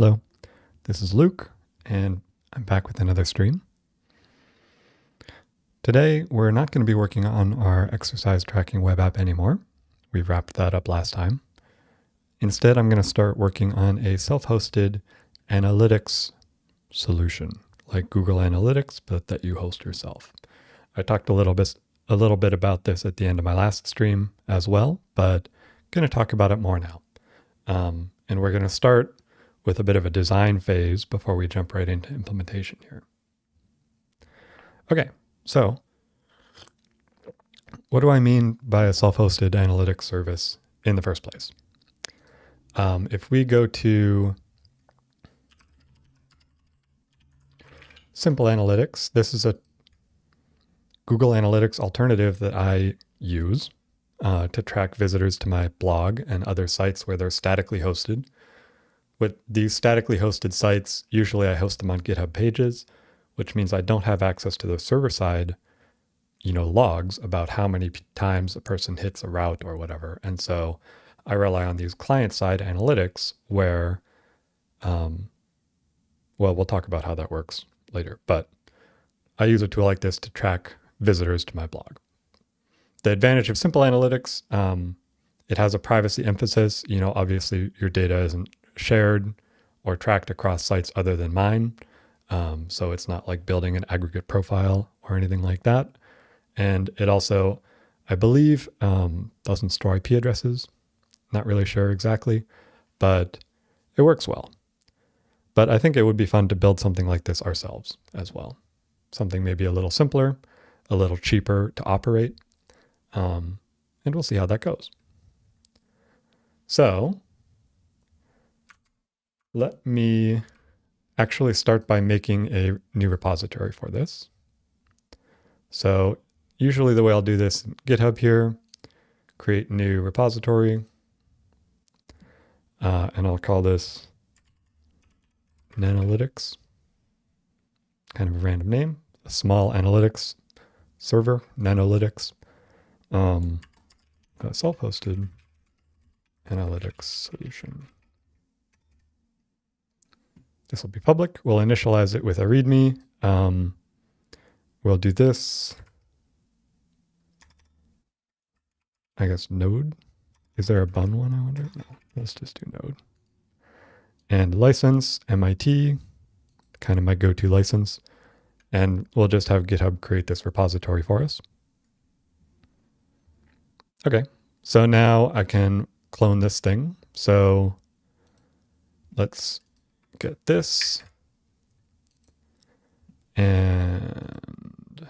Hello, this is Luke, and I'm back with another stream. Today, we're not going to be working on our exercise tracking web app anymore. We wrapped that up last time. Instead, I'm going to start working on a self-hosted analytics solution, like Google Analytics, but that you host yourself. I talked a little bit about this at the end of my last stream as well, but I'm going to talk about it more now. And we're going to start with a bit of a design phase before we jump right into implementation here. Okay, so what do I mean by a self-hosted analytics service in the first place? If we go to Simple Analytics, this is a Google Analytics alternative that I use to track visitors to my blog and other sites where they're statically hosted. With these statically hosted sites, usually I host them on GitHub pages, which means I don't have access to the server side, logs about how many times a person hits a route or whatever. And so I rely on these client side analytics where, we'll talk about how that works later, but I use a tool like this to track visitors to my blog. The advantage of Simple Analytics, it has a privacy emphasis. Obviously your data isn't shared or tracked across sites other than mine. So it's not like building an aggregate profile or anything like that. And it also, I believe, doesn't store IP addresses. Not really sure exactly, but it works well. But I think it would be fun to build something like this ourselves as well. Something maybe a little simpler, a little cheaper to operate. And we'll see how that goes. So let me actually start by making a new repository for this. So usually the way I'll do this, GitHub here, create new repository, and I'll call this Nanalytics, kind of a random name, a small analytics server, Nanalytics, a self-hosted analytics solution. This will be public. We'll initialize it with a README. We'll do this. I guess node. Is there a bun one, I wonder? No, let's just do node. And license, MIT, kind of my go-to license. And we'll just have GitHub create this repository for us. Okay, so now I can clone this thing. So let's get this. And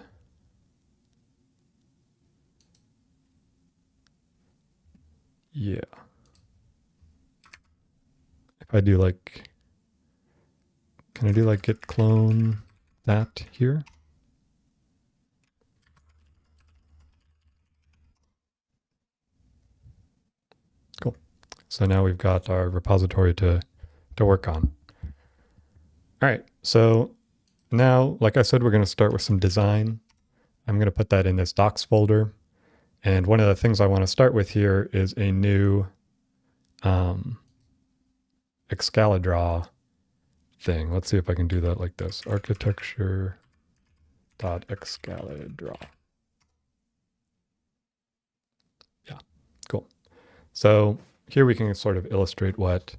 yeah. If I do can I do git clone that here? Cool. So now we've got our repository to work on. All right, so now, like I said, we're going to start with some design. I'm going to put that in this docs folder. And one of the things I want to start with here is a new Excalidraw thing. Let's see if I can do that like this. Architecture.excalidraw. Yeah, cool. So here we can sort of illustrate what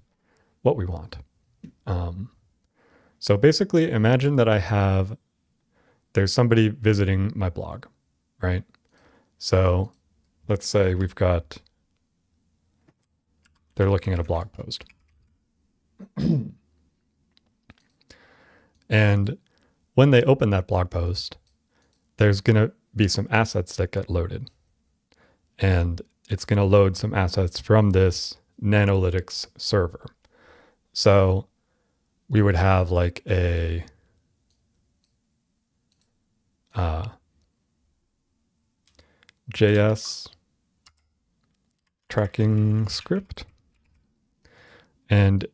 we want. So basically imagine that there's somebody visiting my blog, right? So let's say they're looking at a blog post. And when they open that blog post, there's going to be some assets that get loaded. And it's going to load some assets from this Nanalytics server. So we would have like a JS tracking script. And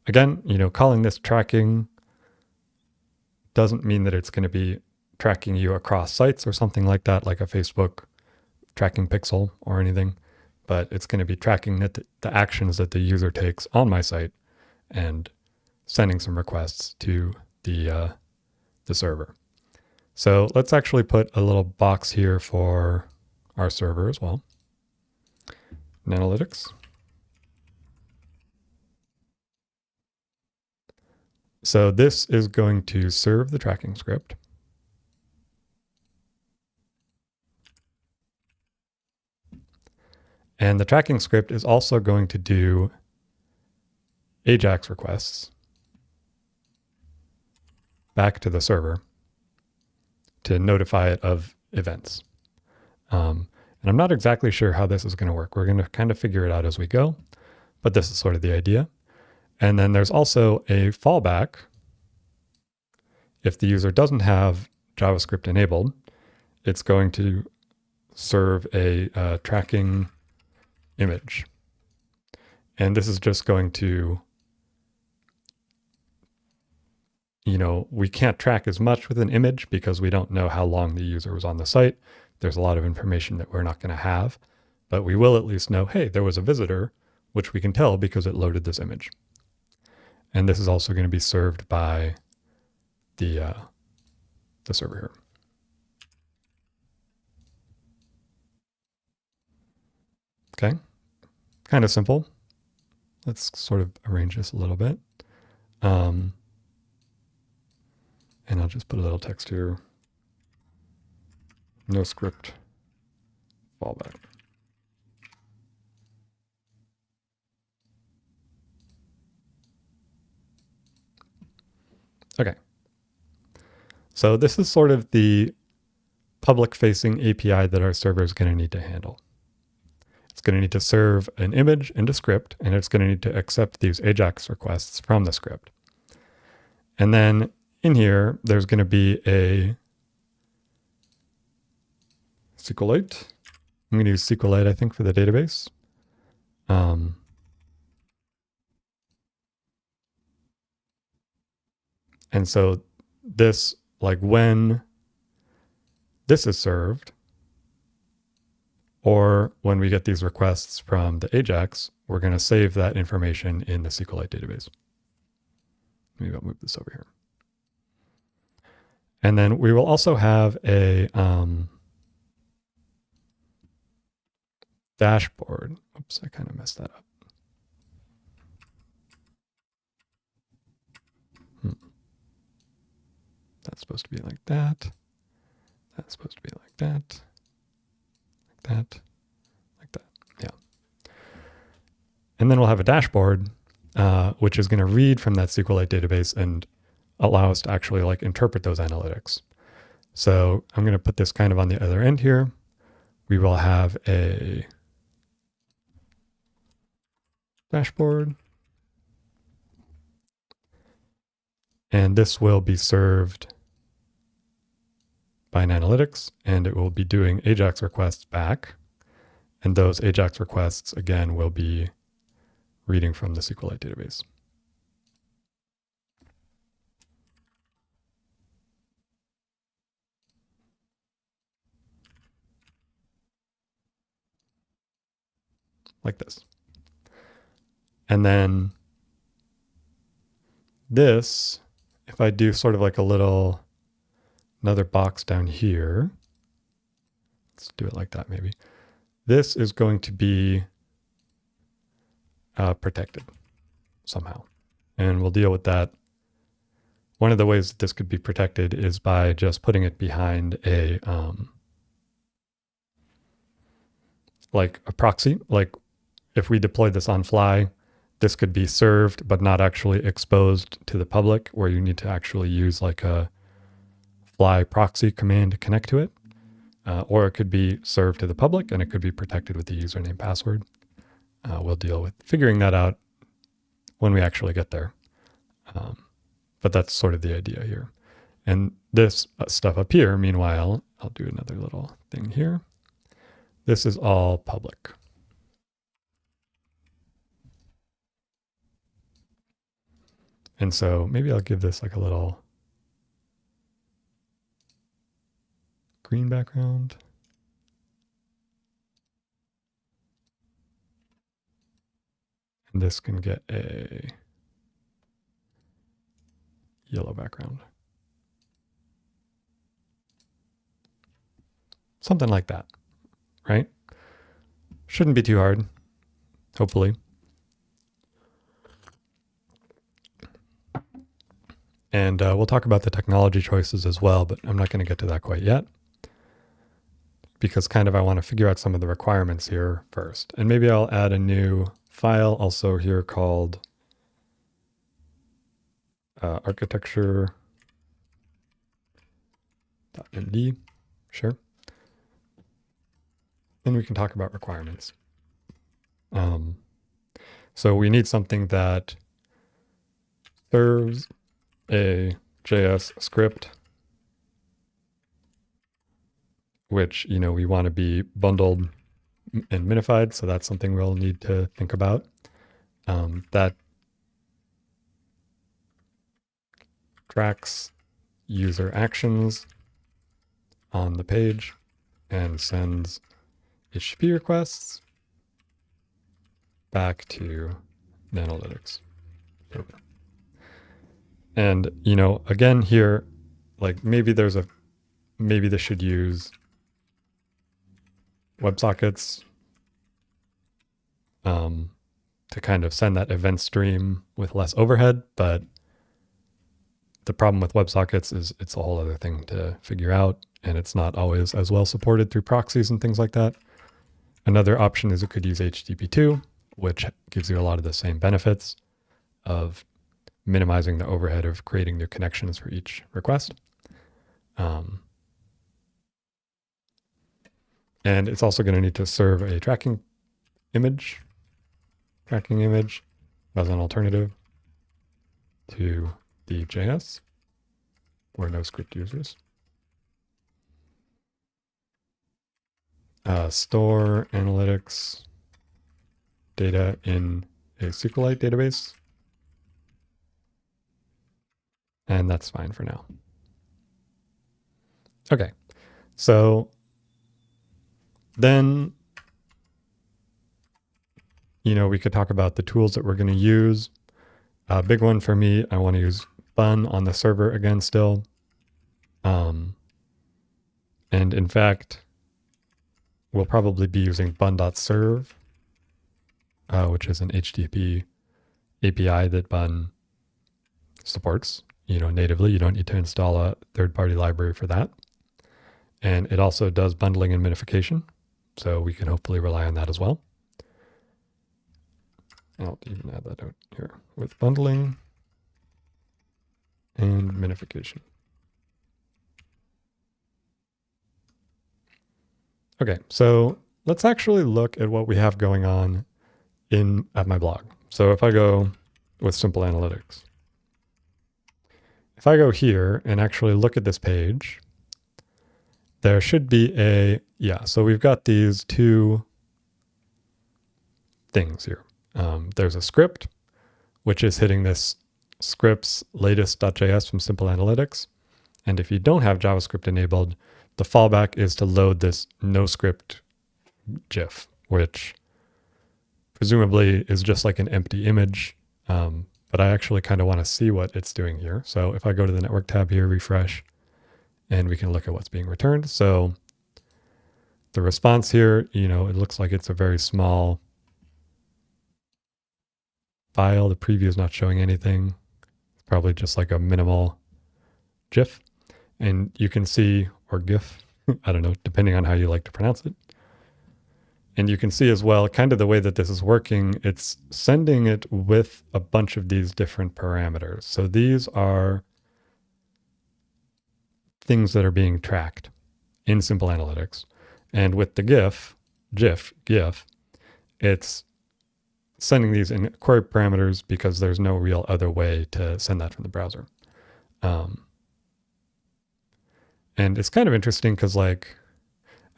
again, calling this tracking doesn't mean that it's going to be tracking you across sites or something like that, like a Facebook tracking pixel or anything. but it's going to be tracking the actions that the user takes on my site and sending some requests to the server. So let's actually put a little box here for our server as well. Analytics. So this is going to serve the tracking script. And the tracking script is also going to do AJAX requests back to the server to notify it of events. And I'm not exactly sure how this is going to work. We're going to kind of figure it out as we go, but this is sort of the idea. And then there's also a fallback. If the user doesn't have JavaScript enabled, it's going to serve a tracking image. And this is just going to, we can't track as much with an image because we don't know how long the user was on the site. There's a lot of information that we're not going to have, but we will at least know, hey, there was a visitor, which we can tell because it loaded this image. And this is also going to be served by the server here. Okay, kind of simple. Let's sort of arrange this a little bit. And I'll just put a little text here. No script fallback. Okay. So this is sort of the public-facing API that our server is going to need to handle. It's going to need to serve an image and a script, and it's going to need to accept these AJAX requests from the script. And then in here, there's going to be a SQLite. I'm going to use SQLite, I think, for the database. And so this, like when this is served, or when we get these requests from the AJAX, we're going to save that information in the SQLite database. Maybe I'll move this over here. And then we will also have a dashboard. Oops, I kind of messed that up. That's supposed to be like that. That's supposed to be like that. Like that. Like that. Yeah. And then we'll have a dashboard, which is going to read from that SQLite database and allow us to actually like interpret those analytics. So I'm going to put this kind of on the other end here. We will have a dashboard. And this will be served by an analytics, and it will be doing AJAX requests back. And those AJAX requests, again, will be reading from the SQLite database. Like this. And then this, if I do sort of like another box down here, let's do it like that maybe. This is going to be protected somehow. And we'll deal with that. One of the ways that this could be protected is by just putting it behind a like a proxy. Like if we deploy this on Fly, this could be served but not actually exposed to the public, where you need to actually use like a Fly proxy command to connect to it. Or it could be served to the public and it could be protected with the username password. We'll deal with figuring that out when we actually get there. But that's sort of the idea here. And this stuff up here, meanwhile, I'll do another little thing here. This is all public. And so maybe I'll give this like a little green background. And this can get a yellow background. Something like that, right? Shouldn't be too hard, hopefully. And we'll talk about the technology choices as well, but I'm not going to get to that quite yet, because kind of I want to figure out some of the requirements here first. And maybe I'll add a new file also here called architecture.md. Sure. Then we can talk about requirements. So we need something that serves a JS script, which, you know, we want to be bundled and minified. So that's something we'll need to think about. That tracks user actions on the page and sends HTTP requests back to Nanalytics server. And, you know, again here, like maybe this should use WebSockets to kind of send that event stream with less overhead. But the problem with WebSockets is it's a whole other thing to figure out, and it's not always as well supported through proxies and things like that. Another option is it could use HTTP2, which gives you a lot of the same benefits of minimizing the overhead of creating new connections for each request. And it's also going to need to serve a tracking image as an alternative to the JS or no script users. Store analytics data in a SQLite database. And that's fine for now. Okay, so then, you know, we could talk about the tools that we're going to use. A big one for me, I want to use Bun on the server again still. And in fact, we'll probably be using bun.serve, which is an HTTP API that Bun supports. You know, natively, you don't need to install a third-party library for that. And it also does bundling and minification, so we can hopefully rely on that as well. I'll even add that out here with bundling and minification. Okay, so let's actually look at what we have going on at my blog. So if I go with Simple Analytics, if I go here and actually look at this page, there should be so we've got these two things here. There's a script, which is hitting this scripts latest.js from Simple Analytics. And if you don't have JavaScript enabled, the fallback is to load this no script GIF, which presumably is just like an empty image. But I actually kind of want to see what it's doing here. So if I go to the network tab here, refresh, and we can look at what's being returned. So the response here, you know, it looks like it's a very small file. The preview is not showing anything. It's probably just like a minimal GIF. And you can see, or GIF, I don't know, depending on how you like to pronounce it. And you can see as well, kind of the way that this is working, it's sending it with a bunch of these different parameters. So these are things that are being tracked in Simple Analytics. And with the GIF, it's sending these in query parameters because there's no real other way to send that from the browser. And it's kind of interesting because, like,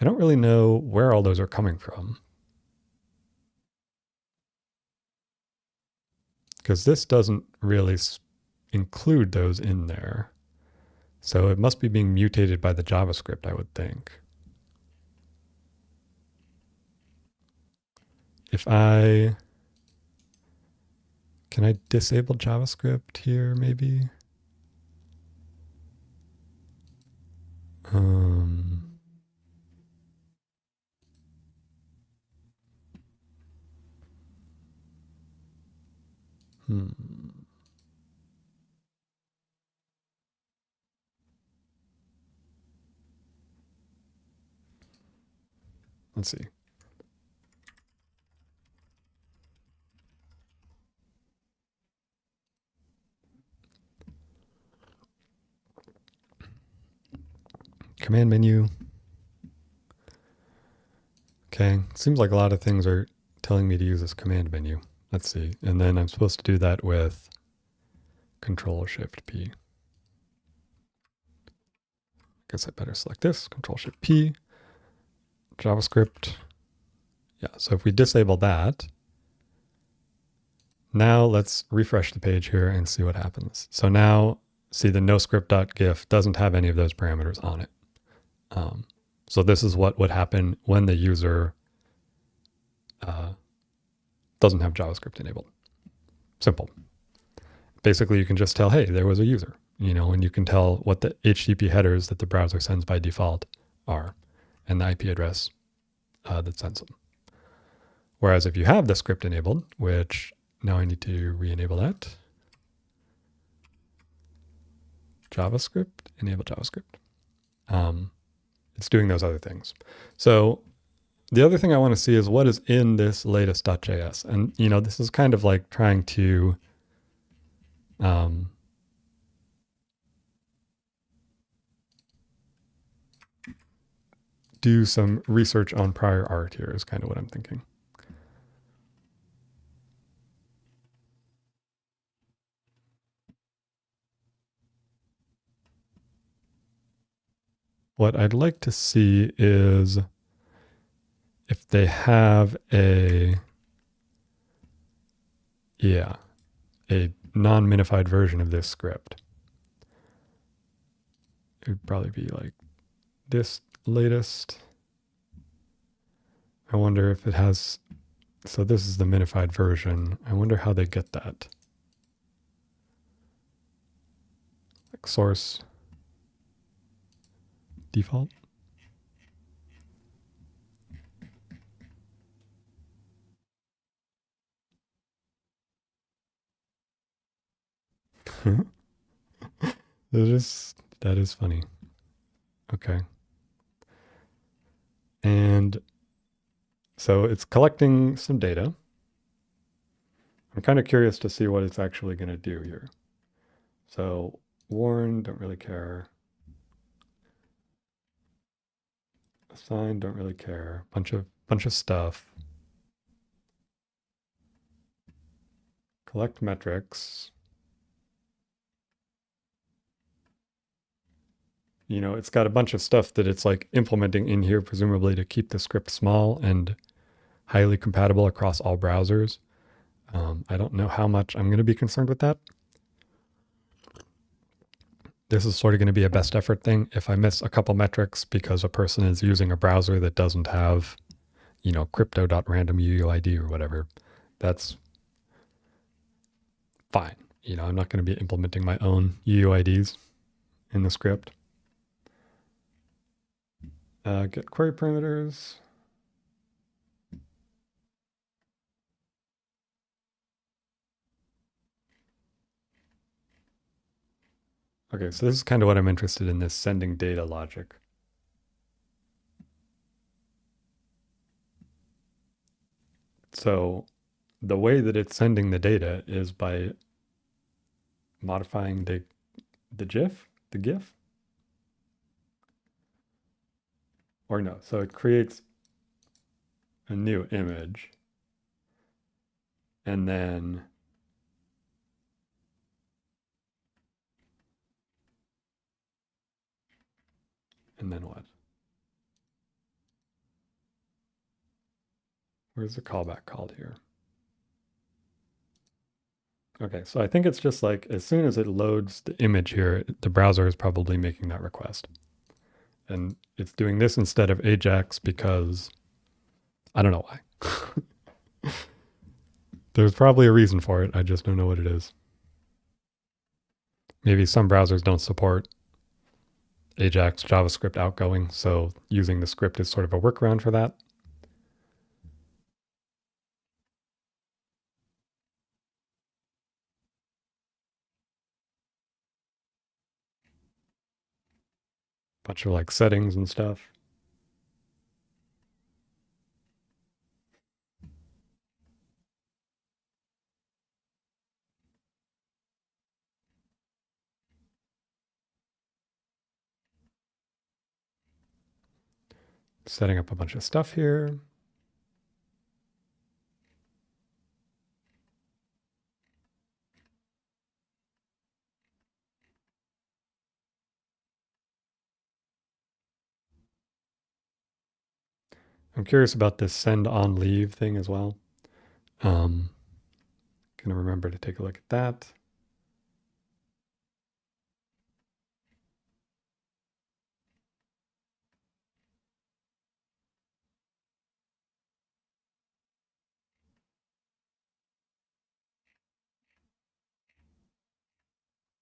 I don't really know where all those are coming from, because this doesn't really include those in there. So it must be being mutated by the JavaScript, I would think. If I Can I disable JavaScript here maybe? Um, hmm. Let's see. Command menu. Okay, seems like a lot of things are telling me to use this command menu. Let's see. And then I'm supposed to do that with Control-Shift-P. I guess I better select this, Control-Shift-P, JavaScript. Yeah, so if we disable that, now let's refresh the page here and see what happens. So now, see the noscript.gif doesn't have any of those parameters on it. So this is what would happen when the user doesn't have JavaScript enabled. Simple. Basically, you can just tell, hey, there was a user, and you can tell what the HTTP headers that the browser sends by default are and the IP address that sends them. Whereas if you have the script enabled, which now I need to re-enable that, JavaScript, enable JavaScript. It's doing those other things. So the other thing I want to see is what is in this latest.js. And, this is kind of like trying to do some research on prior art here is kind of what I'm thinking. What I'd like to see is if they have a non-minified version of this script. It would probably be like this latest. I wonder if it has, so this is the minified version. I wonder how they get that. Like source default. That is funny. Okay. And so it's collecting some data. I'm kind of curious to see what it's actually going to do here. So warn, don't really care. Assign, don't really care. Bunch of stuff. Collect metrics. It's got a bunch of stuff that it's like implementing in here, presumably to keep the script small and highly compatible across all browsers. I don't know how much I'm going to be concerned with that. This is sort of going to be a best effort thing. If I miss a couple metrics because a person is using a browser that doesn't have, crypto.random UUID or whatever, that's fine. I'm not going to be implementing my own UUIDs in the script. Get query parameters. Okay, so this is kind of what I'm interested in, this sending data logic. So the way that it's sending the data is by modifying the GIF. Or no, so it creates a new image and then what? Where's the callback called here? Okay, so I think it's just like as soon as it loads the image here, the browser is probably making that request. And it's doing this instead of Ajax because I don't know why. There's probably a reason for it. I just don't know what it is. Maybe some browsers don't support Ajax JavaScript outgoing, so using the script is sort of a workaround for that. Bunch of like settings and stuff. Setting up a bunch of stuff here. I'm curious about this send on leave thing as well. Gonna remember to take a look at that.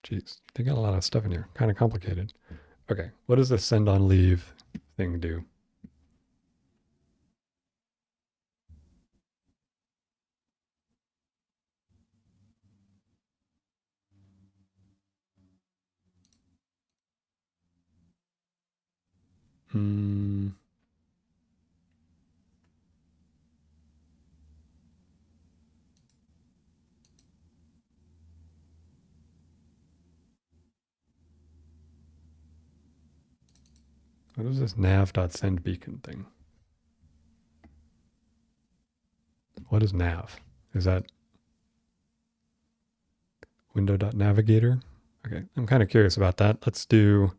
Jeez, they got a lot of stuff in here. Kind of complicated. Okay, what does this send on leave thing do? What is this nav.sendBeacon thing? What is nav? Is that window.navigator? Okay, I'm kind of curious about that. Let's do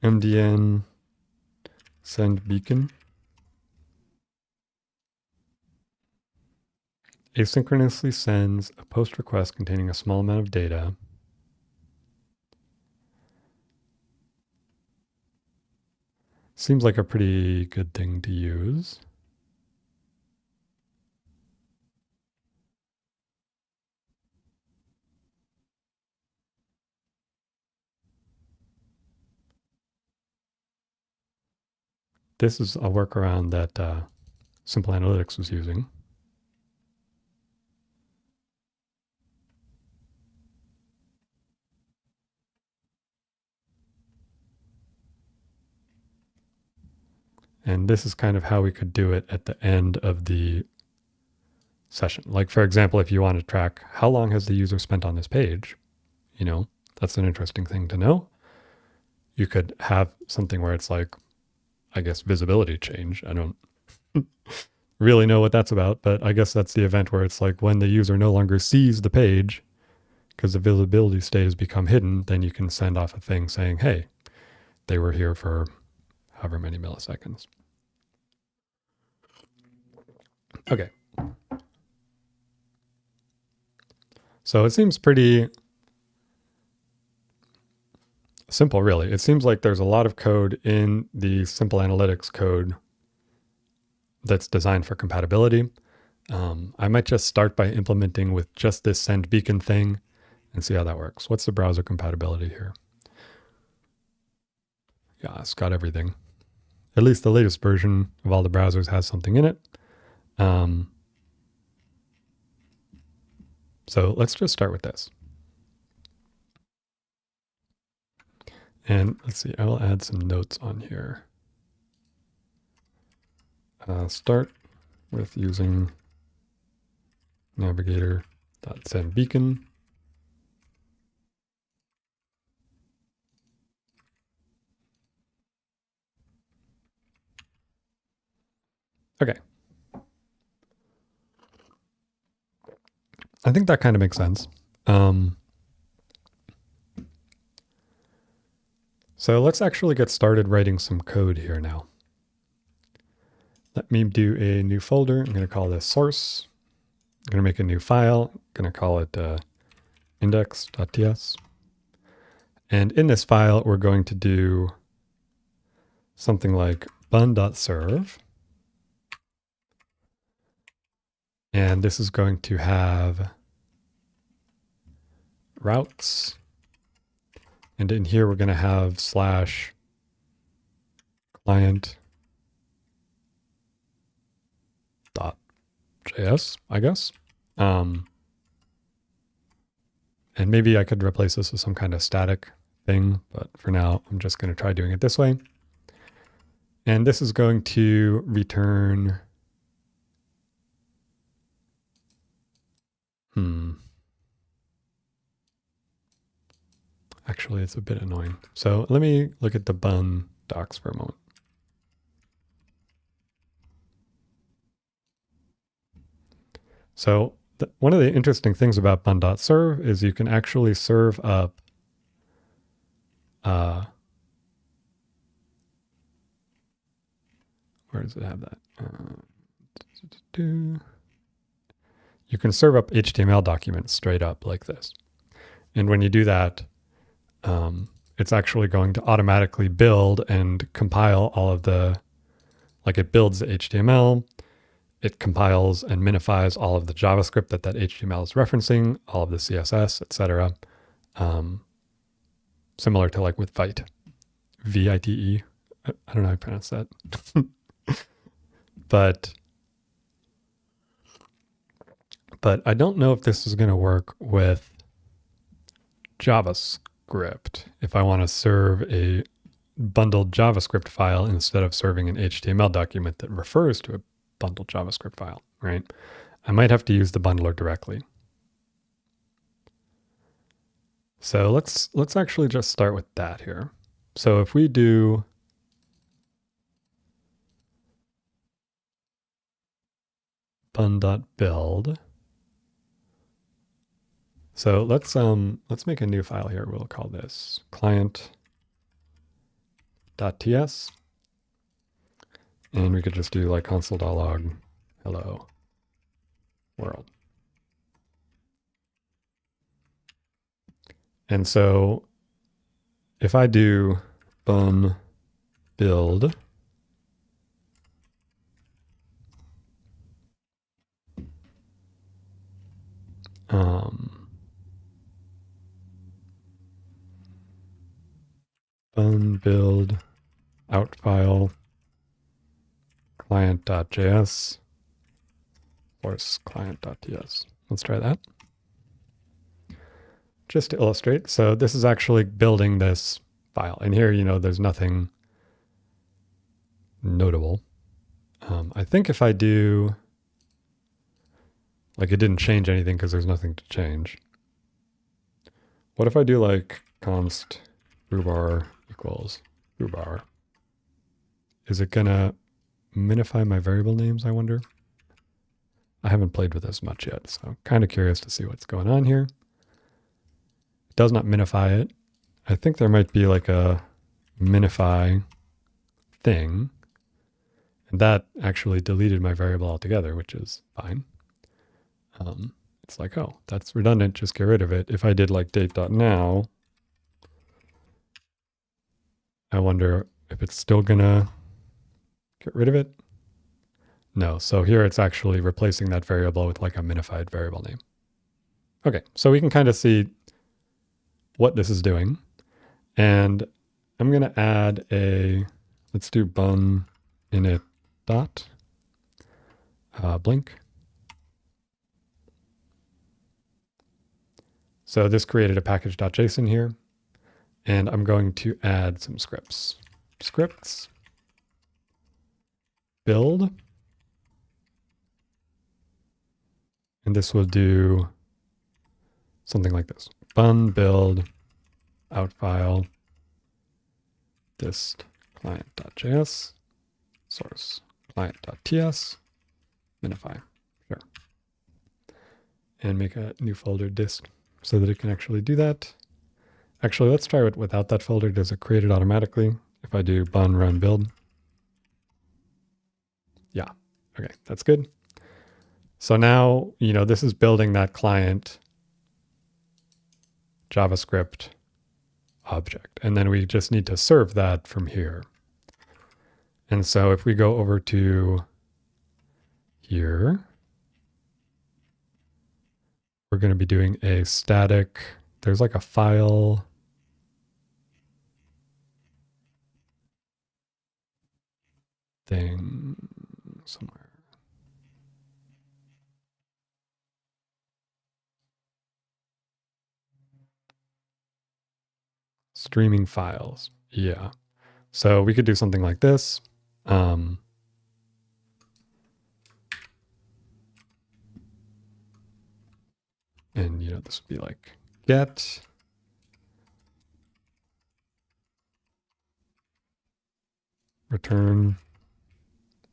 mdn send beacon. Asynchronously sends a post request containing a small amount of data. Seems like a pretty good thing to use. This is a workaround that Simple Analytics was using. And this is kind of how we could do it at the end of the session. Like, for example, if you want to track how long has the user spent on this page, you know, that's an interesting thing to know. You could have something where it's like, I guess, visibility change. I don't really know what that's about, but I guess that's the event where it's like when the user no longer sees the page because the visibility state has become hidden, then you can send off a thing saying, hey, they were here for however many milliseconds. Okay. So it seems pretty simple, really. It seems like there's a lot of code in the Simple Analytics code that's designed for compatibility. I might just start by implementing with just this send beacon thing and see how that works. What's the browser compatibility here? Yeah, it's got everything. At least the latest version of all the browsers has something in it. So let's just start with this. And let's see, I will add some notes on here. Start with using navigator.sendBeacon. Okay. I think that kind of makes sense. So let's actually get started writing some code here now. Let me do a new folder. I'm going to call this source. I'm going to make a new file. I'm going to call it index.ts. And in this file, we're going to do something like bun.serve. And this is going to have routes. And in here, we're going to have slash client dot JS, I guess. And maybe I could replace this with some kind of static thing, but for now, I'm just going to try doing it this way. And this is going to return, actually, it's a bit annoying. So let me look at the bun docs for a moment. So one of the interesting things about bun.serve is you can actually serve up where does it have that? You can serve up HTML documents straight up like this. And when you do that, it's actually going to automatically build and compile all of the, like it builds the HTML, it compiles and minifies all of the JavaScript that HTML is referencing, all of the CSS, etc. Similar to like with Vite, V-I-T-E. I don't know how to pronounce that. But I don't know if this is going to work with JavaScript. If I want to serve a bundled JavaScript file instead of serving an HTML document that refers to a bundled JavaScript file, right? I might have to use the bundler directly. So let's actually just start with that here. So if we do bun.build, so let's make a new file here. We'll call this client.ts. And we could just do like console.log hello world. And so if I do bun build, bun build out file client.js force client.ts. Let's try that. Just to illustrate. So this is actually building this file. And here, there's nothing notable. I think if I do, like it didn't change anything because there's nothing to change. What if I do like const foobar equals foobar? Is it gonna minify my variable names, I wonder? I haven't played with this much yet, so I'm kind of curious to see what's going on here. It does not minify it. I think there might be like a minify thing, and that actually deleted my variable altogether, which is fine. It's like, oh, that's redundant, just get rid of it. If I did like date.now, I wonder if it's still gonna get rid of it. No, so here it's actually replacing that variable with like a minified variable name. Okay, so we can kind of see what this is doing. And I'm gonna add let's do bun init dot blink. So this created a package.json here, and I'm going to add some scripts. Scripts, build, and this will do something like this. Bun build out file dist client.js source client.ts minify. Sure. And make a new folder dist so that it can actually do that. Actually, let's try it without that folder. Does it create it automatically? If I do bun run build. Yeah, okay, that's good. So now, this is building that client JavaScript object. And then we just need to serve that from here. And so if we go over to here, we're going to be doing a static, there's like a file thing somewhere. Streaming files. Yeah. So we could do something like this. And this would be like get return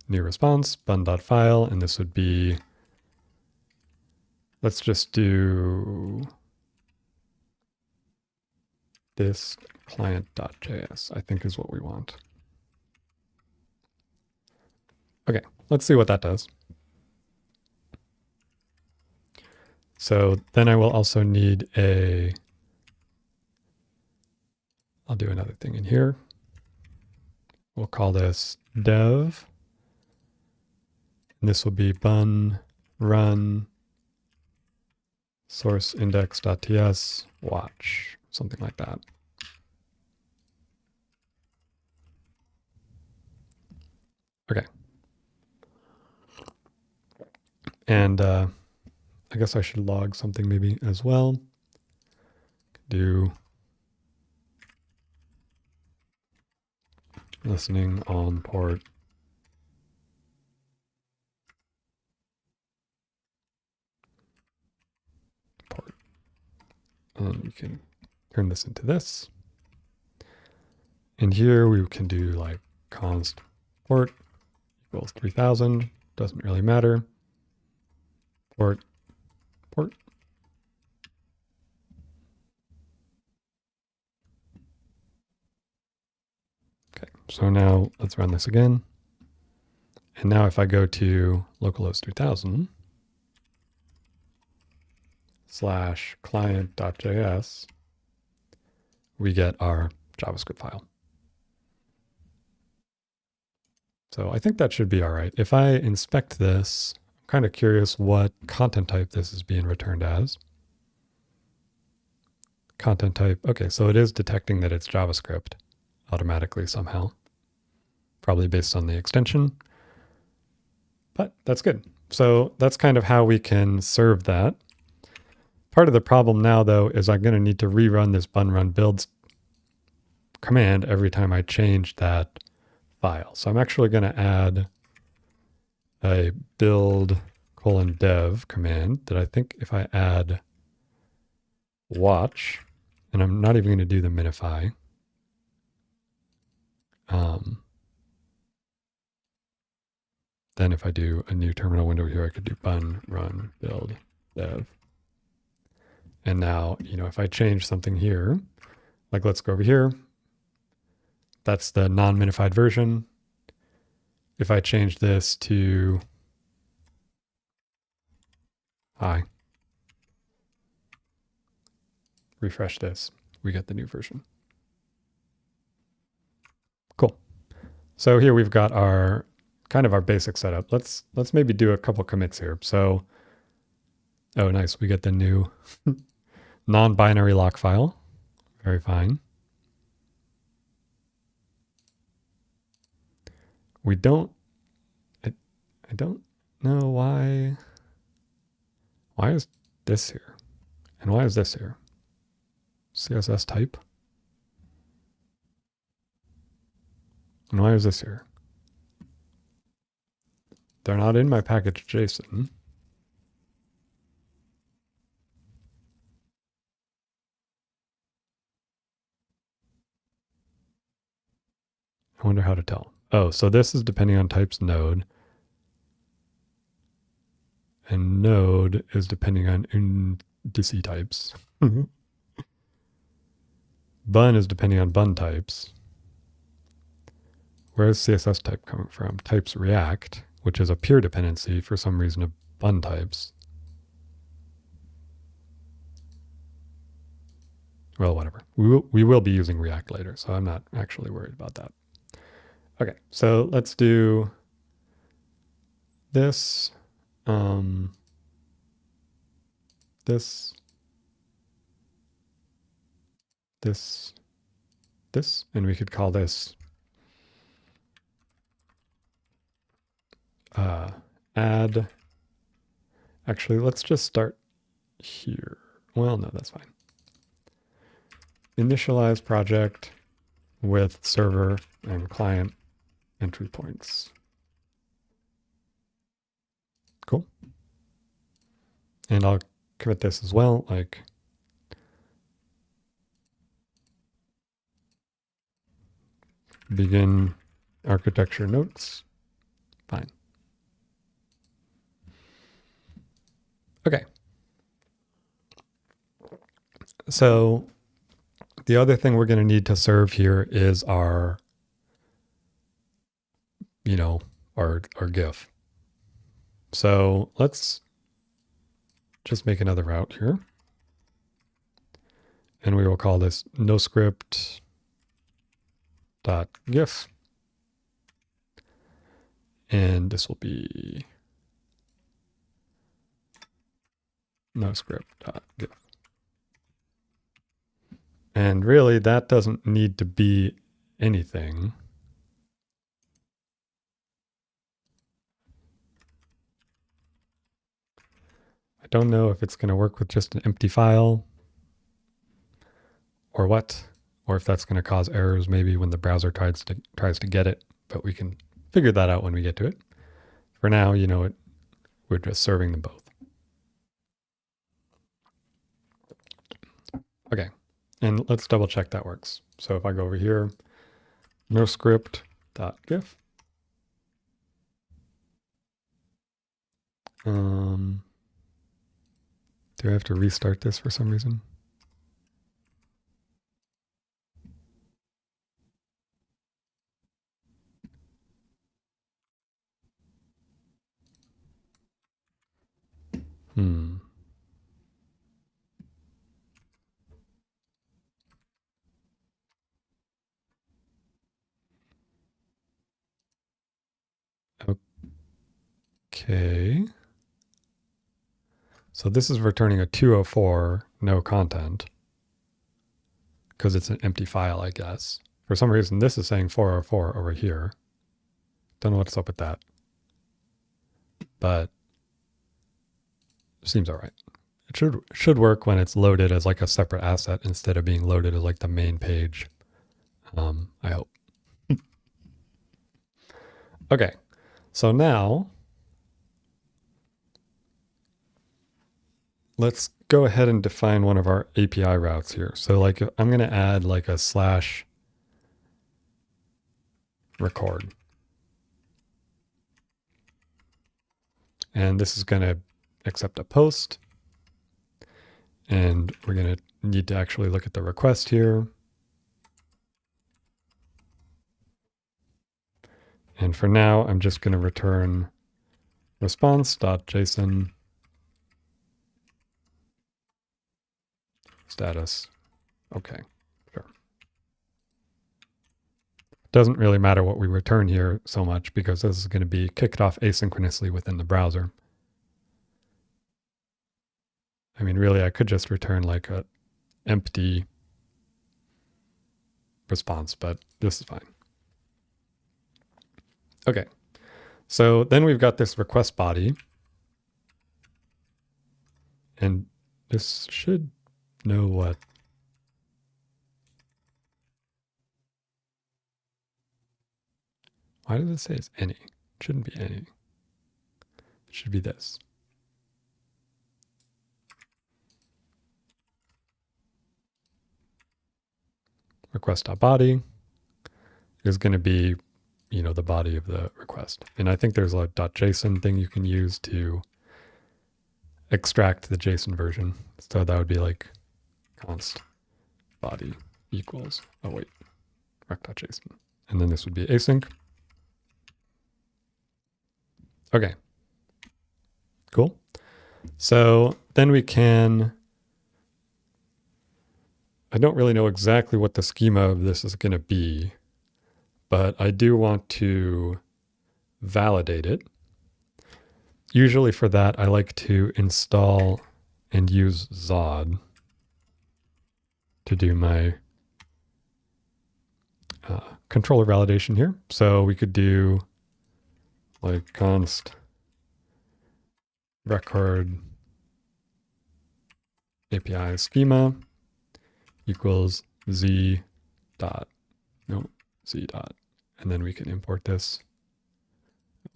new response bun.file, and this would be, let's just do this client.js, I think is what we want. Okay, let's see what that does. So then I will also need I'll do another thing in here. We'll call this dev. And this will be bun run source index.ts watch, something like that. Okay. And I guess I should log something maybe as well. Do listening on port. And you can turn this into this. And here we can do like const port equals 3000. Doesn't really matter. Port. Okay, so now let's run this again. And now if I go to localhost 3000 / client.js, we get our JavaScript file. So I think that should be all right. If I inspect this, I'm kind of curious what content type this is being returned as. Content type, okay, so it is detecting that it's JavaScript automatically somehow, probably based on the extension, but that's good. So that's kind of how we can serve that. Part of the problem now, though, is I'm going to need to rerun this bun run builds command every time I change that file. So I'm actually going to add a build:dev command that I think if I add watch, and I'm not even going to do the minify. Then if I do a new terminal window here, I could do bun run build dev. And now, if I change something here, like let's go over here, that's the non-minified version. If I change this to hi, refresh this, we get the new version. Cool. So here we've got our kind of our basic setup. Let's maybe do a couple commits here. So, oh, nice. We get the new non-binary lock file. Very fine. We don't, I don't know why is this here? And why is this here? CSS type. And why is this here? They're not in my package JSON. I wonder how to tell. Oh, so this is depending on types node. And node is depending on indice types. Bun is depending on bun types. Where's CSS type coming from? Types React, which is a pure dependency for some reason of bun types. Well, whatever. We will be using React later, so I'm not actually worried about that. Okay, so let's do this. this, this, this, and we could call this add. Actually, let's just start here. Well, no, that's fine. Initialize project with server and client entry points. Cool. And I'll commit this as well, like begin architecture notes. Fine. Okay. So the other thing we're going to need to serve here is our, our GIF. So let's just make another route here. And we will call this noscript.gif. And this will be noscript.gif. And really, that doesn't need to be anything. I don't know if it's going to work with just an empty file or what, or if that's going to cause errors maybe when the browser tries to get it, but we can figure that out when we get to it. For now, we're just serving them both. Okay. And let's double check that works. So if I go over here, noscript.gif. Do I have to restart this for some reason? Okay. So this is returning a 204, no content, because it's an empty file, I guess. For some reason, this is saying 404 over here. Don't know what's up with that. But it seems all right. It should work when it's loaded as like a separate asset instead of being loaded as like the main page. I hope. Okay. So now let's go ahead and define one of our API routes here. So like I'm going to add like a /record. And this is going to accept a post. And we're going to need to actually look at the request here. And for now, I'm just going to return response.json status. Okay, sure. Doesn't really matter what we return here so much because this is going to be kicked off asynchronously within the browser. I mean, really, I could just return like a empty response, but this is fine. Okay, so then we've got this request body. And this should know what. Why does it say it's any? It shouldn't be any. It should be this. Request.body is going to be, the body of the request. And I think there's a .json thing you can use to extract the JSON version. So that would be like const body equals, rec.json. And then this would be async. Okay, cool. So then we can, I don't really know exactly what the schema of this is going to be, but I do want to validate it. Usually for that, I like to install and use Zod to do my controller validation here. So we could do like const record API schema equals z dot, no, z dot, and then we can import this.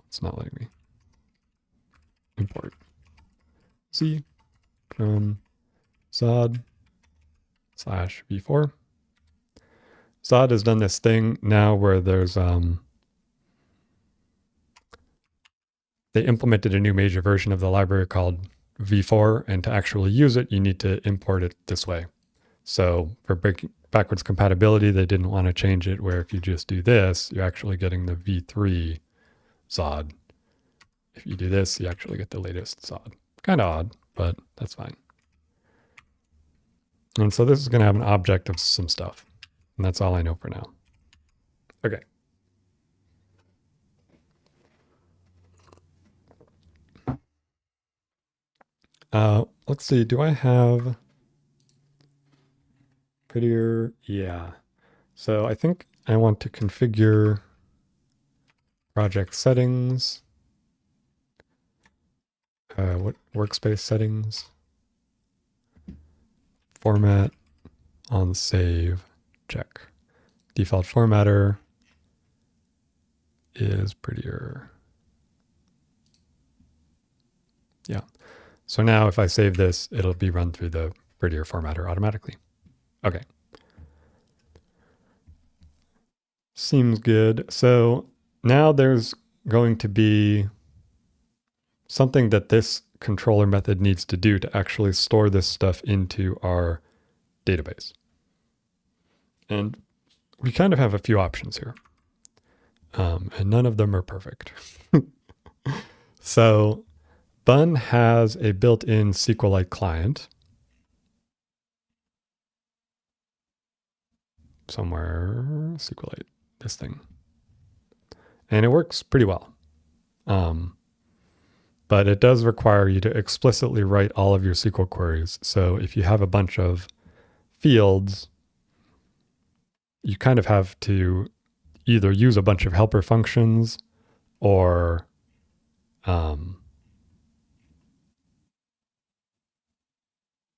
It's not letting me import z from Zod / v4. Zod has done this thing now where there's they implemented a new major version of the library called v4, and to actually use it, you need to import it this way. So for backwards compatibility, they didn't want to change it where if you just do this, you're actually getting the v3 Zod. If you do this, you actually get the latest Zod. Kind of odd, but that's fine. And so this is going to have an object of some stuff. And that's all I know for now. Okay. Let's see. Do I have prettier? Yeah. So I think I want to configure project settings. What workspace settings? Format on save. Check. Default formatter is prettier. Yeah. So now if I save this, it'll be run through the prettier formatter automatically. Okay. Seems good. So now there's going to be something that this controller method needs to do to actually store this stuff into our database. And we kind of have a few options here. And none of them are perfect. So Bun has a built-in SQLite client. Somewhere, SQLite, this thing. And it works pretty well. But it does require you to explicitly write all of your SQL queries. So if you have a bunch of fields, you kind of have to either use a bunch of helper functions or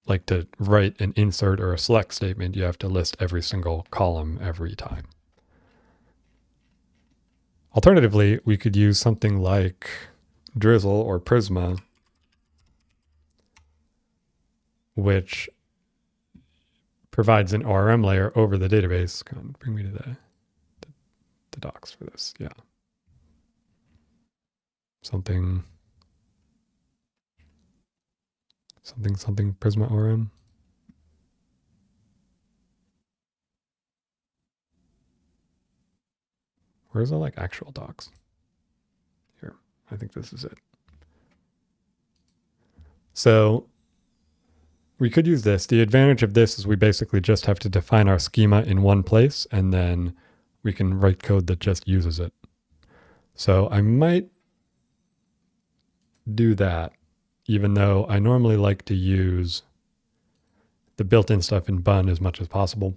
like to write an insert or a select statement, you have to list every single column every time. Alternatively, we could use something like Drizzle or Prisma, which provides an ORM layer over the database. Come on, bring me to the docs for this. Yeah. Something Prisma ORM. Where's the like actual docs? Here, I think this is it. So we could use this. The advantage of this is we basically just have to define our schema in one place, and then we can write code that just uses it. So I might do that, even though I normally like to use the built-in stuff in Bun as much as possible.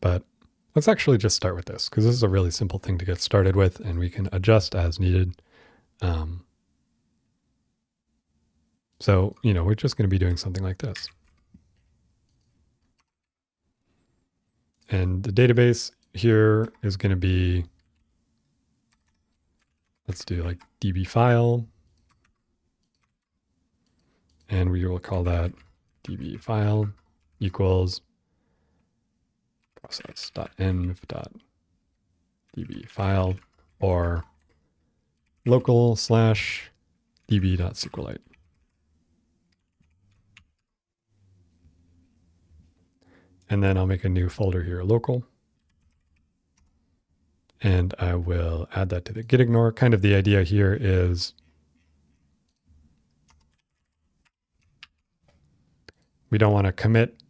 But let's actually just start with this, because this is a really simple thing to get started with, and we can adjust as needed. So, we're just going to be doing something like this. And the database here is going to be, let's do like db file. And we will call that db file equals process.env.db file or local/db.sqlite. And then I'll make a new folder here, local. And I will add that to the gitignore. Kind of the idea here is we don't want to commit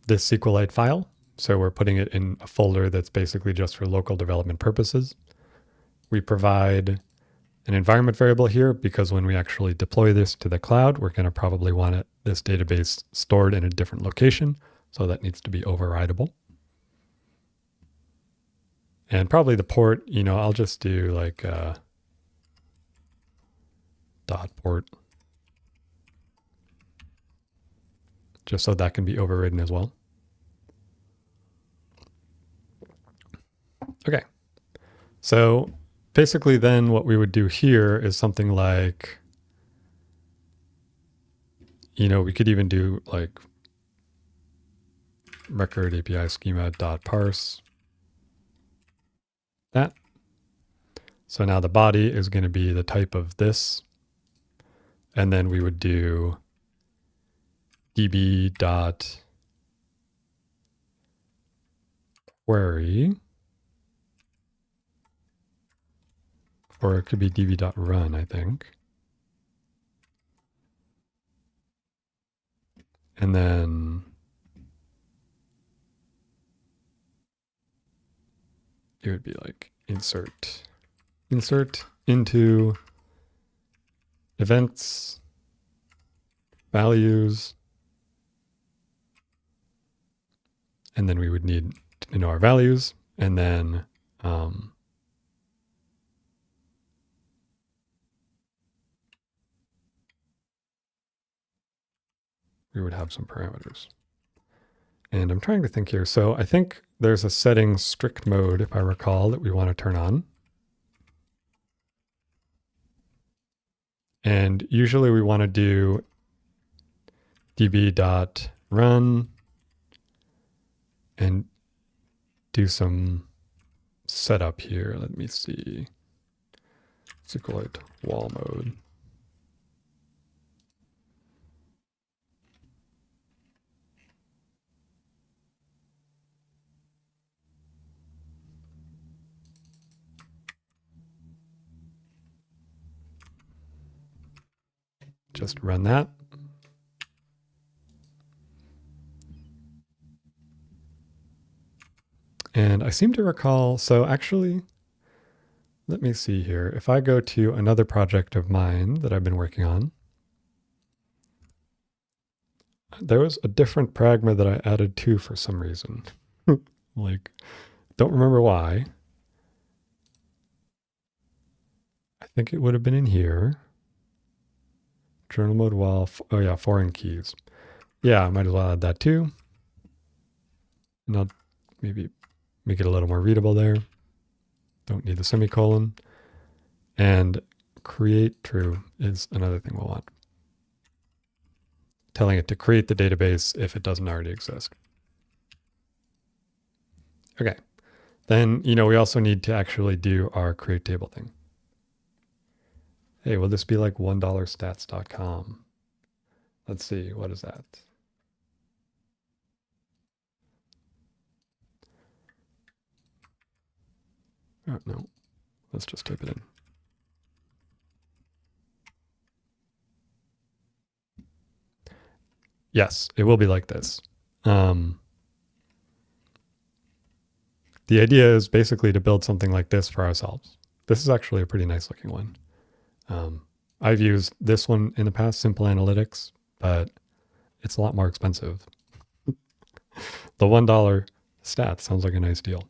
this SQLite file. So we're putting it in a folder that's basically just for local development purposes. we provide an environment variable here because when we actually deploy this to the cloud, we're going to probably want this database stored in a different location. So that needs to be overrideable. And probably the port, I'll just do like dot port, just so that can be overridden as well. Okay. So basically then what we would do here is something like, we could even do like record API schema dot parse that. So now the body is going to be the type of this. And then we would do db dot query, or it could be db dot run, I think. And then it would be like insert into events, values, and then we would need to know our values, and then we would have some parameters. And I'm trying to think here. So I think there's a setting strict mode, if I recall, that we want to turn on. And usually we want to do db.run and do some setup here. Let me see. SQLite wall mode. Just run that. And I seem to recall, so actually, let me see here. If I go to another project of mine that I've been working on, there was a different pragma that I added to for some reason. Like, don't remember why. I think it would have been in here. Journal mode while, oh yeah, foreign keys. Yeah, I might as well add that too. And I'll maybe make it a little more readable there. Don't need the semicolon. And create true is another thing we'll want. Telling it to create the database if it doesn't already exist. Okay. Then, we also need to actually do our create table thing. Hey, will this be like $1stats.com? Let's see, what is that? Oh, no, let's just type it in. Yes, it will be like this. The idea is basically to build something like this for ourselves. This is actually a pretty nice looking one. I've used this one in the past, Simple Analytics, but it's a lot more expensive. The $1 stat sounds like a nice deal.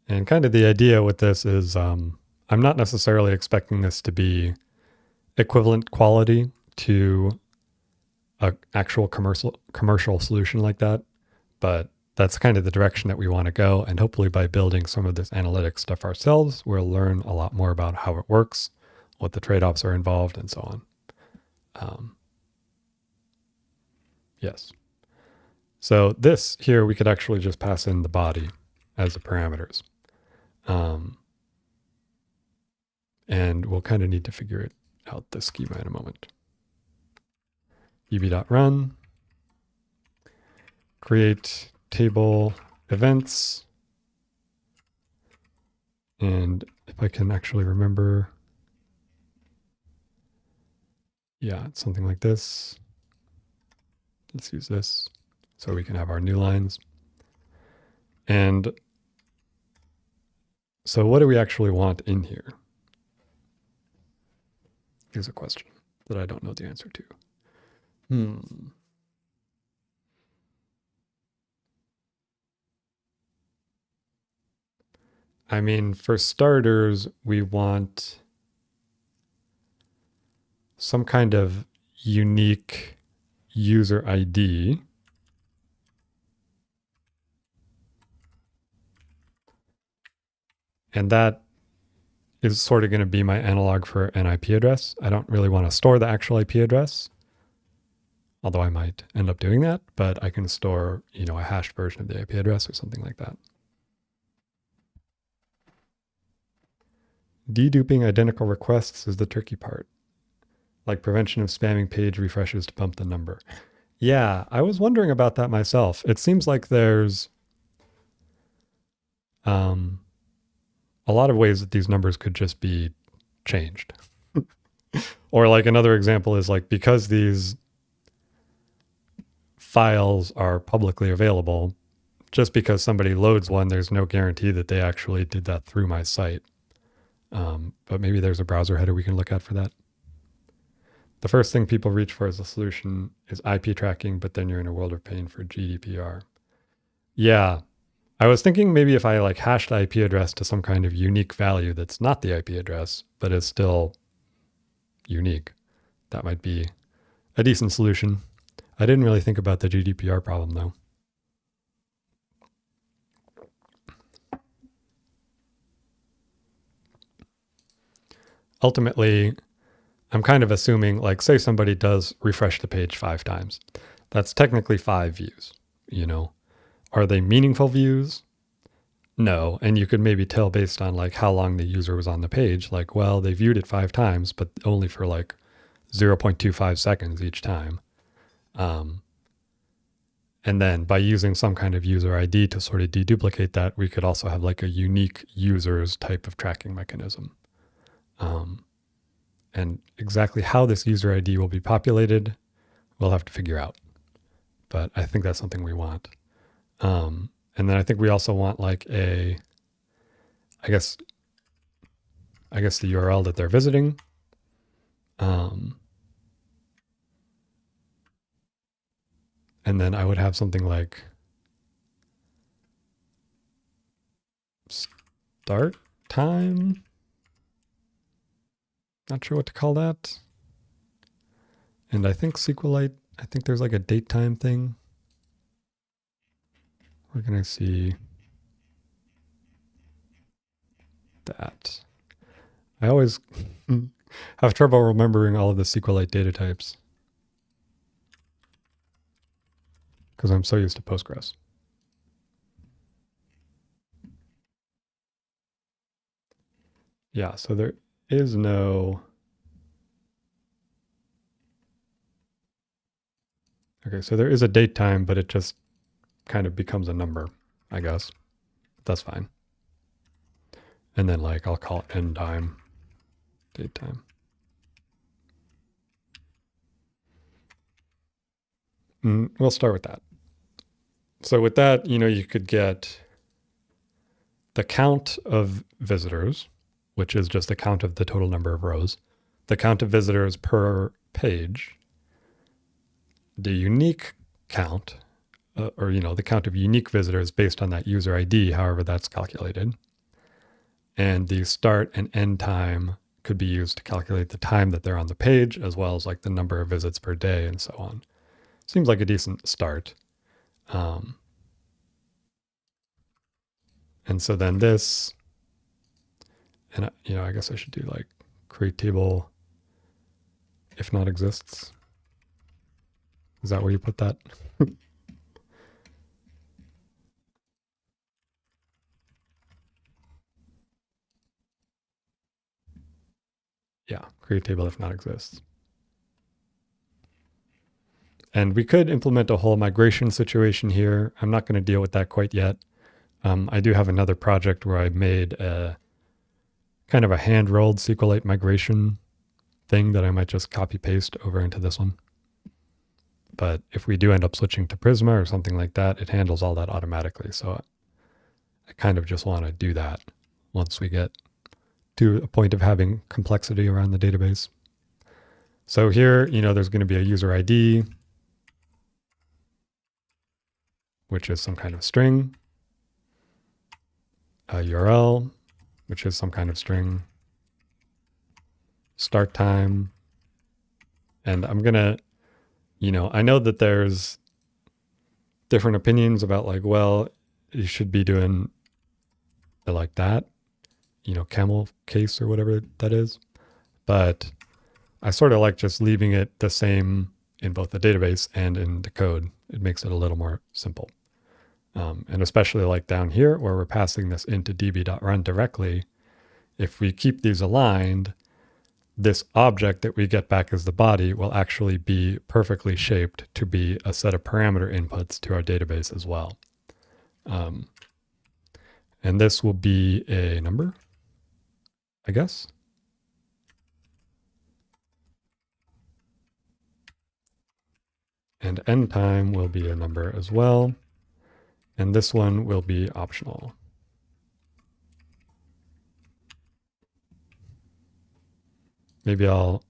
And kind of the idea with this is I'm not necessarily expecting this to be equivalent quality to an actual commercial solution like that, but that's kind of the direction that we want to go. And hopefully by building some of this analytics stuff ourselves, we'll learn a lot more about how it works, what the trade-offs are involved, and so on. Yes. So this here, we could actually just pass in the body as the parameters. And we'll kind of need to figure it out, the schema, in a moment. db.run, create table events. And if I can actually remember, yeah, it's something like this. Let's use this. so we can have our new lines. And so what do we actually want in here? Here's a question that I don't know the answer to. I mean, for starters, we want some kind of unique user ID. And that is sort of going to be my analog for an IP address. I don't really want to store the actual IP address, although I might end up doing that, but I can store, a hashed version of the IP address or something like that. Deduping identical requests is the tricky part. Like prevention of spamming page refreshes to bump the number. Yeah, I was wondering about that myself. It seems like there's a lot of ways that these numbers could just be changed. Or like another example is like, because these files are publicly available, just because somebody loads one, there's no guarantee that they actually did that through my site. But maybe there's a browser header we can look at for that. The first thing people reach for as a solution is IP tracking, but then you're in a world of pain for GDPR. Yeah, I was thinking maybe if I like hashed the IP address to some kind of unique value that's not the IP address, but is still unique, that might be a decent solution. I didn't really think about the GDPR problem though. Ultimately, I'm kind of assuming, like, say somebody does refresh the page 5 times. That's technically 5 views, Are they meaningful views? No. And you could maybe tell based on like how long the user was on the page, like, well, they viewed it 5 times, but only for like 0.25 seconds each time. And then by using some kind of user ID to sort of deduplicate that, we could also have like a unique users type of tracking mechanism. And exactly how this user ID will be populated, we'll have to figure out. But I think that's something we want. And then I think we also want like I guess the URL that they're visiting. And then I would have something like start time. Not sure what to call that. And I think SQLite, I think there's like a date time thing. We're going to see that. I always have trouble remembering all of the SQLite data types because I'm so used to Postgres. Yeah, so there is no... Okay, so there is a date time, but it just kind of becomes a number, I guess. That's fine. And then like I'll call it end time, date time. We'll start with that. So with that, you could get the count of visitors, which is just the count of the total number of rows, the count of visitors per page, the unique count, or the count of unique visitors based on that user ID, however that's calculated. And the start and end time could be used to calculate the time that they're on the page, as well as like the number of visits per day and so on. Seems like a decent start. And so then this, and I guess I should do like create table if not exists. Is that where you put that? Yeah, create table if not exists. And we could implement a whole migration situation here. I'm not going to deal with that quite yet. I do have another project where I made a kind of a hand-rolled SQLite migration thing that I might just copy paste over into this one. but if we do end up switching to Prisma or something like that, it handles all that automatically. So I kind of just want to do that once we get to a point of having complexity around the database. So here, there's going to be a user ID, which is some kind of string, a URL, which is some kind of string, start time, and I'm going to, I know that there's different opinions about like, well, you should be doing it like that, camel case or whatever that is. But I sort of like just leaving it the same in both the database and in the code. It makes it a little more simple. And especially like down here where we're passing this into db.run directly, if we keep these aligned, this object that we get back as the body will actually be perfectly shaped to be a set of parameter inputs to our database as well. And this will be a number, I guess. And end time will be a number as well. And this one will be optional. Maybe I'll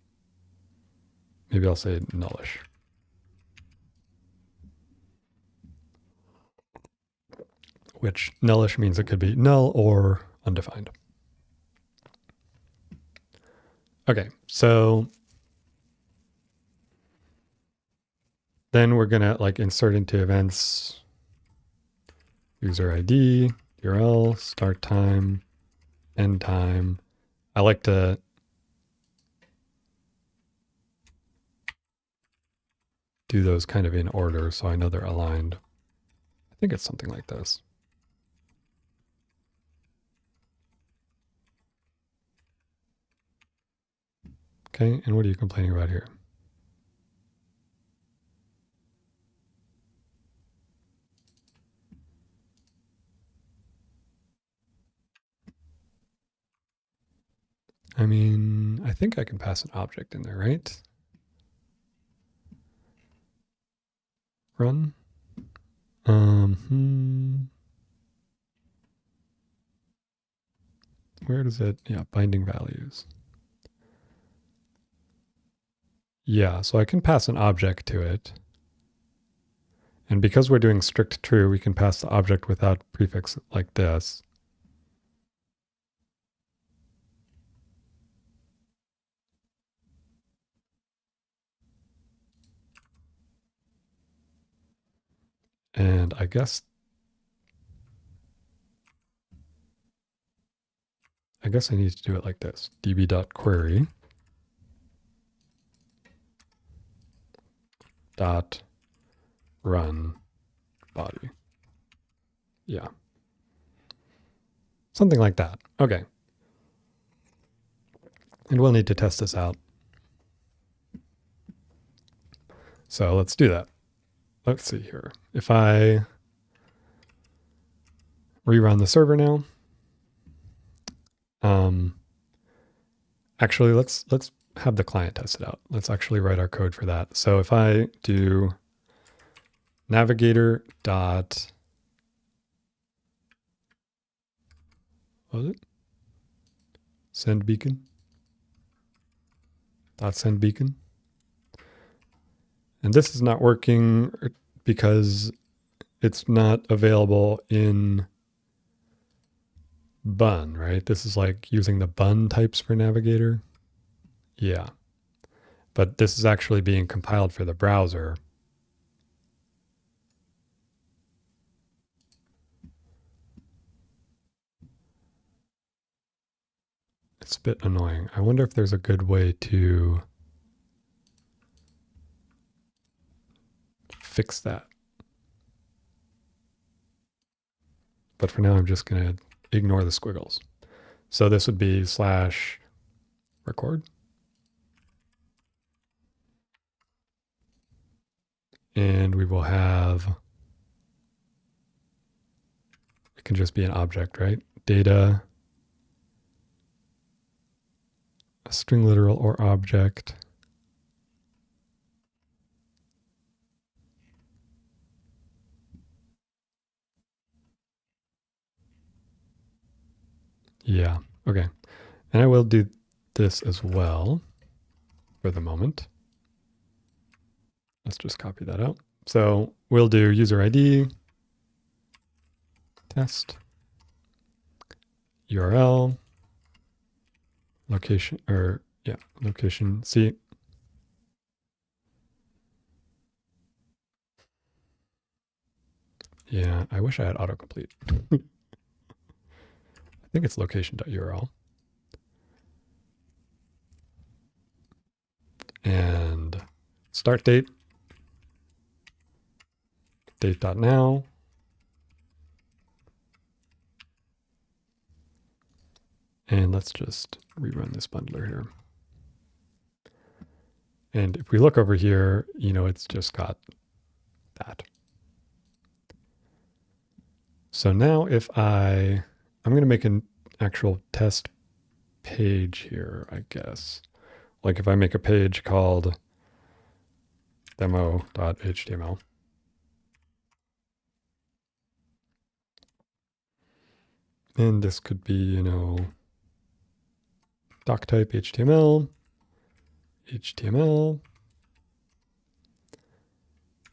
say nullish. Which nullish means it could be null or undefined. Okay, so then we're gonna like insert into events user ID, URL, start time, end time. I like to do those kind of in order so I know they're aligned. I think it's something like this. Okay, and what are you complaining about here? I mean, I think I can pass an object in there, right? Run. Where does it? Yeah, binding values. Yeah, so I can pass an object to it. And because we're doing strict true, we can pass the object without prefix like this. And I guess I need to do it like this. db.query dot run body. Yeah. Something like that. Okay. And we'll need to test this out. So let's do that. Let's see here. If I rerun the server now, actually let's have the client test it out. Let's actually write our code for that. So if I do navigator dot, what was it? Send beacon dot send beacon. And this is not working because it's not available in bun, right? This is like using the bun types for navigator. Yeah. But this is actually being compiled for the browser. It's a bit annoying. I wonder if there's a good way to fix that. But for now, I'm just going to ignore the squiggles. So this would be /record. And we will have, it can just be an object, right? Data, a string literal or object. Yeah, okay. And I will do this as well for the moment. Let's just copy that out. So we'll do user ID, test, URL, location, or yeah, location C. Yeah, I wish I had autocomplete. I think it's location.url. And start date, date.now. And let's just rerun this bundler here. And if we look over here, you know, it's just got that. So now if I'm going to make an actual test page here, I guess. Like if I make a page called demo.html. And this could be, you know, doc type HTML, HTML,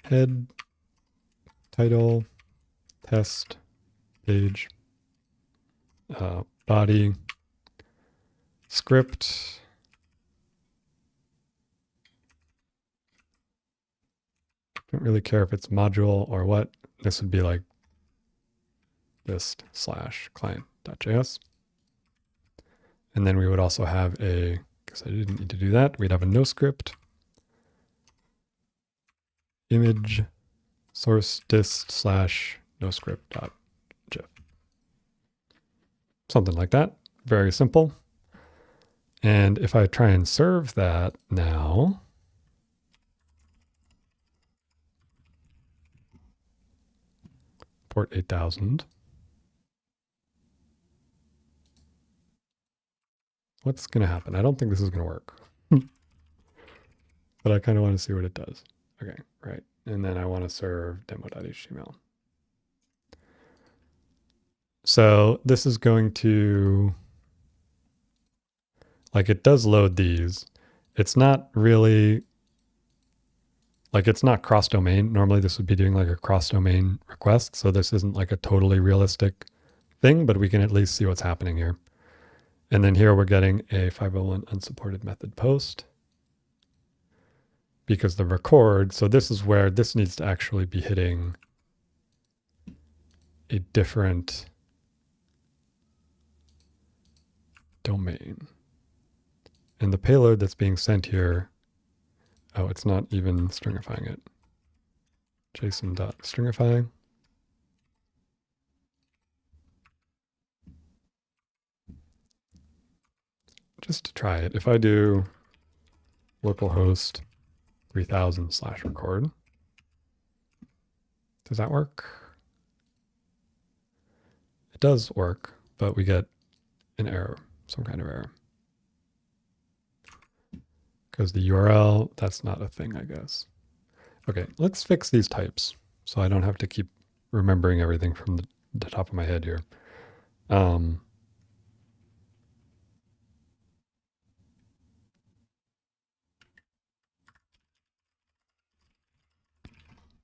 head, title, test, page, body, script, don't really care if it's module or what. This would be like list/client.js. And then we would also have a, because I didn't need to do that, we'd have a no script, image source dist/noscript.gif. Something like that. Very simple. And if I try and serve that now, port 8000. What's going to happen? I don't think this is going to work. But I kind of want to see what it does. Okay, right. And then I want to serve demo.html. So this is going to, like it does load these. It's not really, like it's not cross-domain. Normally this would be doing like a cross-domain request. So this isn't like a totally realistic thing, but we can at least see what's happening here. And then here we're getting a 501 unsupported method post because the record, so this is where this needs to actually be hitting a different domain. And the payload that's being sent here, oh, it's not even stringifying it. JSON.stringify. Just to try it, if I do localhost 3000/record, does that work? It does work, but we get an error, some kind of error. Because the URL, that's not a thing, I guess. Okay, let's fix these types so I don't have to keep remembering everything from the top of my head here.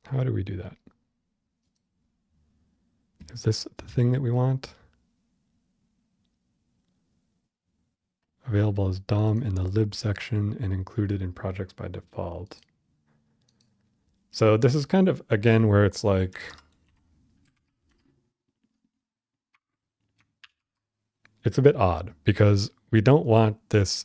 How do we do that? Is this the thing that we want? Available as DOM in the lib section and included in projects by default. So this is kind of, again, where it's like, it's a bit odd because we don't want this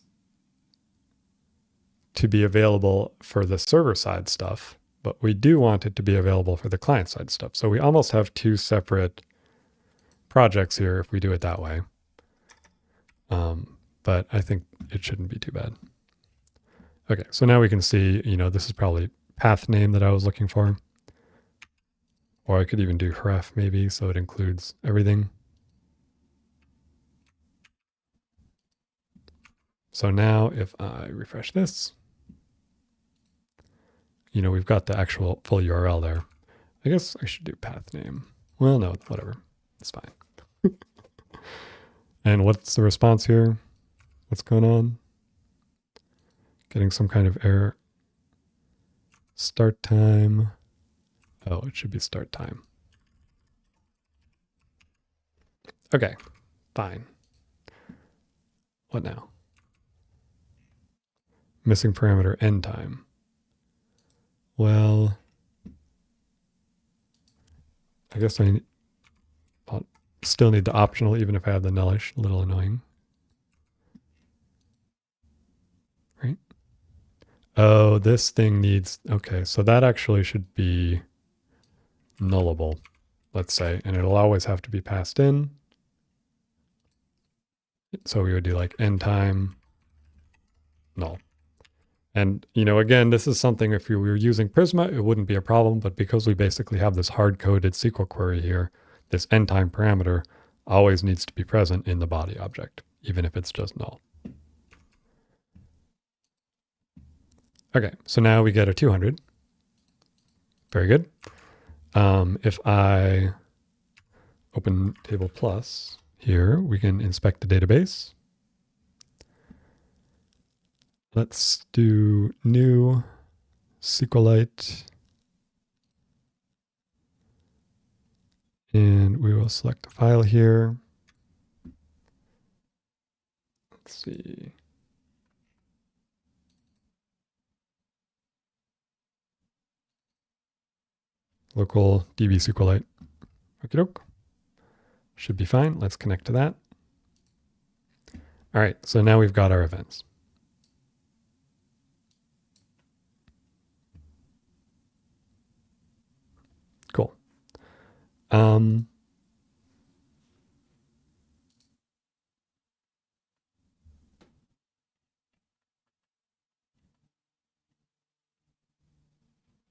to be available for the server side stuff, but we do want it to be available for the client side stuff. So we almost have two separate projects here if we do it that way. But I think it shouldn't be too bad. Okay, so now we can see, you know, this is probably path name that I was looking for. Or I could even do href maybe, so it includes everything. So now if I refresh this, you know, we've got the actual full URL there. I guess I should do path name. Well, no, whatever. It's fine. And what's the response here? What's going on? Getting some kind of error. Start time. Oh, it should be start time. Okay, fine. What now? Missing parameter end time. Well, I guess I'll still need the optional even if I have the nullish. A little annoying. Right? Oh, this thing needs, okay, so that actually should be nullable, let's say, and it'll always have to be passed in. So we would do like end time null. And, you know, again, this is something if you were using Prisma, it wouldn't be a problem, but because we basically have this hard-coded SQL query here, this end time parameter always needs to be present in the body object, even if it's just null. Okay, so now we get a 200. Very good. If I open Table Plus here, we can inspect the database. Let's do new SQLite. And we will select a file here. Let's see. Local DB SQLite. Okie doke. Should be fine. Let's connect to that. All right, so now we've got our events. Cool.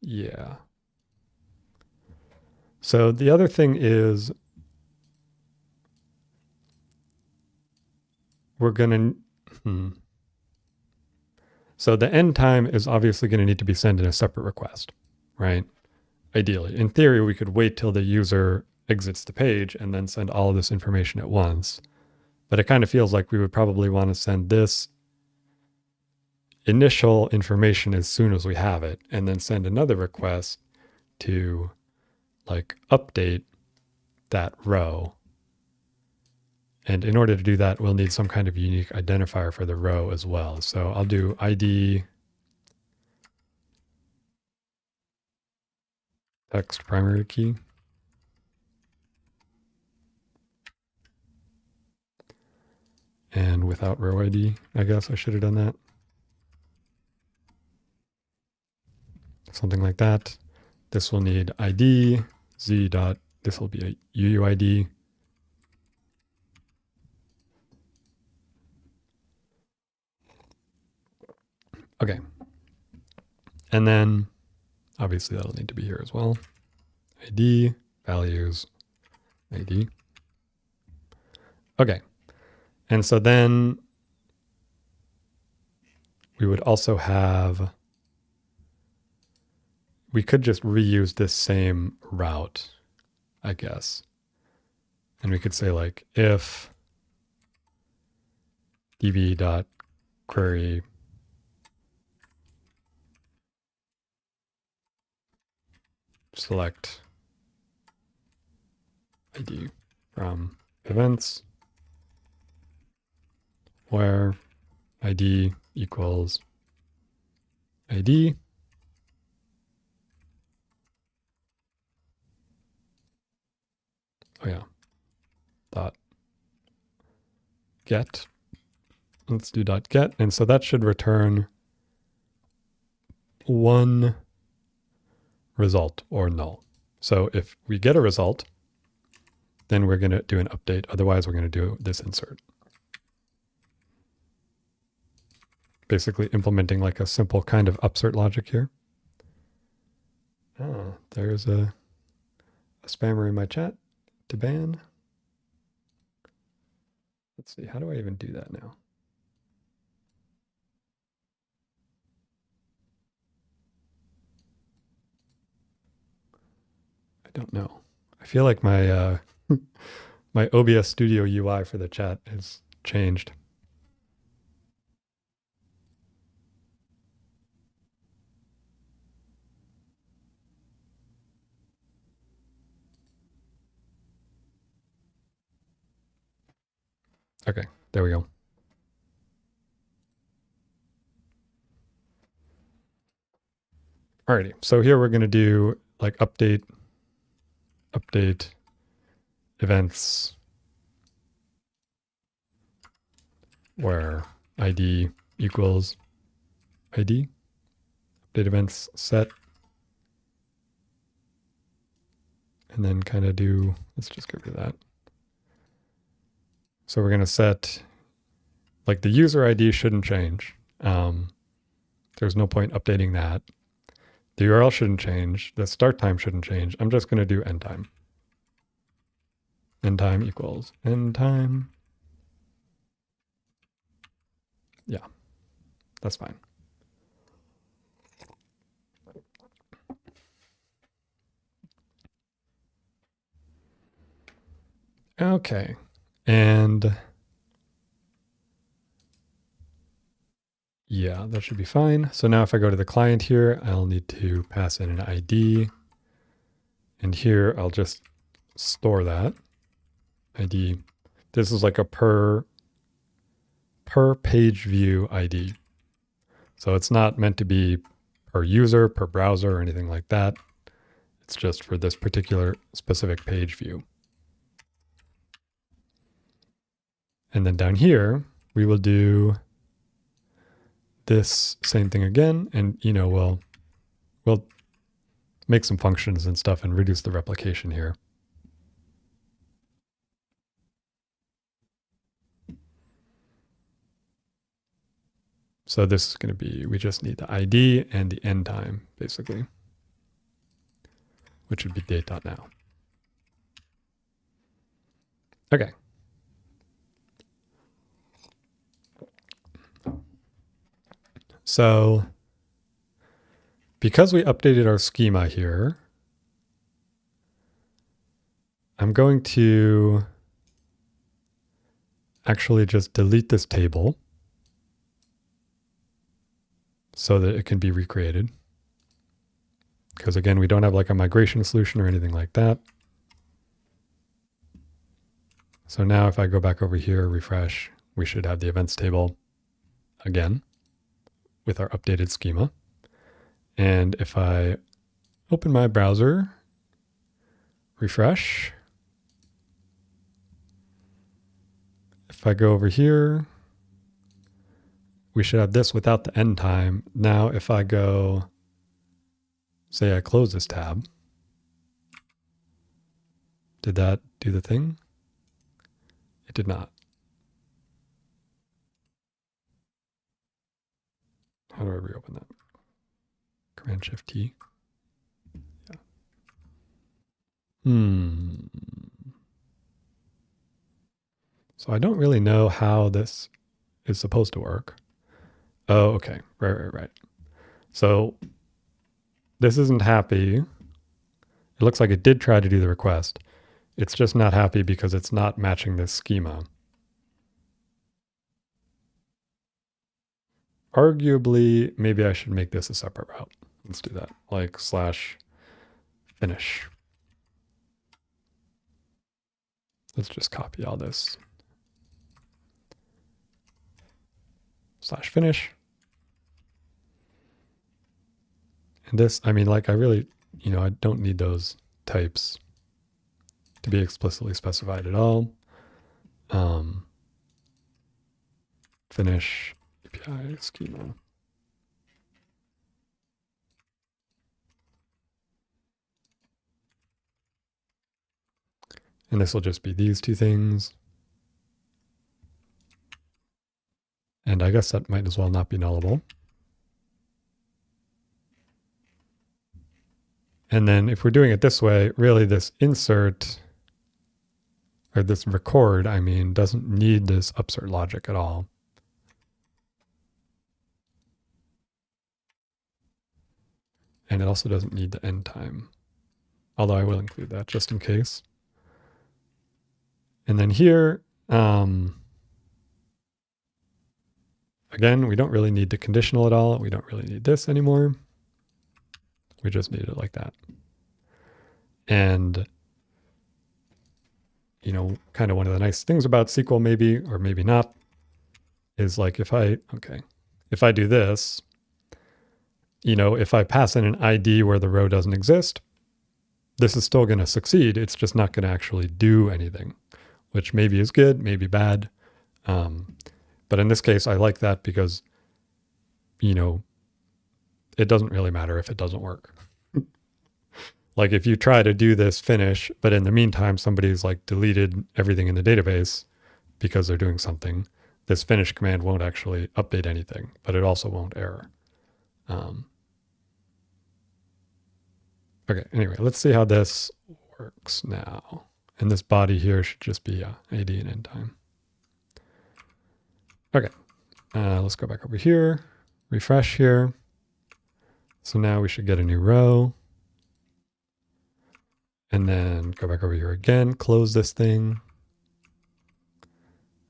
Yeah. So the other thing is we're going to, So the end time is obviously going to need to be sent in a separate request, right? Ideally. In theory, we could wait till the user exits the page and then send all of this information at once. But it kind of feels like we would probably want to send this initial information as soon as we have it, and then send another request to like update that row. And in order to do that, we'll need some kind of unique identifier for the row as well. So I'll do ID text primary key. And without row ID, I guess I should have done that. Something like that. This will need ID, z dot, this will be a UUID. Okay. And then obviously that'll need to be here as well. ID, values, ID. Okay. And so then we would also have, we could just reuse this same route, I guess. And we could say like if db.query select ID from events where ID equals ID. Oh yeah, dot get. Let's do dot get. And so that should return one result or null. So if we get a result, then we're going to do an update. Otherwise, we're going to do this insert. Basically implementing like a simple kind of upsert logic here. Oh, there's a spammer in my chat to ban. Let's see, how do I even do that now? I don't know. I feel like my My OBS Studio UI for the chat has changed. Okay, there we go. Alrighty, so here we're going to do like update events where ID equals ID, update events set, and then kind of do, let's just get rid of that. So we're going to set, like the user ID shouldn't change. There's no point updating that. The URL shouldn't change. The start time shouldn't change. I'm just going to do end time. End time equals end time. Yeah, that's fine. Okay, and yeah, that should be fine. So now if I go to the client here, I'll need to pass in an ID. And here I'll just store that ID. This is like a per page view ID. So it's not meant to be per user, per browser, or anything like that. It's just for this particular specific page view. And then down here, we will do this same thing again. And, you know, we'll make some functions and stuff and reduce the replication here. So this is going to be, we just need the ID and the end time, basically, which would be date.now. Okay. So because we updated our schema here, I'm going to actually just delete this table so that it can be recreated. Because again, we don't have like a migration solution or anything like that. So now if I go back over here, refresh, we should have the events table again with our updated schema. And if I open my browser, refresh, if I go over here, we should have this without the end time. Now, if I go, say I close this tab, did that do the thing? It did not. How do I reopen that? Command Shift T. Yeah. So I don't really know how this is supposed to work. Oh, okay. Right. So this isn't happy. It looks like it did try to do the request. It's just not happy because it's not matching this schema. Arguably, maybe I should make this a separate route. Let's do that, like /finish. Let's just copy all this. /finish. And this, I mean, like I really, you know, I don't need those types to be explicitly specified at all. Finish API schema. And this will just be these two things. And I guess that might as well not be nullable. And then if we're doing it this way, really this insert, or this record, I mean, doesn't need this upsert logic at all. And it also doesn't need the end time, although I will include that just in case. And then here, again, we don't really need the conditional at all. We don't really need this anymore. We just need it like that. And, you know, kind of one of the nice things about SQL maybe, or maybe not, is like if I do this, you know, if I pass in an ID where the row doesn't exist, this is still going to succeed. It's just not going to actually do anything, which maybe is good, maybe bad. But in this case, I like that because, you know, it doesn't really matter if it doesn't work. Like if you try to do this finish, but in the meantime, somebody's like deleted everything in the database because they're doing something, this finish command won't actually update anything, but it also won't error. Okay, anyway, let's see how this works now. And this body here should just be AD and end time. Okay, let's go back over here, refresh here. So now we should get a new row. And then go back over here again, close this thing,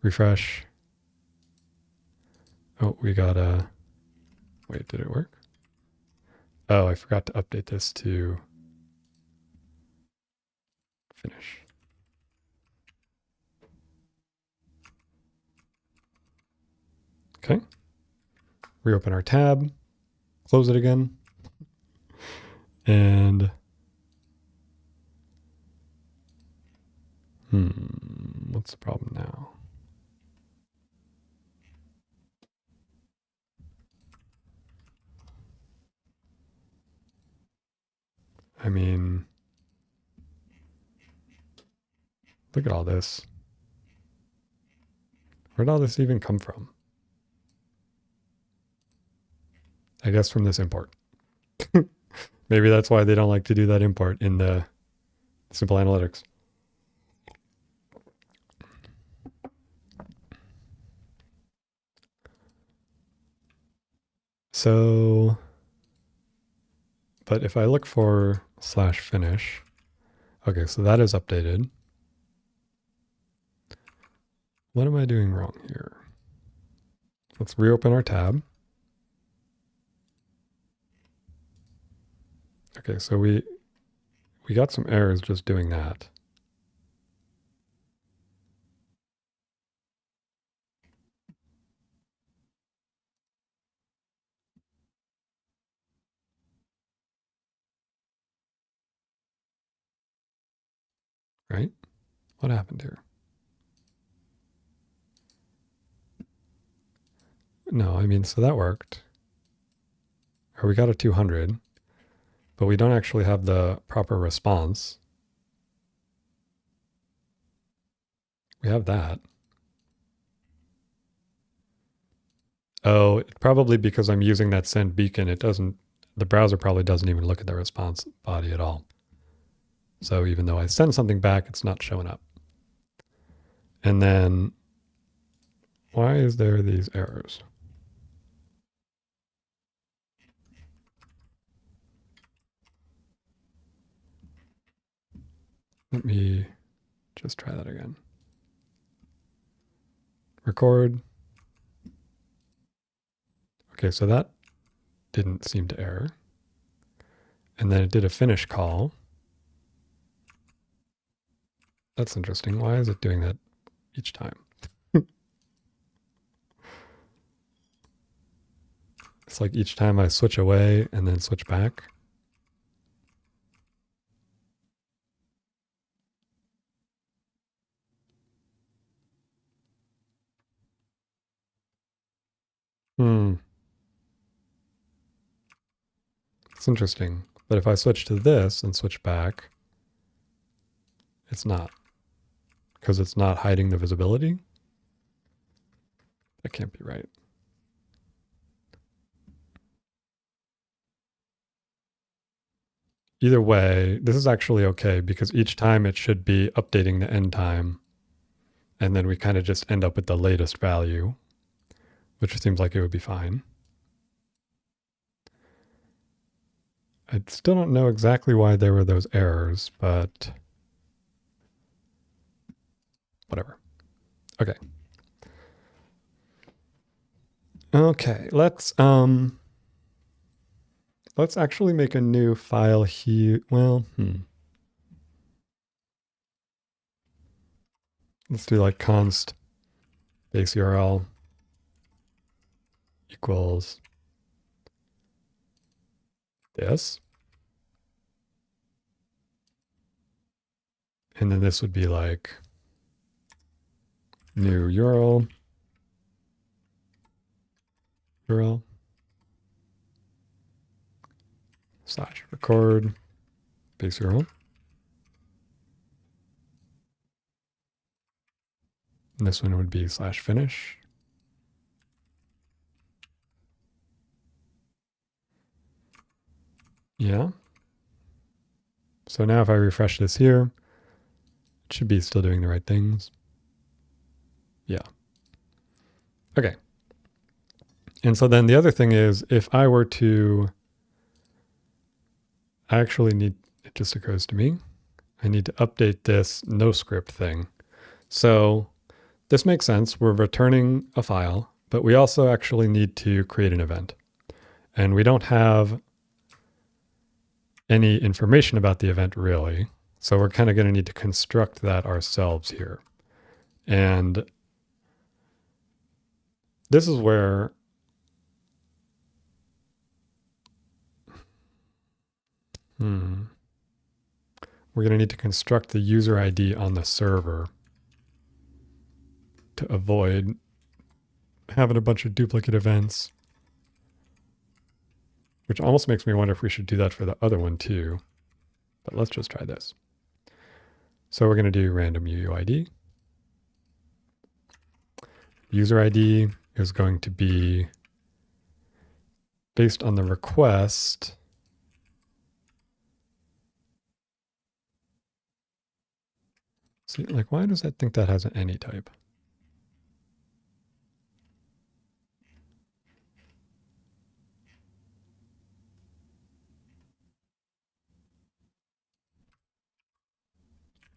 refresh. Oh, we got a, wait, did it work? Oh, I forgot to update this to finish. Okay. Reopen our tab, close it again. And what's the problem now? I mean, look at all this. Where'd all this even come from? I guess from this import. Maybe that's why they don't like to do that import in the simple analytics. So, but if I look for /finish, okay, so that is updated. What am I doing wrong here? Let's reopen our tab. Okay, so we got some errors just doing that. Right? What happened here? No, I mean, so that worked. Or we got a 200, but we don't actually have the proper response. We have that. Oh, probably because I'm using that send beacon, it doesn't, the browser probably doesn't even look at the response body at all. So even though I send something back, it's not showing up. And then why is there these errors? Let me just try that again. Record. Okay, so that didn't seem to error. And then it did a finish call. That's interesting. Why is it doing that each time? It's like each time I switch away and then switch back. It's interesting. But if I switch to this and switch back, it's not. Because it's not hiding the visibility? That can't be right. Either way, this is actually okay because each time it should be updating the end time. And then we kind of just end up with the latest value, which seems like it would be fine. I still don't know exactly why there were those errors, but whatever. Okay. Okay, let's actually make a new file here. Well, let's do like const base URL equals this. And then this would be like new URL slash record base URL. And this one would be slash finish. Yeah. So now if I refresh this here, it should be still doing the right things. Yeah. Okay. And so then the other thing is, if I were to, I actually need, it just occurs to me, I need to update this NoScript thing. So this makes sense. We're returning a file, but we also actually need to create an event. And we don't have any information about the event really. So we're kind of going to need to construct that ourselves here. And this is where we're going to need to construct the user ID on the server to avoid having a bunch of duplicate events, which almost makes me wonder if we should do that for the other one too. But let's just try this. So we're going to do random UUID. User ID is going to be based on the request. See, like, why does that think that has an any type?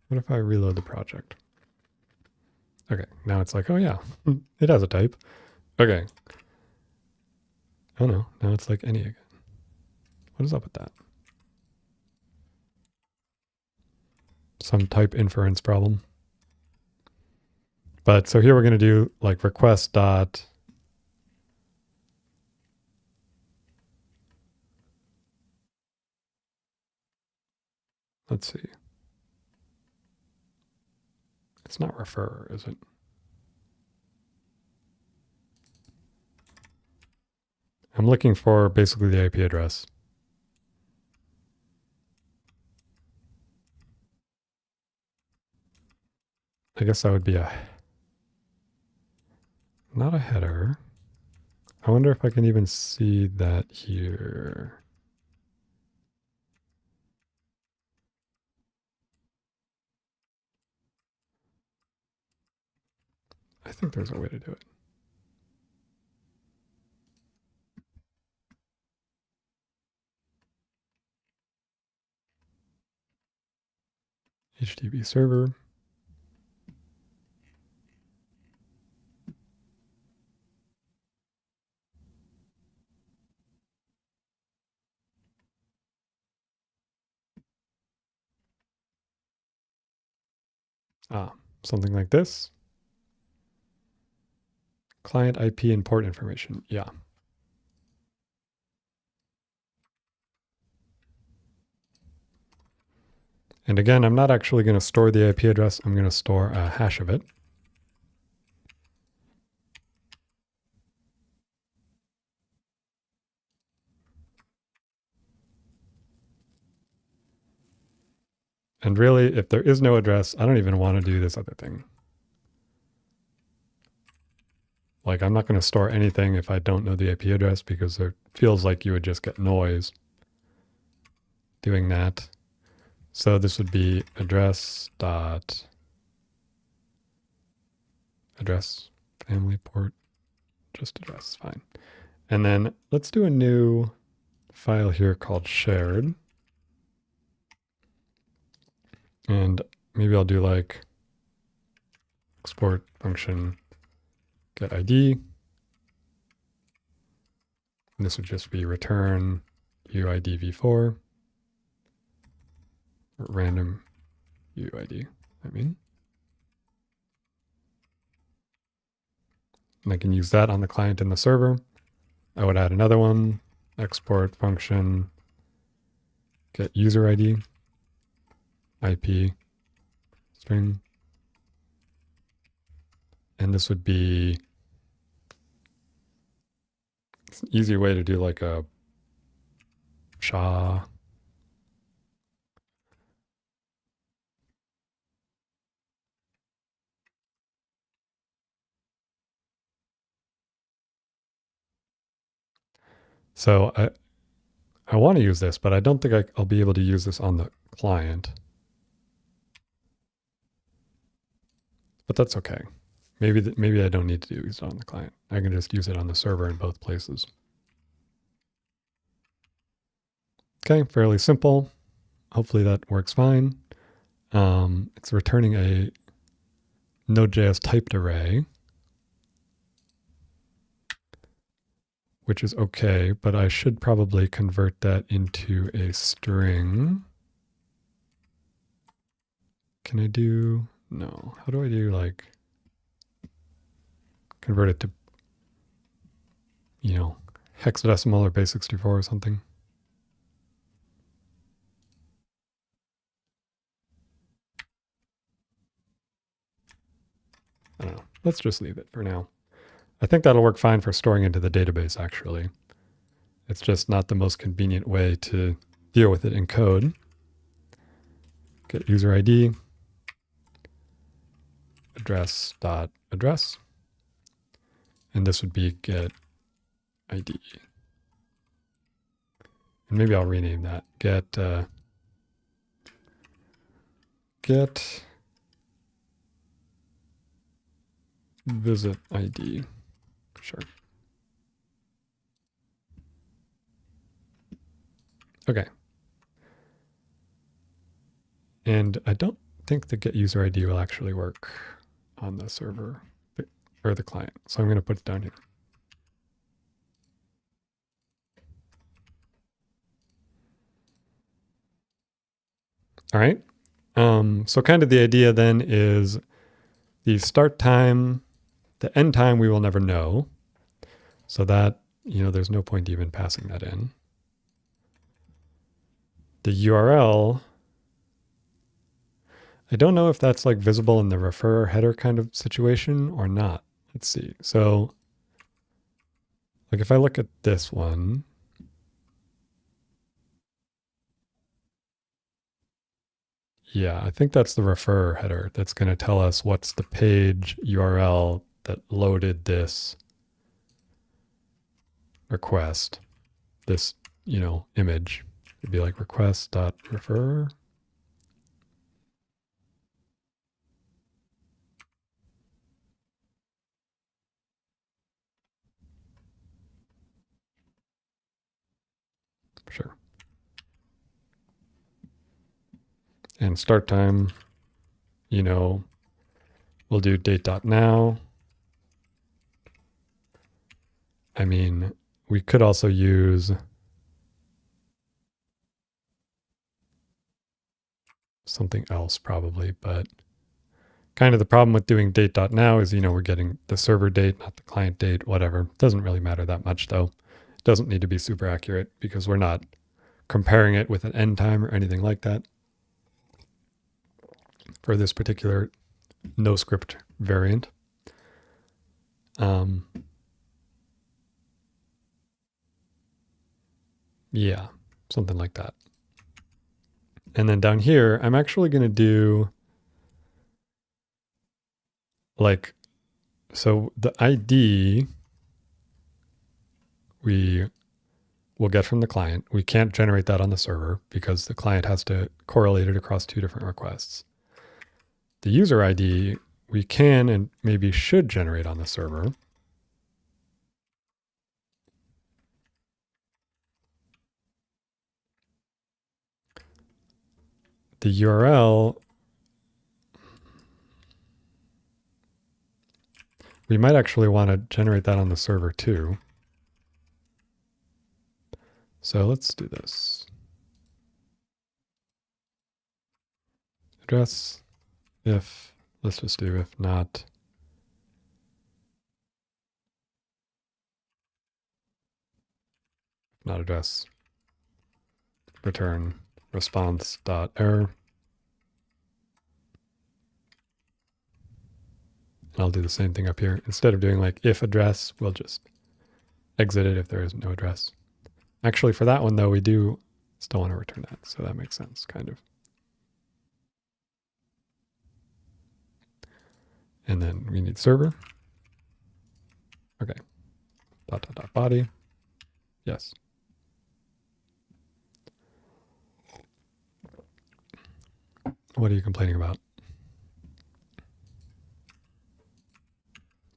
What if I reload the project? Okay, now it's like, oh yeah, it has a type. Okay. Oh no, now it's like any again. What is up with that? Some type inference problem. But so here we're going to do like request dot let's see. It's not refer, is it? I'm looking for basically the IP address. I guess that would be not a header. I wonder if I can even see that here. I think there's a way to do it. HTTP server. Something like this. Client IP and port information. Yeah. And again, I'm not actually going to store the IP address. I'm going to store a hash of it. And really, if there is no address, I don't even want to do this other thing. Like, I'm not going to store anything if I don't know the IP address, because it feels like you would just get noise doing that. So this would be address dot address family port, just address is fine. And then let's do a new file here called shared. And maybe I'll do like export function get ID. And this would just be return UID v4 or random UID. And I can use that on the client and the server. I would add another one, export function get user ID, IP string. And this would be an easy way to do like a SHA. So I want to use this, but I don't think I'll be able to use this on the client. But that's okay. Maybe I don't need to use it on the client. I can just use it on the server in both places. Okay, fairly simple. Hopefully that works fine. It's returning a Node.js typed array, which is okay, but I should probably convert that into a string. Can I do, no, how do I do like, convert it to, hexadecimal or base64 or something? I don't know. Let's just leave it for now. I think that'll work fine for storing into the database, actually. It's just not the most convenient way to deal with it in code. Get user ID, address.address, and this would be get ID. And maybe I'll rename that. Get visit ID. Sure. Okay. And I don't think the get user ID will actually work on the server or the client. So I'm going to put it down here. All right. So kind of the idea then is the start time, the end time we will never know. So that, there's no point even passing that in. The URL, I don't know if that's like visible in the refer header kind of situation or not. Let's see. So like if I look at this one, yeah, I think that's the refer header. That's going to tell us what's the page URL that loaded this request, this, image. It'd be like request.refer. Sure. And start time, we'll do date.now. I mean, we could also use something else probably, but kind of the problem with doing date.now is, we're getting the server date, not the client date, whatever. Doesn't really matter that much though. It doesn't need to be super accurate because we're not comparing it with an end time or anything like that for this particular NoScript variant. Yeah, something like that. And then down here, I'm actually going to do so the ID we will get from the client. We can't generate that on the server because the client has to correlate it across two different requests. The user ID we can and maybe should generate on the server. The URL, we might actually want to generate that on the server too. So let's do this. Address if, let's just do if not. Not address, return response dot error. And I'll do the same thing up here. Instead of doing like if address, we'll just exit it if there is no address. Actually, for that one though, we do still want to return that. So that makes sense, kind of. And then we need server. Okay. Dot, dot, dot, body. Yes. What are you complaining about?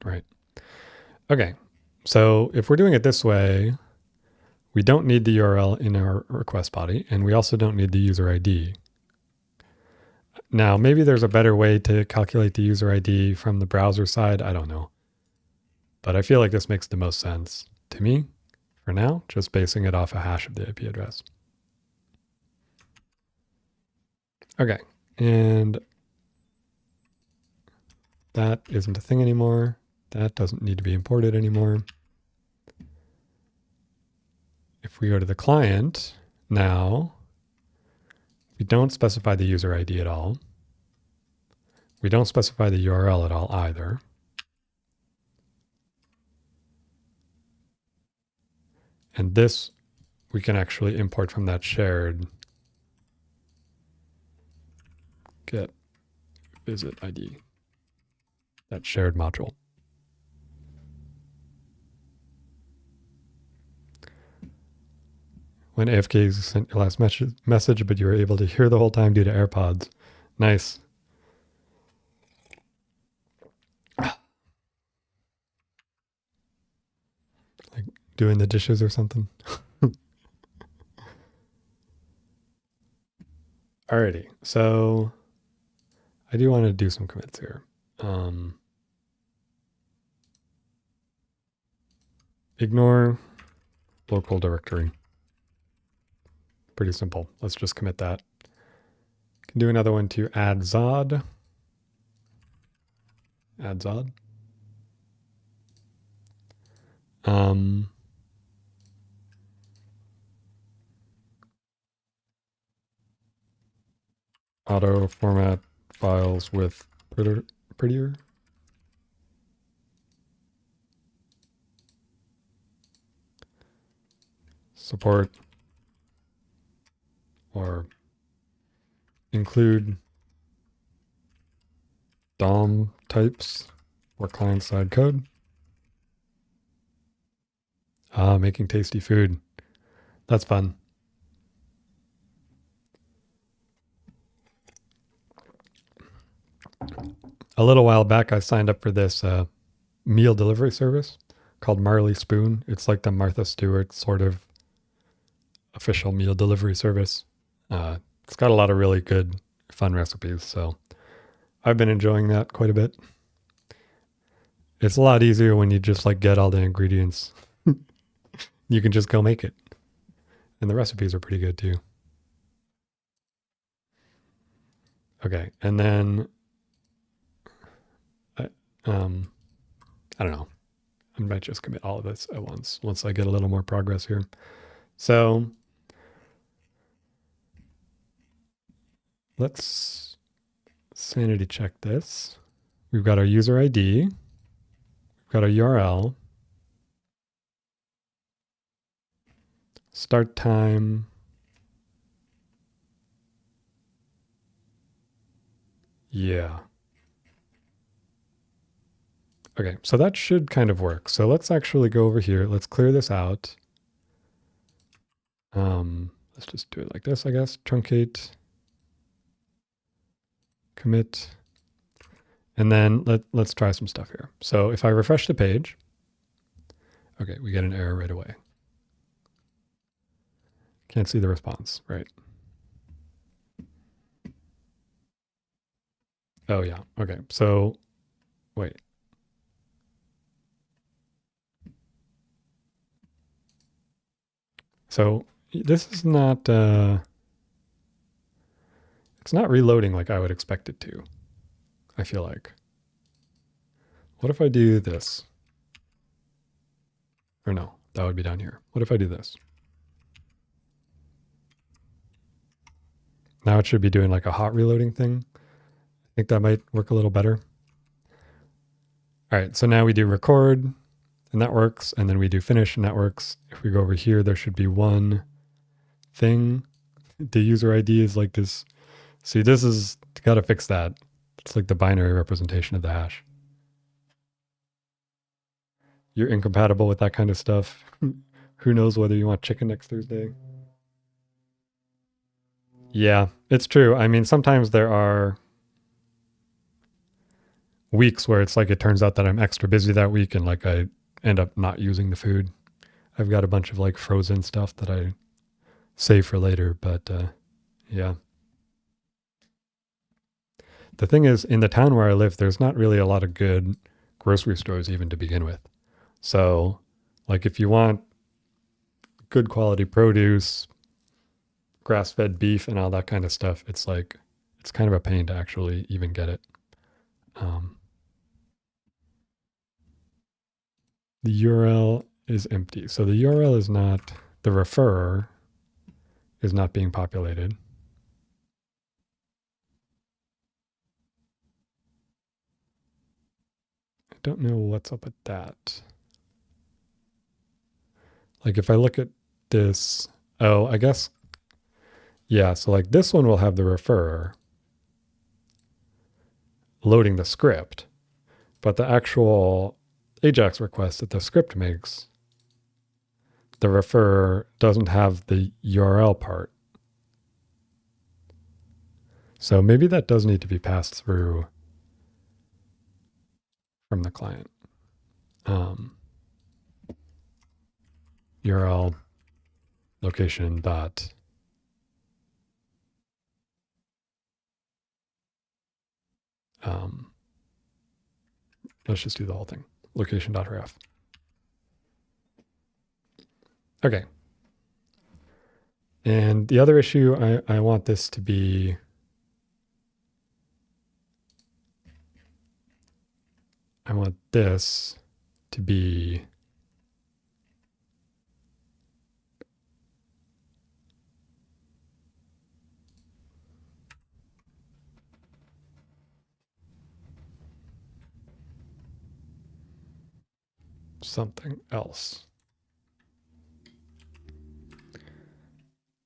Right. Okay. So if we're doing it this way, we don't need the URL in our request body, and we also don't need the user ID. Now, maybe there's a better way to calculate the user ID from the browser side. I don't know. But I feel like this makes the most sense to me for now, just basing it off a hash of the IP address. Okay. And that isn't a thing anymore. That doesn't need to be imported anymore. If we go to the client now, we don't specify the user ID at all. We don't specify the URL at all either. And this we can actually import from that shared get visit ID, that shared module. When AFK sent your last message, but you were able to hear the whole time due to AirPods. Nice. Like doing the dishes or something. Alrighty, so I do want to do some commits here. Ignore local directory. Pretty simple. Let's just commit that. Can do another one to add Zod. Add Zod. Auto format files with prettier. Support or include DOM types or client-side code. Making tasty food. That's fun. A little while back, I signed up for this meal delivery service called Marley Spoon. It's like the Martha Stewart sort of official meal delivery service. It's got a lot of really good, fun recipes. So I've been enjoying that quite a bit. It's a lot easier when you just like get all the ingredients. You can just go make it. And the recipes are pretty good too. Okay. And then I don't know. I might just commit all of this at once I get a little more progress here. So let's sanity check this. We've got our user ID. We've got our URL. Start time. Yeah. Okay, so that should kind of work. So let's actually go over here. Let's clear this out. Let's just do it like this, I guess. Truncate, commit, and then let's try some stuff here. So if I refresh the page, okay, we get an error right away. Can't see the response, right? Oh yeah, okay, so wait. So this is not, it's not reloading like I would expect it to, I feel like. What if I do this? Or no, that would be down here. What if I do this? Now it should be doing like a hot reloading thing. I think that might work a little better. All right, so now we do record and that works. And then we do finish and that works. If we go over here, there should be one thing. The user ID is like this. See, this is, got to fix that. It's like the binary representation of the hash. You're incompatible with that kind of stuff. Who knows whether you want chicken next Thursday? Yeah, it's true. I mean, sometimes there are weeks where it's like it turns out that I'm extra busy that week and like I end up not using the food. I've got a bunch of like frozen stuff that I save for later, but yeah. The thing is, in the town where I live, there's not really a lot of good grocery stores even to begin with. So, like, if you want good quality produce, grass-fed beef, and all that kind of stuff, it's like, it's kind of a pain to actually even get it. The URL is empty. So the URL is not, the referrer is not being populated. I don't know what's up with that. Like if I look at this, oh, I guess, yeah, so like this one will have the referrer loading the script, but the actual AJAX request that the script makes, the referrer doesn't have the URL part. So maybe that does need to be passed through from the client. URL location dot let's just do the whole thing. Location.ref. Okay. And the other issue, I want this to be I want this to be something else.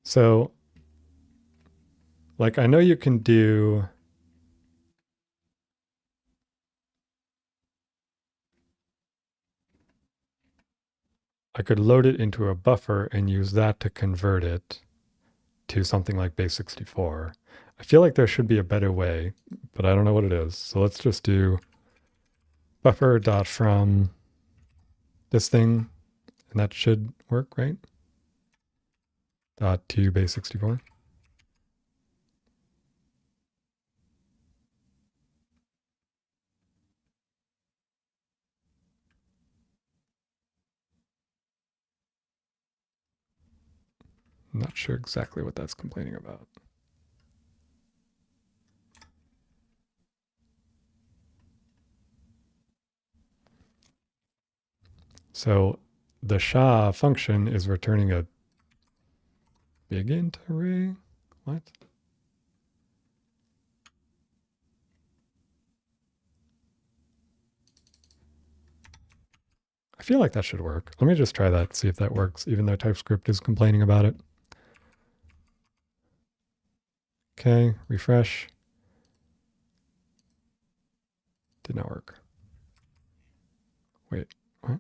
So, like, I know you can do I could load it into a buffer and use that to convert it to something like base64. I feel like there should be a better way, but I don't know what it is. So let's just do buffer.from this thing, and that should work, right? .to base64. I'm not sure exactly what that's complaining about. So the SHA function is returning a big int array. What? I feel like that should work. Let me just try that, see if that works, even though TypeScript is complaining about it. Okay, refresh. Did not work. Wait, what?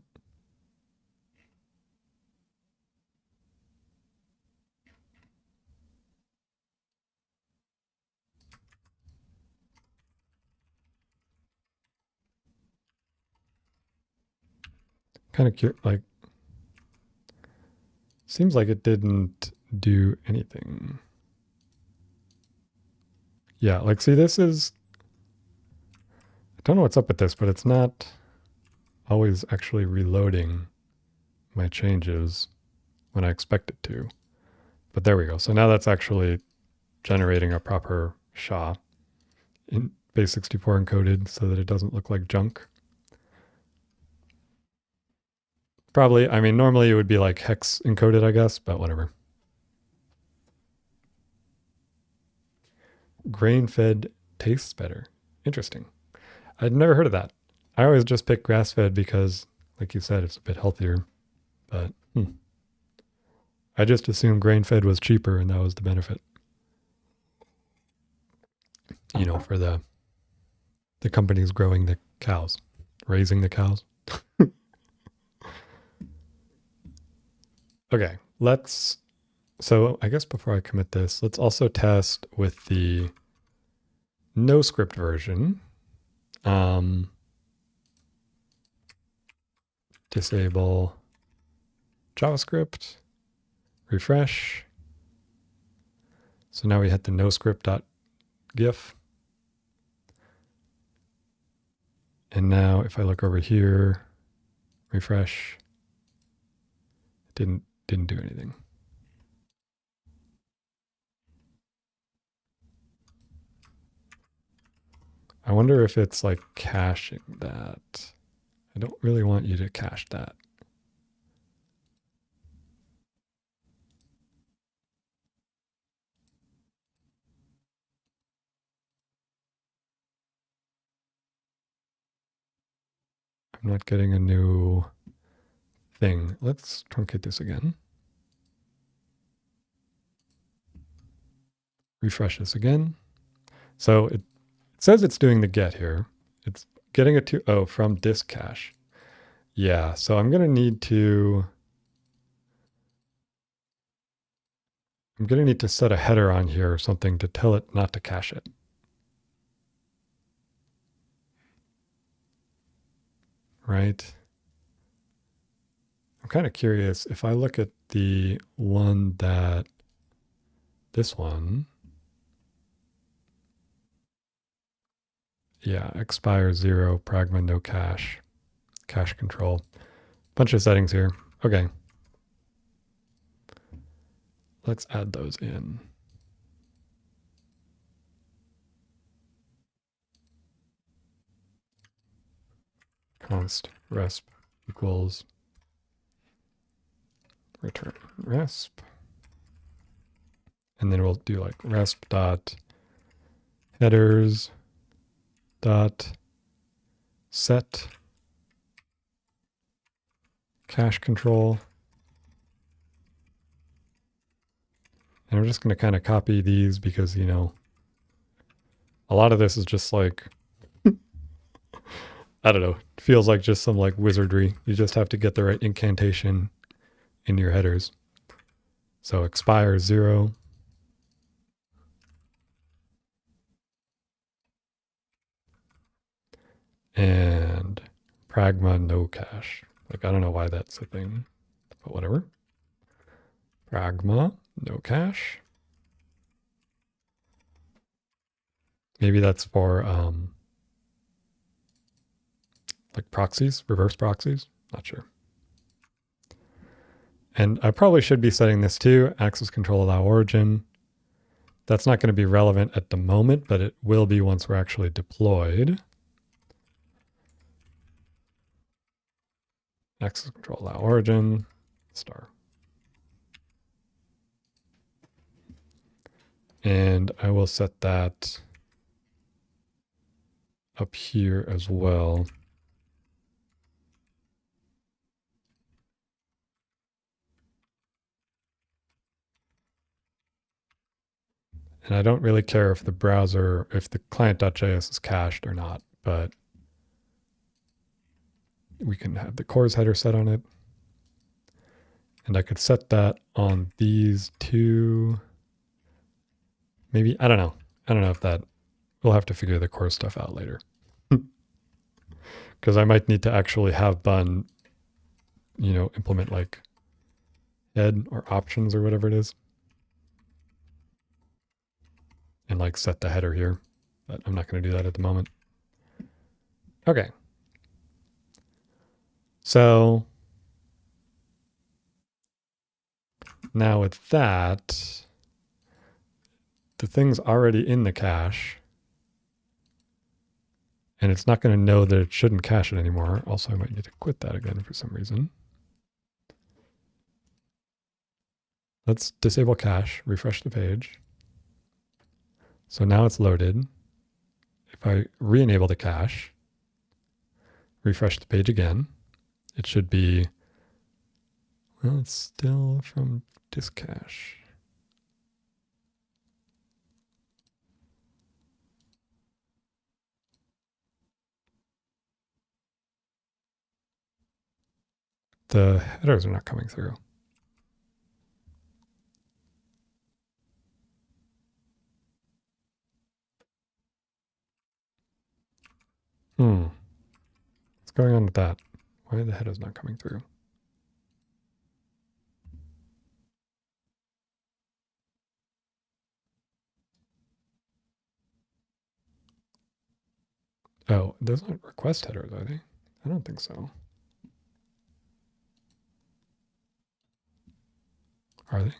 Kind of cute, like, seems like it didn't do anything. Yeah, like, see, this is, I don't know what's up with this, but it's not always actually reloading my changes when I expect it to. But there we go. So now that's actually generating a proper SHA in base64 encoded so that it doesn't look like junk. Probably, I mean, normally it would be like hex encoded, I guess, but whatever. Grain-fed tastes better. Interesting. I'd never heard of that. I always just pick grass-fed because, like you said, it's a bit healthier. But I just assumed grain-fed was cheaper and that was the benefit. You know, for the companies growing the cows, raising the cows. Okay, so I guess before I commit this, let's also test with the no script version. Disable JavaScript, refresh. So now we hit the noscript.gif. And now if I look over here, refresh, it didn't do anything. I wonder if it's like caching that. I don't really want you to cache that. I'm not getting a new thing. Let's truncate this again. Refresh this again. So it says it's doing the get here. It's getting it to, from disk cache. Yeah, so I'm going to need to set a header on here or something to tell it not to cache it. Right? I'm kind of curious if I look at the one that, this one, yeah, expire 0, pragma no cache, cache control, bunch of settings here. Okay. Let's add those in. Const resp equals return resp. And then we'll do like resp dot headers dot set cache control. And we're just going to kind of copy these because, you know, a lot of this is just like, I don't know, feels like just some like wizardry. You just have to get the right incantation in your headers. So expire 0. And pragma no cache. Like, I don't know why that's a thing, but whatever. Pragma no cache. Maybe that's for like proxies, reverse proxies. Not sure. And I probably should be setting this too, access control allow origin. That's not going to be relevant at the moment, but it will be once we're actually deployed. Access control allow origin, star. And I will set that up here as well. And I don't really care if the browser, if the client.js is cached or not, but we can have the CORS header set on it. And I could set that on these two. Maybe, I don't know. I don't know if that, we'll have to figure the CORS stuff out later. Because I might need to actually have Bun, you know, implement like head or options or whatever it is. And like set the header here, but I'm not going to do that at the moment. Okay. So Now with that, the thing's already in the cache, and it's not going to know that it shouldn't cache it anymore. Also, I might need to quit that again for some reason. Let's disable cache, refresh the page. So now it's loaded. If I re-enable the cache, refresh the page again, it should be, well, it's still from disk cache. The headers are not coming through. What's going on with that? Why are the headers not coming through? Oh, those aren't request headers, are they? I don't think so. Are they?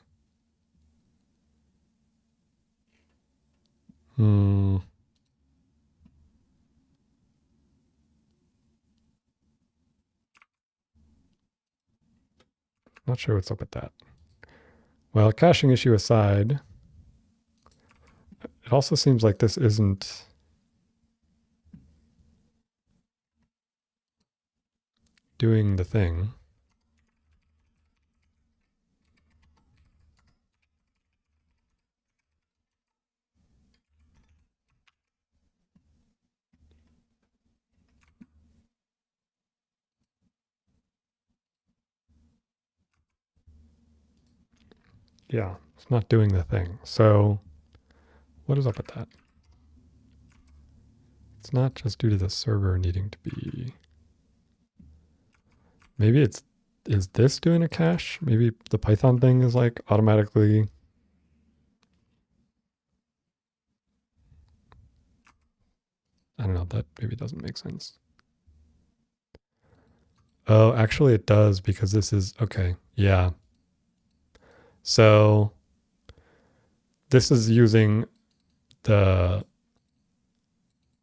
Not sure what's up with that. Well, caching issue aside, it also seems like this isn't doing the thing. Yeah, it's not doing the thing. So what is up with that? It's not just due to the server needing to be... Maybe it's... Is this doing a cache? Maybe the Python thing is like automatically... I don't know, that maybe doesn't make sense. Oh, actually it does because this is... Okay, yeah. So this is using the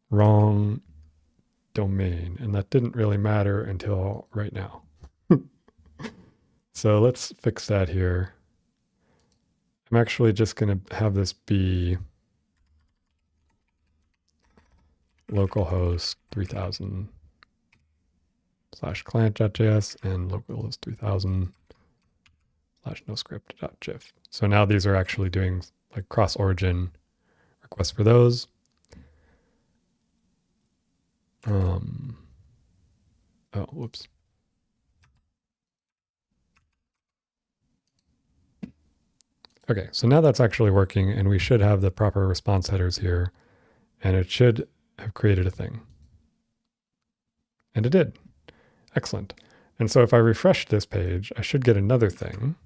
wrong domain, and that didn't really matter until right now. So let's fix that here. I'm actually just going to have this be localhost 3000 /client.js and localhost 3000 /noscript.gif. So now these are actually doing like cross-origin requests for those. Oh, whoops. Okay, so now that's actually working, and we should have the proper response headers here, and it should have created a thing. And it did. Excellent. And so if I refresh this page, I should get another thing.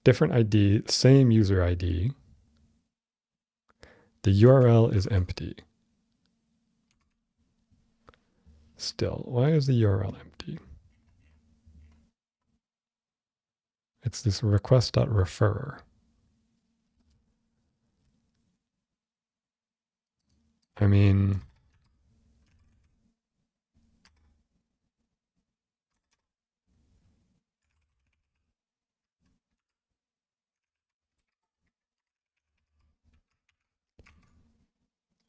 Different ID, same user ID. The URL is empty. Still, why is the URL empty? It's this request.referrer. I mean,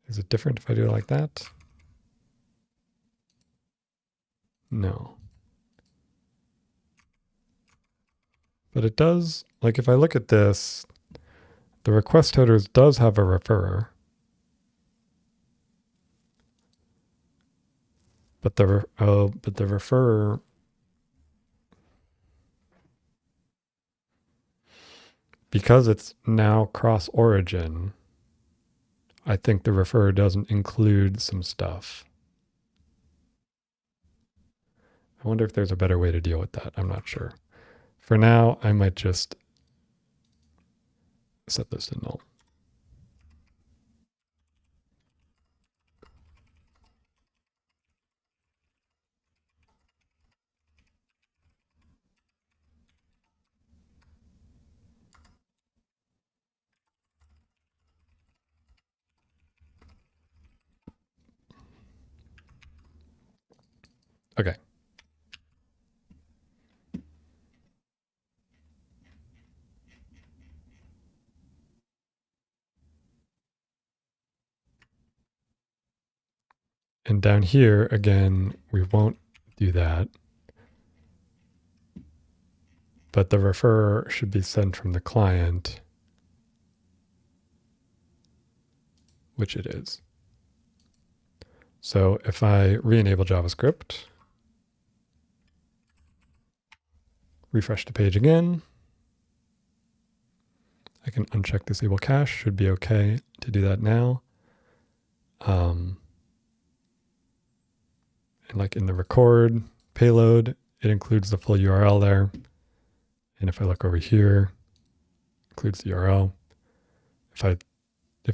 is it different if I do it like that? No. But it does, like if I look at this, the request headers does have a referrer. But the referrer, because it's now cross-origin, I think the referrer doesn't include some stuff. I wonder if there's a better way to deal with that. I'm not sure. For now, I might just set this to null. Okay. And down here, again, we won't do that. But the refer should be sent from the client, which it is. So if I re-enable JavaScript, refresh the page again, I can uncheck disable cache, should be okay to do that now. And like in the record payload, it includes the full URL there. And if I look over here, includes the URL. If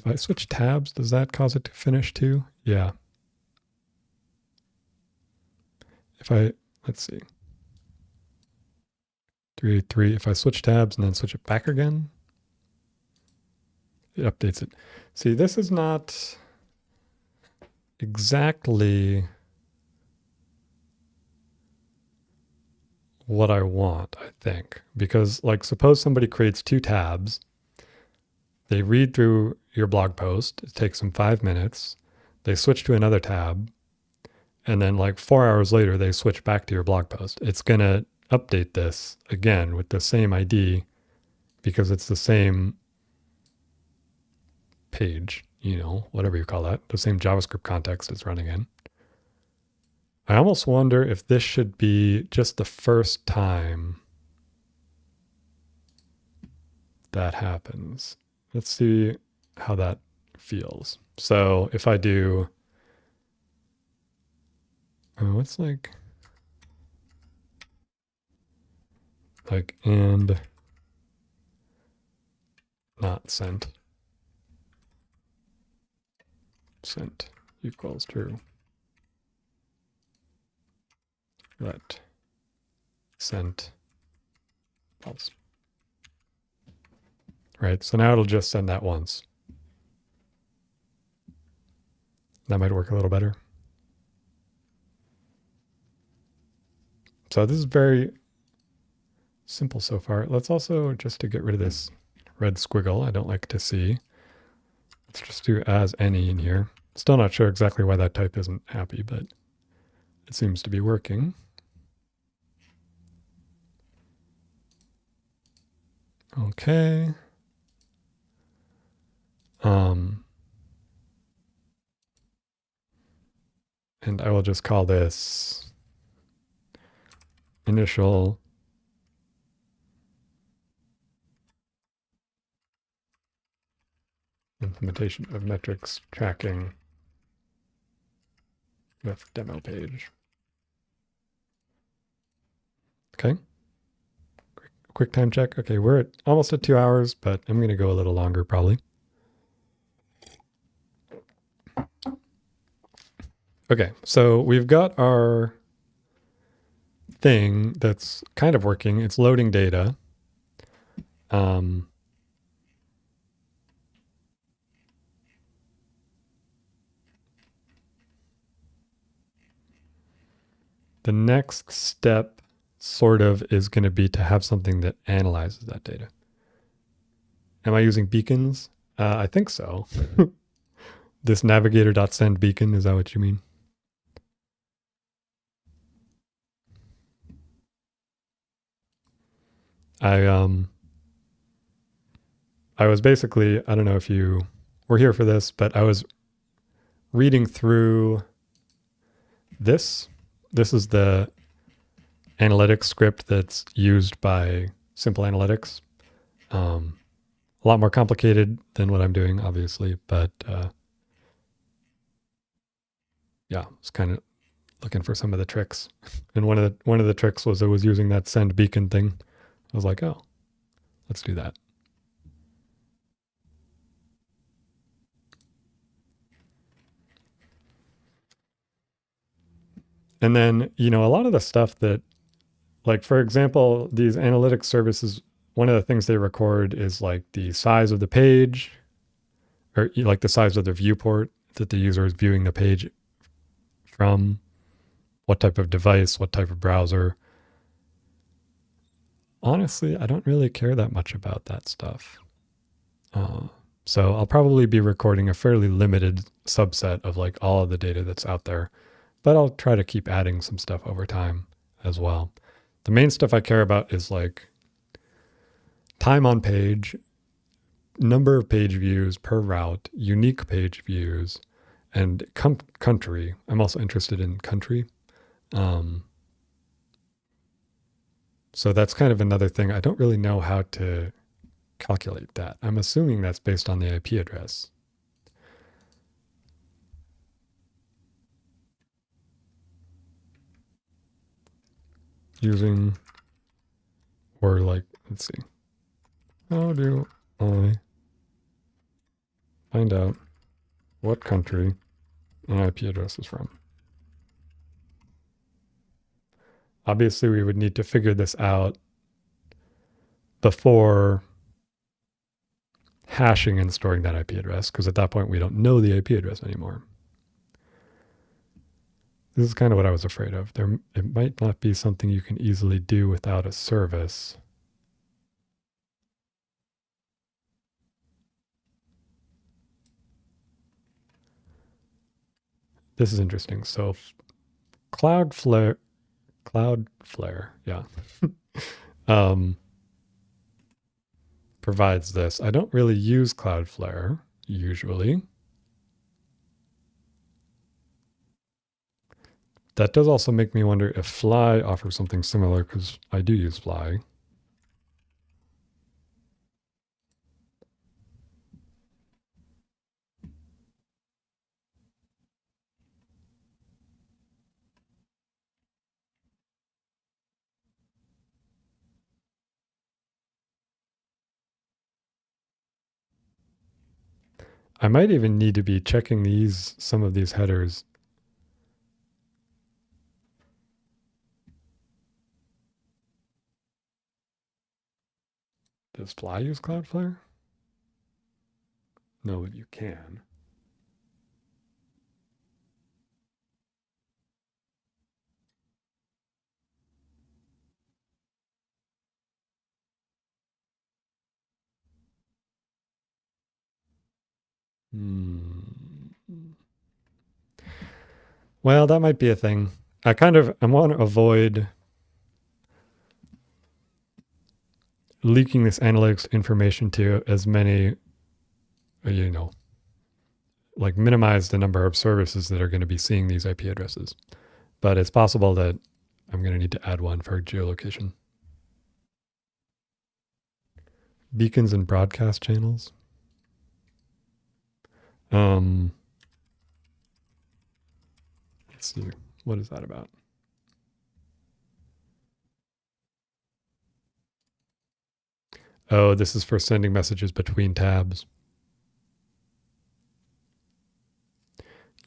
I switch tabs, does that cause it to finish too? Yeah. Let's see. 383, if I switch tabs and then switch it back again, it updates it. See, this is not exactly what I want, I think. Because like suppose somebody creates 2 tabs, they read through your blog post, it takes them 5 minutes, they switch to another tab, and then like 4 hours later, they switch back to your blog post. It's gonna update this again with the same ID because it's the same page, you know, whatever you call that, the same JavaScript context it's running in. I almost wonder if this should be just the first time that happens. Let's see how that feels. So if I do, what's like and not sent equals true. Let sent false. Right, so now it'll just send that once. That might work a little better. So this is very simple so far. Let's also, just to get rid of this red squiggle I don't like to see, let's just do as any in here. Still not sure exactly why that type isn't happy, but it seems to be working. Okay. And I will just call this initial implementation of metrics tracking with demo page. Okay. Quick time check. Okay, we're almost at 2 hours, but I'm going to go a little longer probably. Okay, so we've got our thing that's kind of working. It's loading data. The next step sort of is going to be to have something that analyzes that data. Am I using beacons? I think so. This navigator.send beacon, is that what you mean? I was basically, I don't know if you were here for this, but I was reading through this. This is the analytics script that's used by Simple Analytics. A lot more complicated than what I'm doing, obviously, but yeah, it's kind of looking for some of the tricks. And one of the tricks was it was using that send beacon thing. I was like, oh, let's do that. And then, you know, a lot of the stuff that, like, for example, these analytics services, one of the things they record is like the size of the page, or like the size of the viewport that the user is viewing the page from, what type of device, what type of browser. Honestly, I don't really care that much about that stuff. So I'll probably be recording a fairly limited subset of like all of the data that's out there, but I'll try to keep adding some stuff over time as well. The main stuff I care about is like time on page, number of page views per route, unique page views, and country. I'm also interested in country. So that's kind of another thing. I don't really know how to calculate that. I'm assuming that's based on the IP address. Using, or like, let's see. How do I find out what country an IP address is from? Obviously, we would need to figure this out before hashing and storing that IP address, because at that point we don't know the IP address anymore. This is kind of what I was afraid of. It might not be something you can easily do without a service. This is interesting. So Cloudflare, yeah, provides this. I don't really use Cloudflare usually. That does also make me wonder if Fly offers something similar, because I do use Fly. I might even need to be checking some of these headers. Does Fly use Cloudflare? No, but you can. Well, that might be a thing. I want to avoid leaking this analytics information to as many, like minimize the number of services that are going to be seeing these IP addresses. But it's possible that I'm going to need to add one for geolocation. Beacons and broadcast channels. Let's see. What is that about? Oh, this is for sending messages between tabs.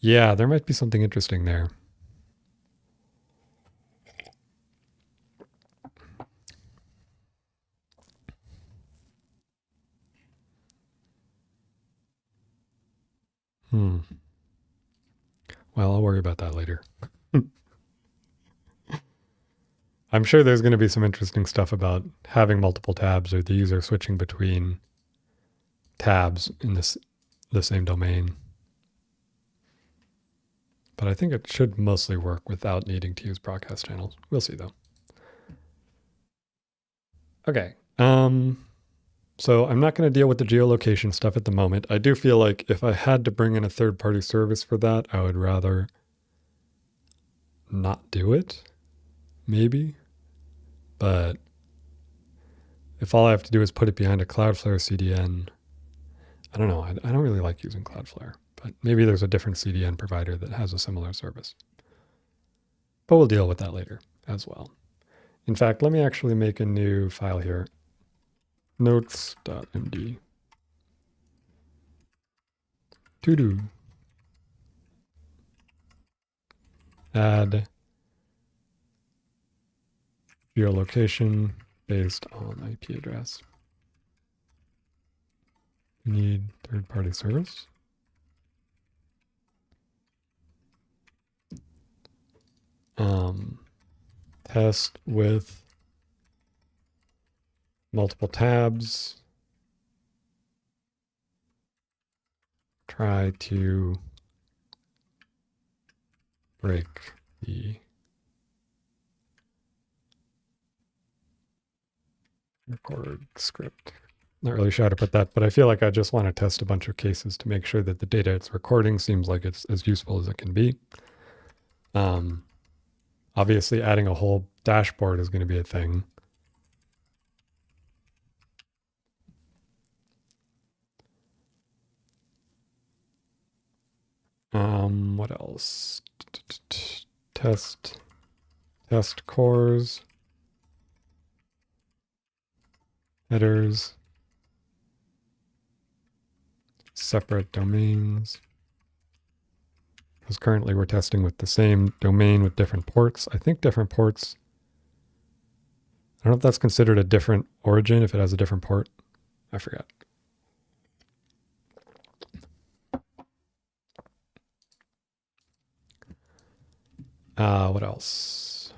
Yeah, there might be something interesting there. Well, I'll worry about that later. I'm sure there's going to be some interesting stuff about having multiple tabs or the user switching between tabs in the same domain. But I think it should mostly work without needing to use broadcast channels. We'll see though. Okay. So I'm not going to deal with the geolocation stuff at the moment. I do feel like if I had to bring in a third-party service for that, I would rather not do it, maybe. But if all I have to do is put it behind a Cloudflare CDN, I don't know. I don't really like using Cloudflare, but maybe there's a different CDN provider that has a similar service. But we'll deal with that later as well. In fact, let me actually make a new file here. Notes.md. To-do. Add geolocation based on IP address. Need third-party service. test with multiple tabs. Try to break the record script. Not really sure how to put that, but I feel like I just want to test a bunch of cases to make sure that the data it's recording seems like it's as useful as it can be. Obviously, adding a whole dashboard is going to be a thing. What else? Test cores, headers, separate domains. Because currently we're testing with the same domain with different ports. I think different ports. I don't know if that's considered a different origin, if it has a different port. I forgot. What else?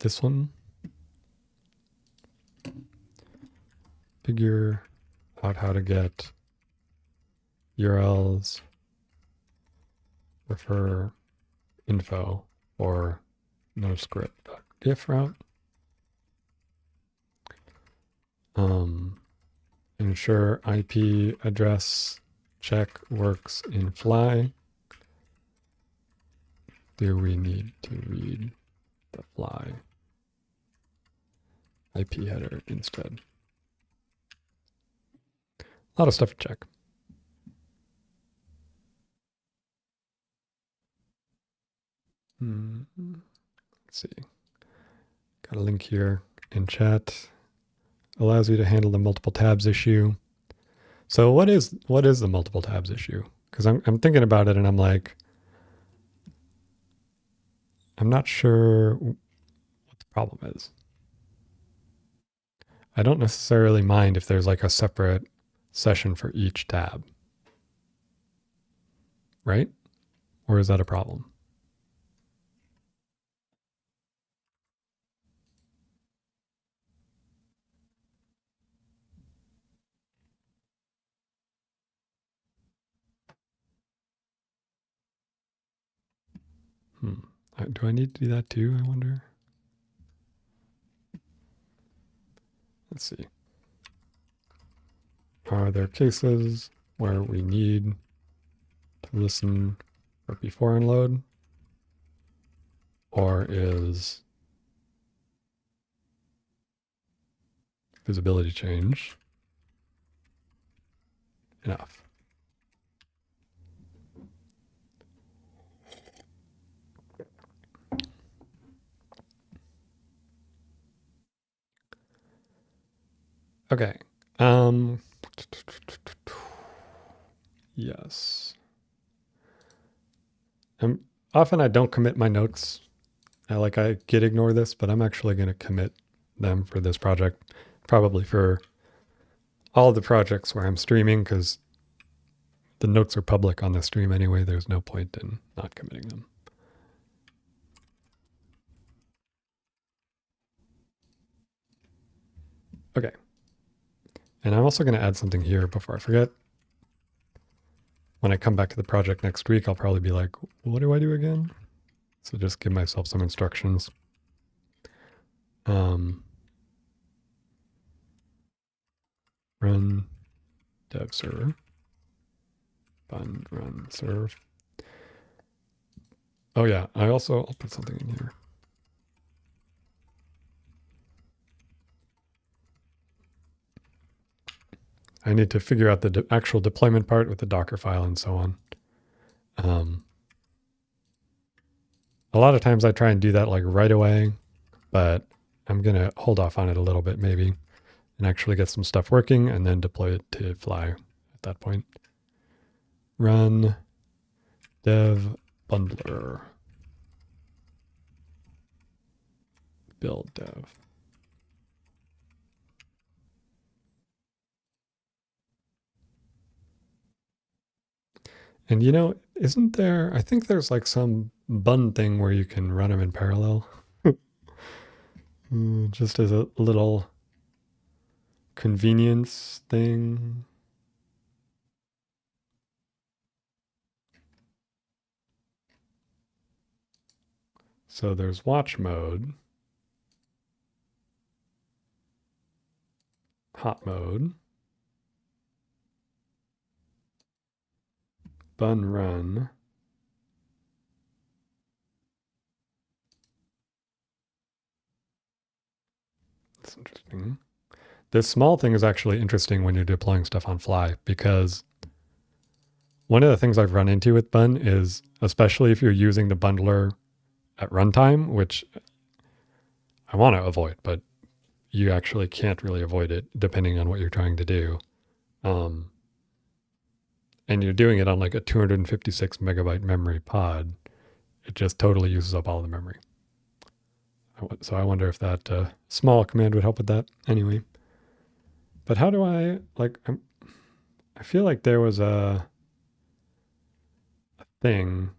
This one. Figure out how to get URLs, refer info, or noscript.gif route. Ensure IP address check works in Fly. Do we need to read the Fly IP header instead? A lot of stuff to check. Let's see. Got a link here in chat. Allows you to handle the multiple tabs issue. So what is the multiple tabs issue? Because I'm thinking about it and I'm like, I'm not sure what the problem is. I don't necessarily mind if there's like a separate session for each tab, right? Or is that a problem? Do I need to do that too, I wonder? Let's see. Are there cases where we need to listen for before unload? Or is visibility change enough? Okay. Yes. Often I don't commit my notes. I git ignore this, but I'm actually going to commit them for this project, probably for all the projects where I'm streaming, because the notes are public on the stream anyway. There's no point in not committing them. Okay. And I'm also going to add something here before I forget. When I come back to the project next week, I'll probably be like, what do I do again? So just give myself some instructions. Run dev server. Run serve. Oh yeah, I'll put something in here. I need to figure out the actual deployment part with the Docker file and so on. A lot of times I try and do that like right away, but I'm going to hold off on it a little bit maybe and actually get some stuff working and then deploy it to Fly at that point. Run dev bundler. Build dev. And isn't there, I think there's like some bun thing where you can run them in parallel. Just as a little convenience thing. So there's watch mode, hot mode, bun run. That's interesting. This small thing is actually interesting when you're deploying stuff on fly, because one of the things I've run into with bun is, especially if you're using the bundler at runtime, which I want to avoid, but you actually can't really avoid it depending on what you're trying to do. And you're doing it on like a 256 megabyte memory pod. It just totally uses up all the memory. So I wonder if that small command would help with that. Anyway, but how do I I feel like there was a thing.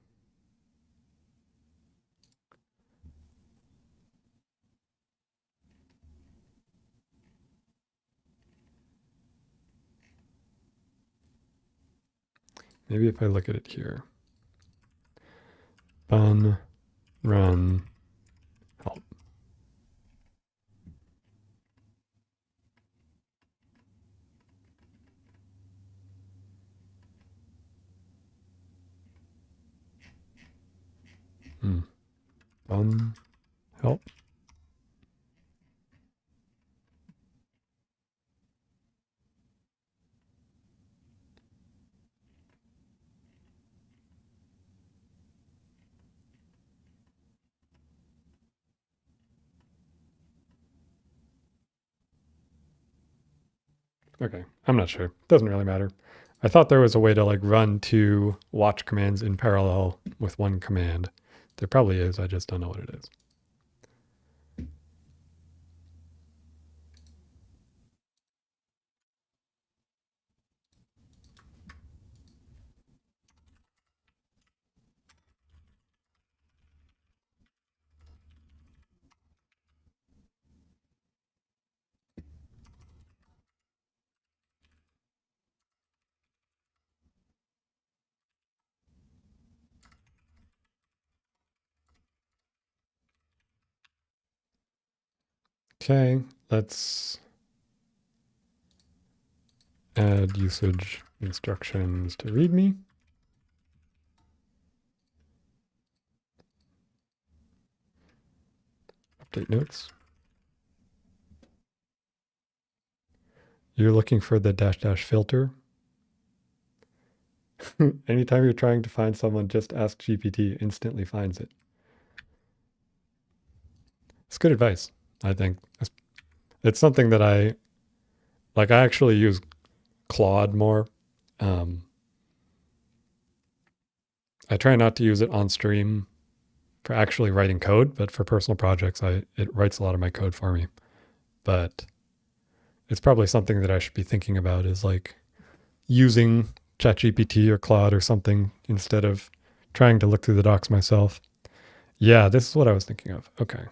Maybe if I look at it here, bun run help. Bun help. Okay, I'm not sure. Doesn't really matter. I thought there was a way to like run two watch commands in parallel with one command. There probably is. I just don't know what it is. Okay, let's add usage instructions to README. Update notes. You're looking for the -- filter. Anytime you're trying to find someone, just ask GPT, instantly finds it. It's good advice, I think. It's something that I actually use Claude more. I try not to use it on stream for actually writing code, but for personal projects, it writes a lot of my code for me. But it's probably something that I should be thinking about, is like using ChatGPT or Claude or something instead of trying to look through the docs myself. Yeah, this is what I was thinking of. Okay.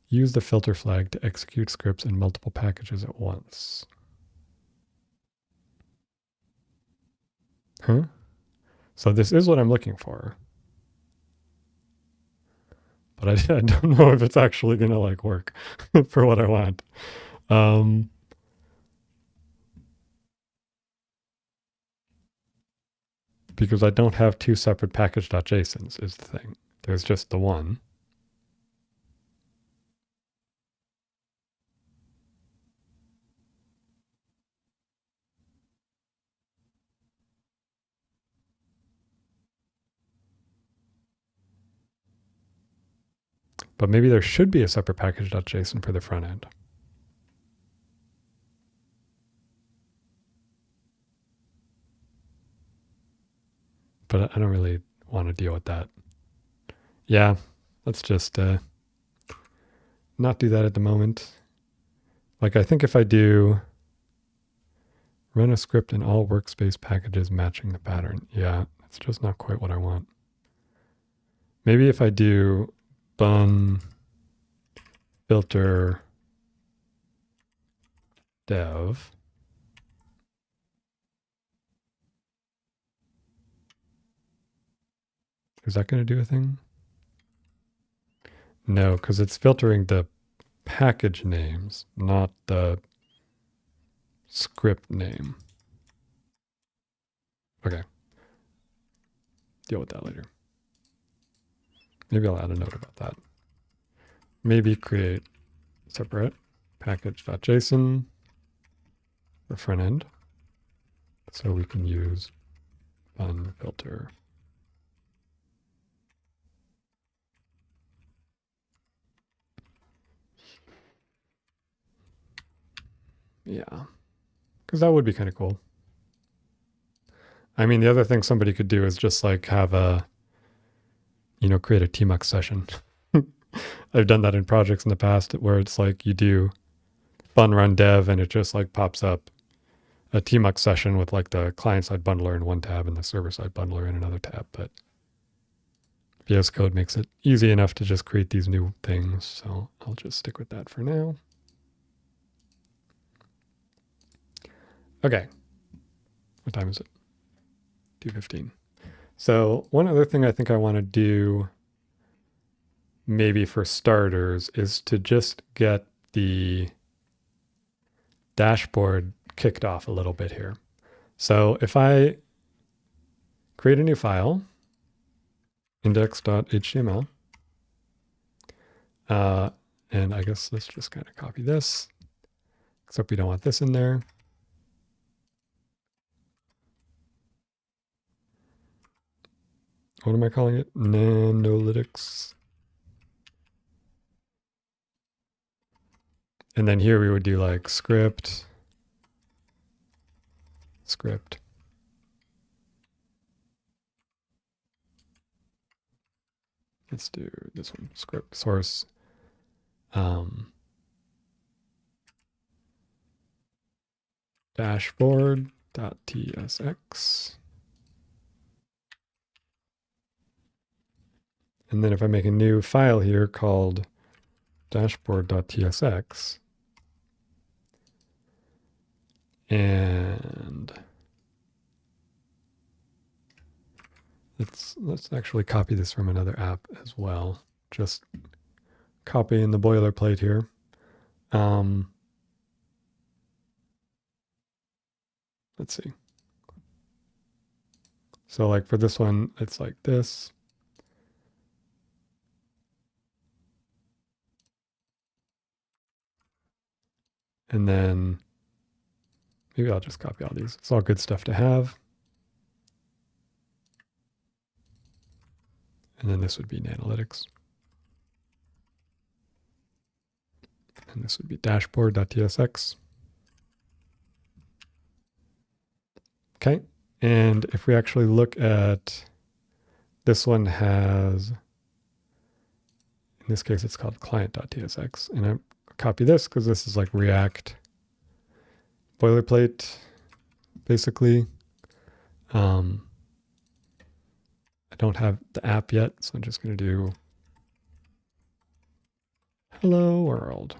Use the filter flag to execute scripts in multiple packages at once. Huh? So this is what I'm looking for. But I don't know if it's actually going to like work for what I want. Because I don't have two separate package.jsons is the thing. There's just the one. But maybe there should be a separate package.json for the front end. But I don't really want to deal with that. Yeah, let's just not do that at the moment. Like, I think if I do Run a script in all workspace packages matching the pattern. Yeah, it's just not quite what I want. Maybe if I do bun filter dev, is that going to do a thing? No, because it's filtering the package names, not the script name. Okay. Deal with that later. Maybe I'll add a note about that. Maybe create separate package.json for front end so we can use bun filter. Yeah, because that would be kind of cool. I mean, the other thing somebody could do is just like have a, create a tmux session. I've done that in projects in the past where it's like you do bun run dev and it just like pops up a tmux session with like the client side bundler in one tab and the server side bundler in another tab. But VS Code makes it easy enough to just create these new things. So I'll just stick with that for now. Okay. What time is it? 2:15. So one other thing I think I want to do maybe for starters is to just get the dashboard kicked off a little bit here. So if I create a new file, index.html, and I guess let's just kind of copy this, except we don't want this in there. What am I calling it? Nanolytics. And then here we would do like script. Let's do this one, script source. Dashboard.tsx. And then if I make a new file here called dashboard.tsx, and let's actually copy this from another app as well. Just copying the boilerplate here. Let's see. So like for this one, it's like this. And then maybe I'll just copy all these. It's all good stuff to have. And then this would be Nanolytics. And this would be dashboard.tsx. Okay. And if we actually look at this one has, in this case, it's called client.tsx. And I copy this because this is like React boilerplate, basically. I don't have the app yet, so I'm just going to do hello world.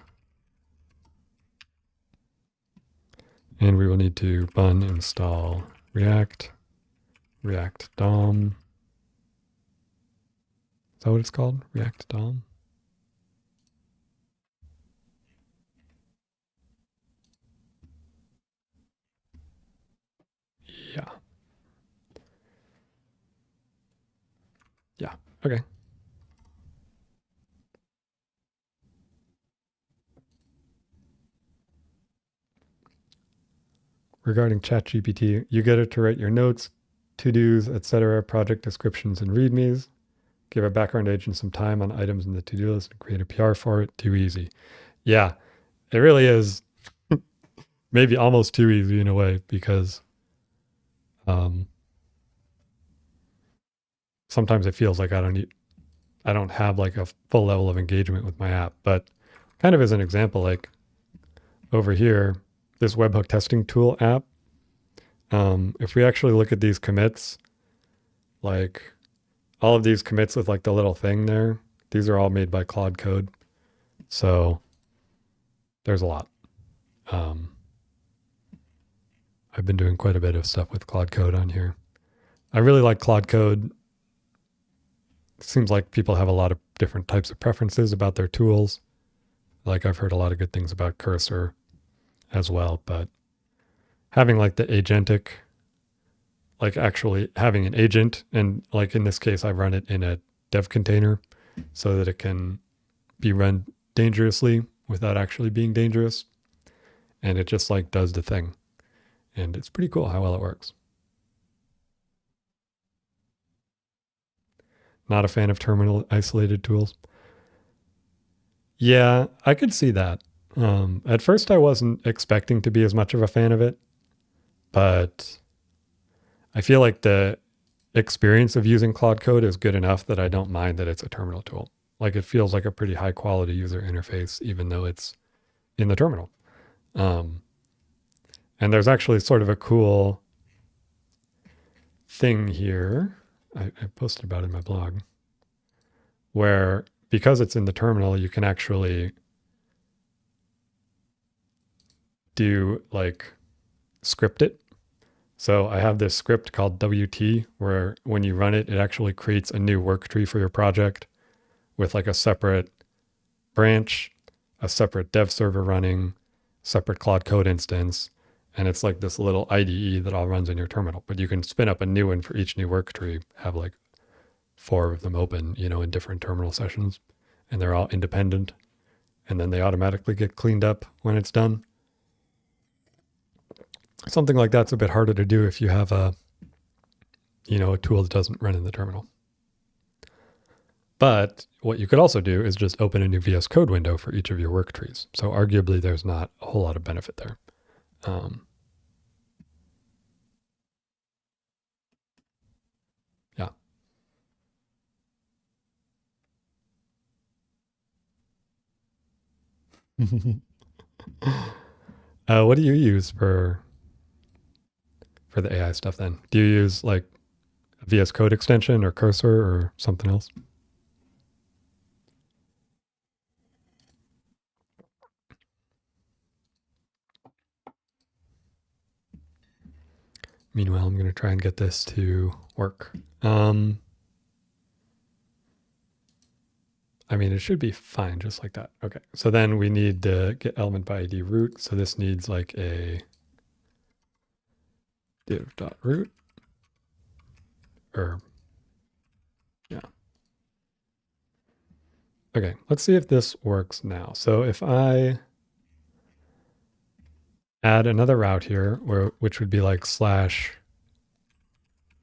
And we will need to bun install React DOM. Is that what it's called? React DOM? Yeah. Yeah, okay. Regarding ChatGPT, you get it to write your notes, to-dos, etc., project descriptions, and readmes. Give a background agent some time on items in the to-do list and create a PR for it. Too easy. Yeah, it really is maybe almost too easy in a way because sometimes it feels like I don't have like a full level of engagement with my app. But kind of as an example, like over here, this webhook testing tool app, If we actually look at these commits, like all of these commits with like the little thing there, these are all made by Claude Code. So there's a lot. I've been doing quite a bit of stuff with Claude Code on here. I really like Claude Code. It seems like people have a lot of different types of preferences about their tools. Like I've heard a lot of good things about Cursor as well, but having like the agentic, like actually having an agent, and like in this case, I run it in a dev container so that it can be run dangerously without actually being dangerous. And it just like does the thing. And it's pretty cool how well it works. Not a fan of terminal isolated tools. Yeah, I could see that. At first, I wasn't expecting to be as much of a fan of it, but I feel like the experience of using Claude Code is good enough that I don't mind that it's a terminal tool. Like it feels like a pretty high quality user interface, even though it's in the terminal. And there's actually sort of a cool thing here. I posted about it in my blog, where because it's in the terminal, you can actually do like script it. So I have this script called WT where when you run it, it actually creates a new work tree for your project with like a separate branch, a separate dev server running, separate Claude Code instance. And it's like this little IDE that all runs in your terminal. But you can spin up a new one for each new work tree, have like 4 of them open, in different terminal sessions. And they're all independent. And then they automatically get cleaned up when it's done. Something like that's a bit harder to do if you have a tool that doesn't run in the terminal. But what you could also do is just open a new VS Code window for each of your work trees. So arguably there's not a whole lot of benefit there. Yeah. What do you use for the AI stuff then? Do you use like a VS Code extension or Cursor or something else? Meanwhile, I'm going to try and get this to work. I mean, it should be fine just like that. Okay, so then we need the get element by ID root. So this needs like a div.root or yeah. Okay, let's see if this works now. So if I add another route here, which would be like slash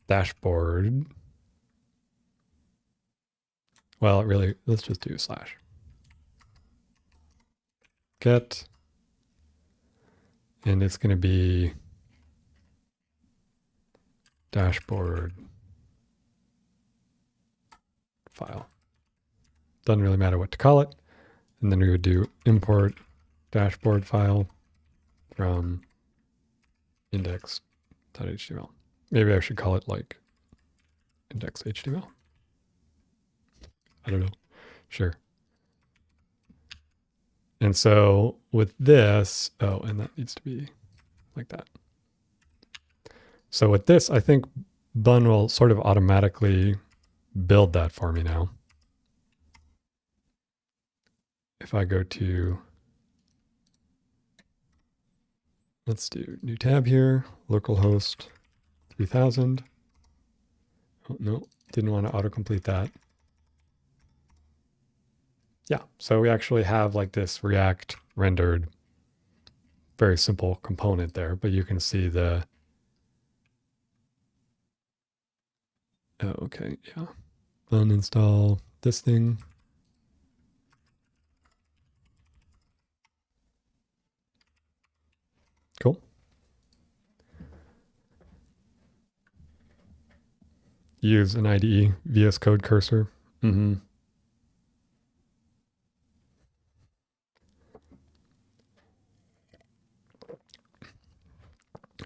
dashboard. Well, really, let's just do slash get, and it's going to be dashboard file. Doesn't really matter what to call it. And then we would do import dashboard file from index.html. Maybe I should call it like index.html. I don't know. Sure. And so with this, oh, and that needs to be like that. So with this, I think Bun will sort of automatically build that for me now. If I go to, let's do new tab here, localhost 3000. Oh, no, didn't want to autocomplete that. Yeah, so we actually have like this React rendered, very simple component there, but you can see the, oh, okay, yeah. Uninstall this thing. Cool. Use an IDE, VS Code Cursor. Mm-hmm.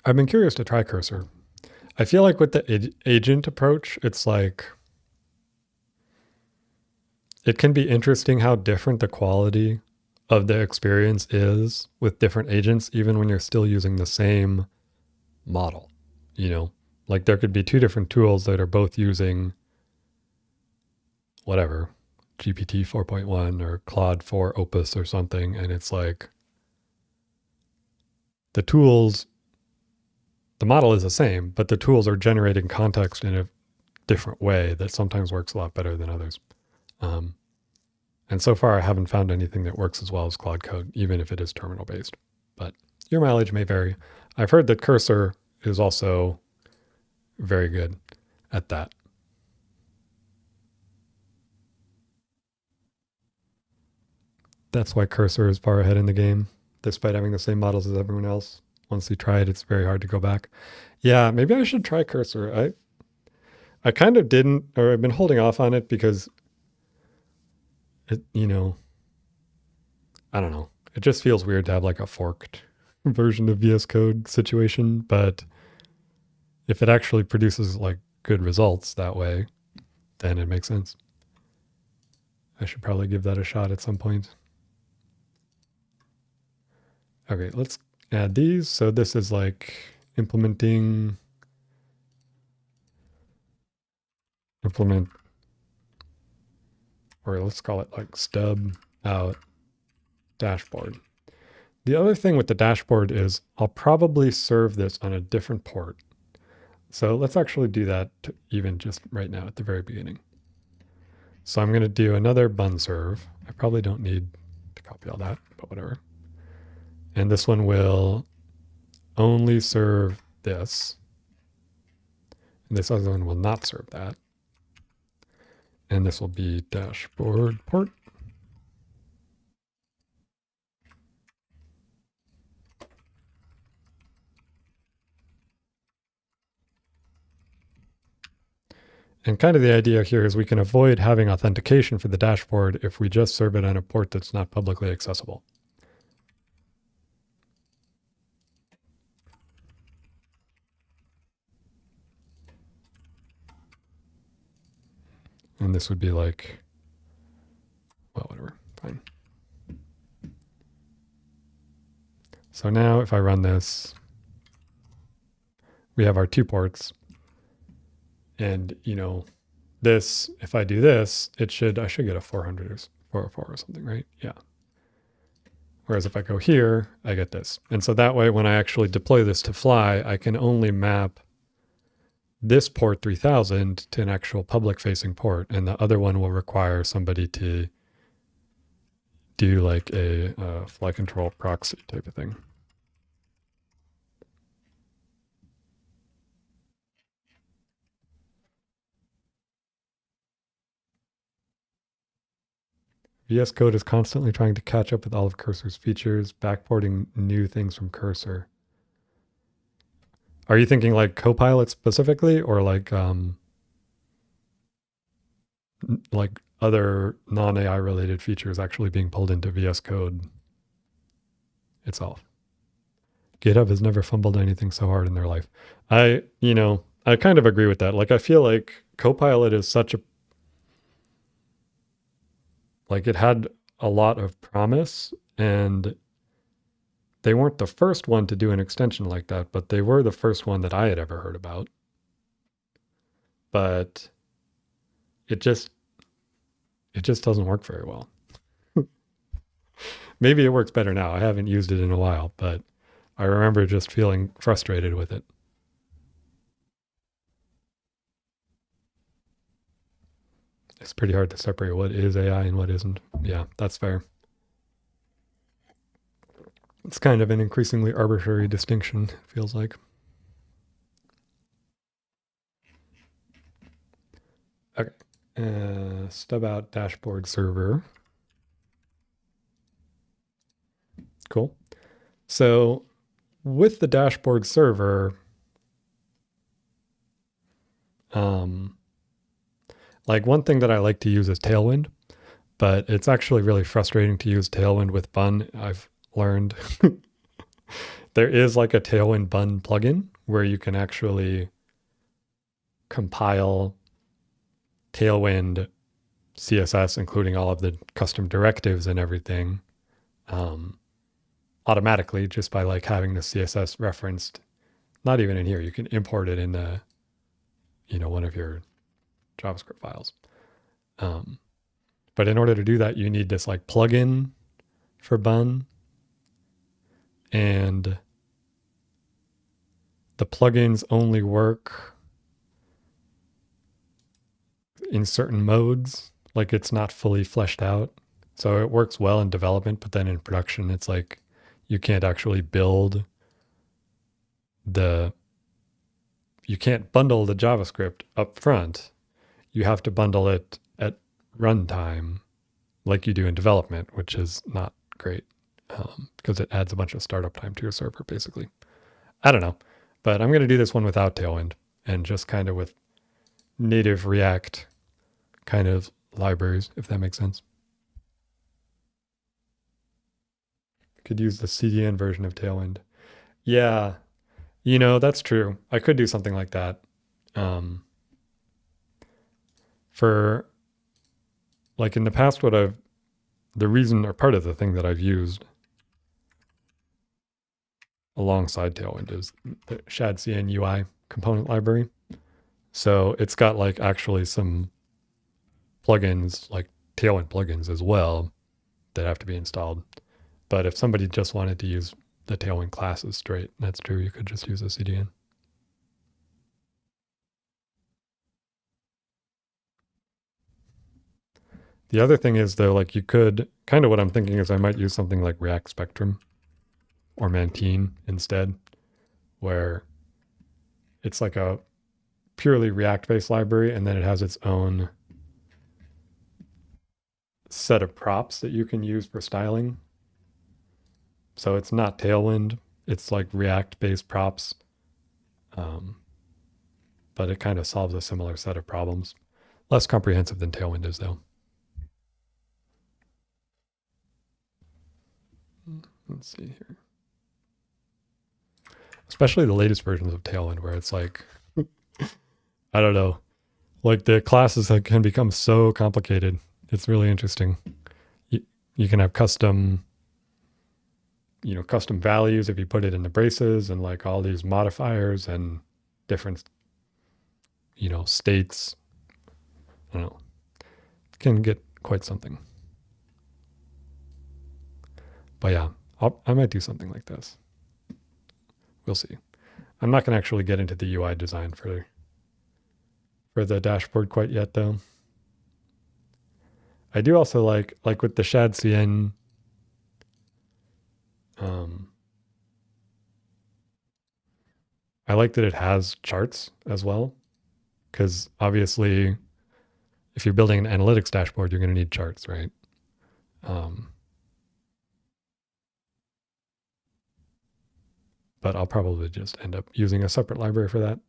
I've been curious to try Cursor. I feel like with the agent approach, it's like, it can be interesting how different the quality of the experience is with different agents, even when you're still using the same model. You know, like there could be two different tools that are both using whatever, GPT 4.1 or Claude 4 Opus or something. And it's like the tools, the model is the same, but the tools are generating context in a different way that sometimes works a lot better than others. And so far, I haven't found anything that works as well as Claude Code, even if it is terminal based. But your mileage may vary. I've heard that Cursor is also very good at that. That's why Cursor is far ahead in the game, despite having the same models as everyone else. Once you try it, it's very hard to go back. Yeah, maybe I should try Cursor. I kind of didn't, or I've been holding off on it because it, you know, I don't know. It just feels weird to have like a forked version of VS Code situation. But if it actually produces like good results that way, then it makes sense. I should probably give that a shot at some point. Okay, let's add these. So this is like implement, or let's call it like stub out dashboard. The other thing with the dashboard is I'll probably serve this on a different port. So let's actually do that even just right now at the very beginning. So I'm going to do another bun serve. I probably don't need to copy all that, but whatever. And this one will only serve this. And this other one will not serve that. And this will be dashboard port. And kind of the idea here is we can avoid having authentication for the dashboard if we just serve it on a port that's not publicly accessible. And this would be like, well, whatever, fine. So now if I run this, we have our two ports. And, you know, this, if I do this, I should get a 400 or 404 or something, right? Yeah. Whereas if I go here, I get this. And so that way, when I actually deploy this to fly, I can only map this port 3000 to an actual public facing port. And the other one will require somebody to do like a flight control proxy type of thing. VS Code is constantly trying to catch up with all of Cursor's features, backporting new things from Cursor. Are you thinking like Copilot specifically, or like other non-AI related features actually being pulled into VS Code itself? GitHub has never fumbled anything so hard in their life. I kind of agree with that. Like, I feel like Copilot is such a, like, it had a lot of promise, and they weren't the first one to do an extension like that, but they were the first one that I had ever heard about. But it just doesn't work very well. Maybe it works better now. I haven't used it in a while, but I remember just feeling frustrated with it. It's pretty hard to separate what is AI and what isn't. Yeah, that's fair. It's kind of an increasingly arbitrary distinction, it feels like. Okay. Stub out dashboard server. Cool. So with the dashboard server, like one thing that I like to use is Tailwind, but it's actually really frustrating to use Tailwind with Bun. I've learned There is like a Tailwind Bun plugin where you can actually compile Tailwind CSS, including all of the custom directives and everything, automatically just by like having the CSS referenced. Not even in here. You can import it into, one of your JavaScript files. But in order to do that, you need this like plugin for Bun, and the plugins only work in certain modes. Like it's not fully fleshed out. So it works well in development, but then in production, it's like you can't actually you can't bundle the JavaScript up front. You have to bundle it at runtime like you do in development, which is not great because it adds a bunch of startup time to your server, basically. I don't know, but I'm going to do this one without Tailwind and just kind of with native React kind of libraries, if that makes sense. Could use the CDN version of Tailwind. Yeah, that's true. I could do something like that. For like in the past, the reason or part of the thing that I've used alongside Tailwind is the ShadCN UI component library. So it's got like actually some plugins, like Tailwind plugins as well, that have to be installed. But if somebody just wanted to use the Tailwind classes straight, that's true. You could just use a CDN. The other thing is though, like you could, kind of what I'm thinking is I might use something like React Spectrum or Mantine instead, where it's like a purely React-based library, and then it has its own set of props that you can use for styling. So it's not Tailwind, it's like React-based props, but it kind of solves a similar set of problems. Less comprehensive than Tailwind is, though. Let's see here. Especially the latest versions of Tailwind, where it's like, I don't know, like the classes can become so complicated. It's really interesting. You can have custom values if you put it in the braces, and like all these modifiers and different, states. I don't know. It can get quite something. But yeah, I might do something like this. We'll see. I'm not going to actually get into the UI design for the dashboard quite yet, though. I do also like with the ShadCN, I like that it has charts as well, because obviously if you're building an analytics dashboard, you're going to need charts, right? But I'll probably just end up using a separate library for that.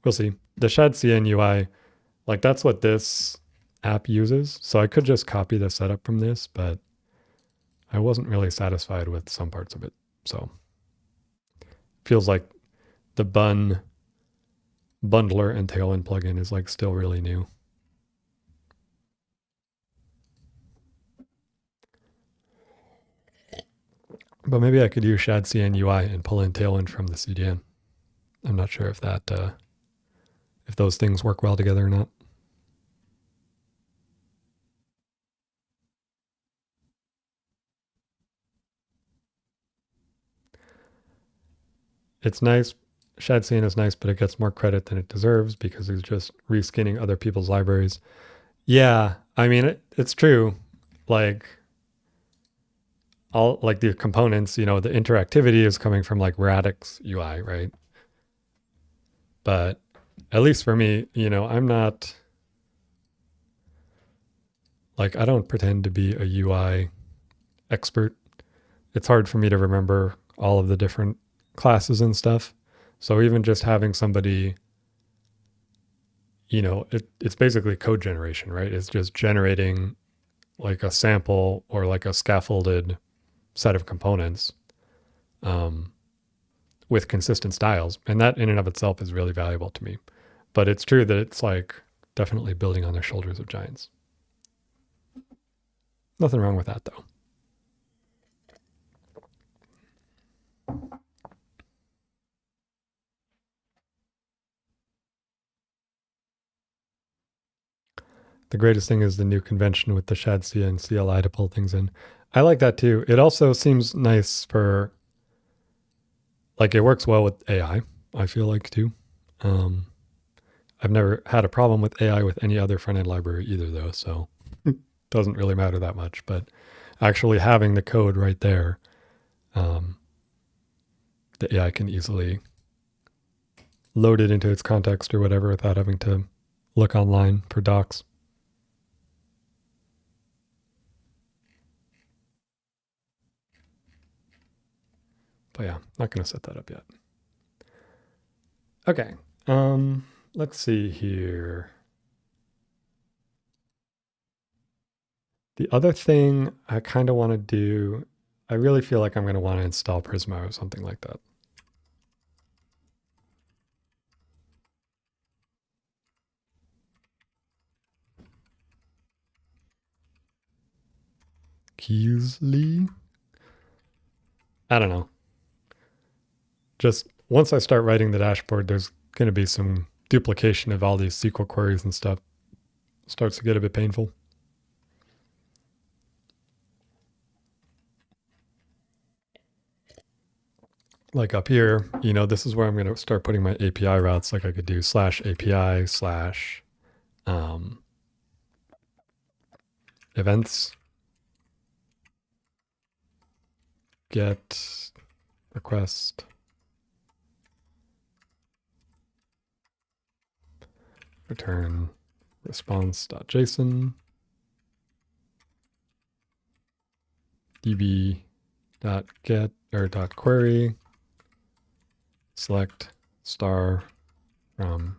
We'll see. The ShadCN UI, like that's what this app uses. So I could just copy the setup from this, but I wasn't really satisfied with some parts of it. So feels like the bundler and Tailwind plugin is like still really new. But maybe I could use ShadCN UI and pull in Tailwind from the CDN. I'm not sure if that if those things work well together or not. It's nice. ShadCN is nice, but it gets more credit than it deserves because it's just reskinning other people's libraries. Yeah, I mean, it's true. Like all like the components, the interactivity is coming from like Radix UI, right? But at least for me, I'm not like, I don't pretend to be a UI expert. It's hard for me to remember all of the different classes and stuff. So even just having somebody, it's basically code generation, right? It's just generating like a sample or like a scaffolded set of components. with consistent styles. And that in and of itself is really valuable to me. But it's true that it's like definitely building on the shoulders of giants. Nothing wrong with that though. The greatest thing is the new convention with the SHAD-C and CLI to pull things in. I like that too. It also seems nice for, like, it works well with AI, I feel like too. I've never had a problem with AI with any other front-end library either though, so it doesn't really matter that much. But actually having the code right there, the AI can easily load it into its context or whatever without having to look online for docs. But yeah, not going to set that up yet. Okay, let's see here. The other thing I kind of want to do, I really feel like I'm going to want to install Prisma or something like that. Keysly? I don't know. Just once I start writing the dashboard, there's going to be some duplication of all these SQL queries and stuff. It starts to get a bit painful. Like up here, you know, this is where I'm going to start putting my API routes. Like I could do /API/ events, get request, return response.json, db.get or .query, select star from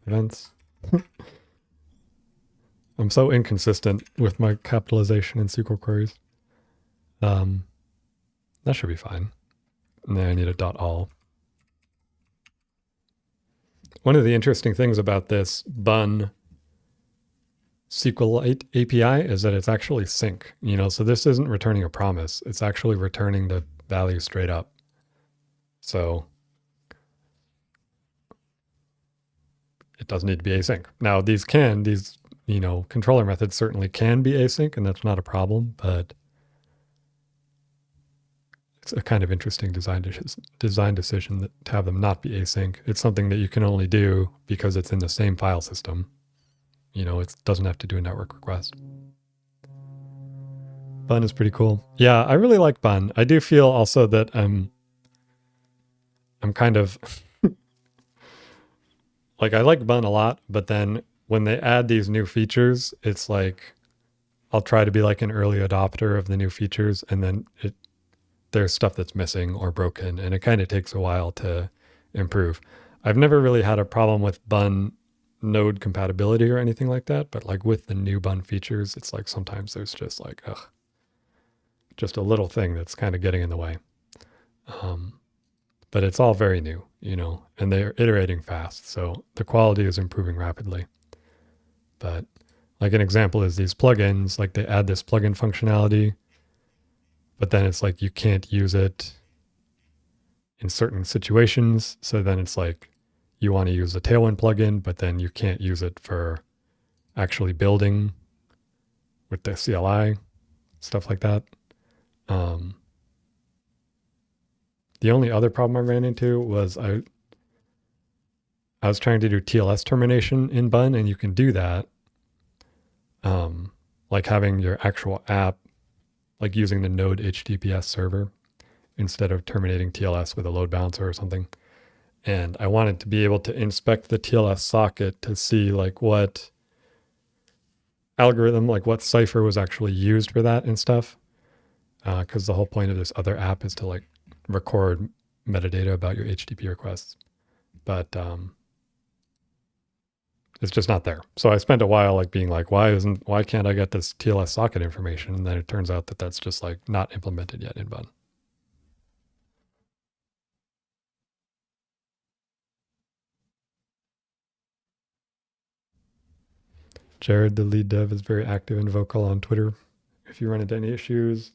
events. I'm so inconsistent with my capitalization in SQL queries. That should be fine. And then I need a .all. One of the interesting things about this Bun SQLite API is that it's actually sync, you know, so this isn't returning a promise. It's actually returning the value straight up. So it doesn't need to be async. Now these, you know, controller methods certainly can be async, and that's not a problem, but it's a kind of interesting design decision to have them not be async. It's something that you can only do because it's in the same file system. You know, it doesn't have to do a network request. Bun is pretty cool. Yeah, I really like Bun. I do feel also that I'm kind of like, I like Bun a lot, but then when they add these new features, it's like I'll try to be like an early adopter of the new features, and then there's stuff that's missing or broken, and it kind of takes a while to improve. I've never really had a problem with Bun node compatibility or anything like that, but like with the new Bun features, it's like sometimes there's just like, just a little thing that's kind of getting in the way. But it's all very new, you know, and they're iterating fast, so the quality is improving rapidly. But like an example is these plugins, like they add this plugin functionality, but then it's like you can't use it in certain situations. So then it's like you want to use a Tailwind plugin, but then you can't use it for actually building with the CLI, stuff like that. The only other problem I ran into was I was trying to do TLS termination in Bun, and you can do that. Like having your actual app, like using the Node HTTPS server instead of terminating TLS with a load balancer or something. And I wanted to be able to inspect the TLS socket to see like what algorithm, like what cipher was actually used for that and stuff. Because the whole point of this other app is to like record metadata about your HTTP requests. But it's just not there. So I spent a while like being like, why can't I get this TLS socket information? And then it turns out that that's just like not implemented yet in Bun. Jared, the lead dev, is very active and vocal on Twitter. If you run into any issues,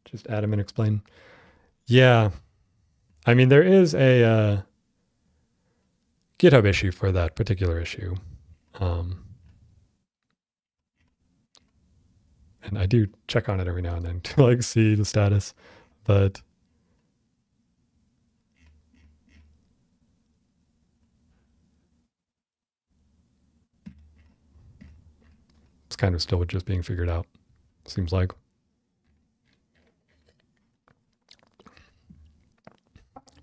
just add him and explain. Yeah. I mean, there is a GitHub issue for that particular issue. And I do check on it every now and then to like see the status, but it's kind of still just being figured out, seems like.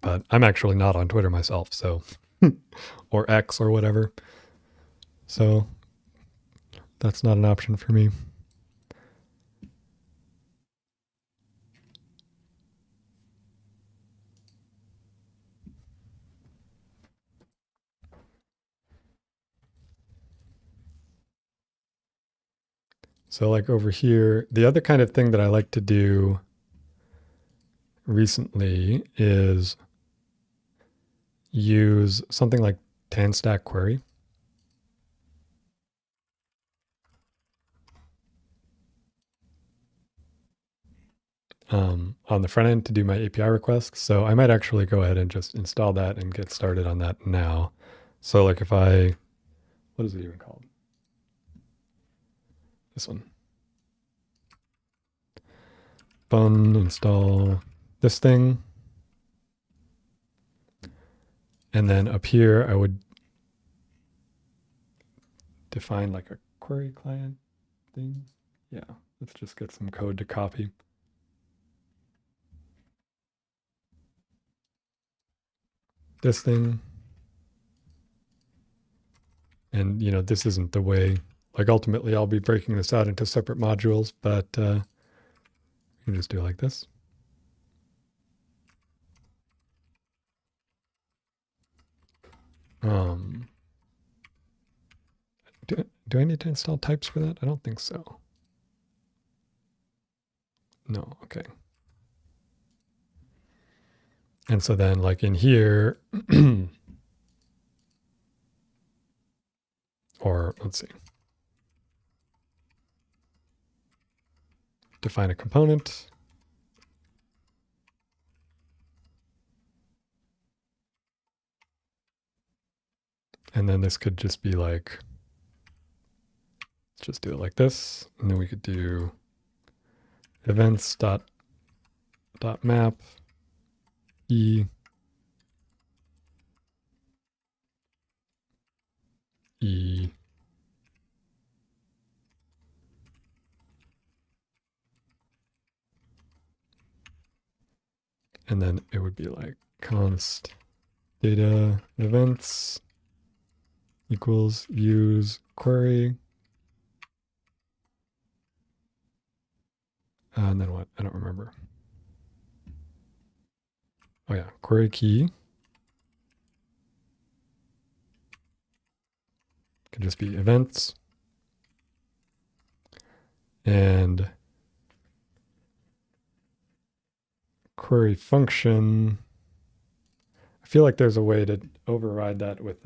But I'm actually not on Twitter myself, so or X or whatever. So that's not an option for me. So like over here, the other kind of thing that I like to do recently is use something like TanStack Query. On the front end to do my API requests. So I might actually go ahead and just install that and get started on that now. So like if I, what is it even called? This one. Fun install this thing. And then up here, I would define like a query client thing. Yeah, let's just get some code to copy. This thing. And, you know, this isn't the way, like ultimately I'll be breaking this out into separate modules, but you can just do it like this. Do I need to install types for that? I don't think so. No, okay. And so then like in here, or let's see, define a component. And then this could just be like, let's just do it like this. And then we could do events.map e and then it would be like const data events equals use query. And then what? I don't remember. Oh yeah, query key. Could just be events. And query function. I feel like there's a way to override that with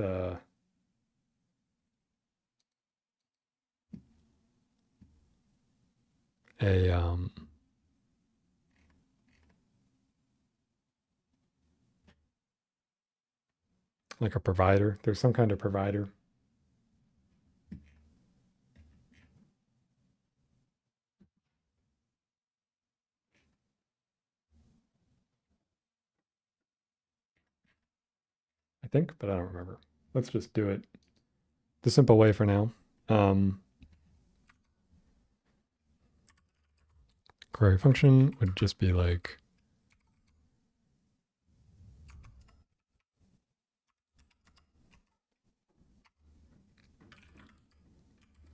like a provider. There's some kind of provider. I think, but I don't remember. Let's just do it the simple way for now. Query function would just be like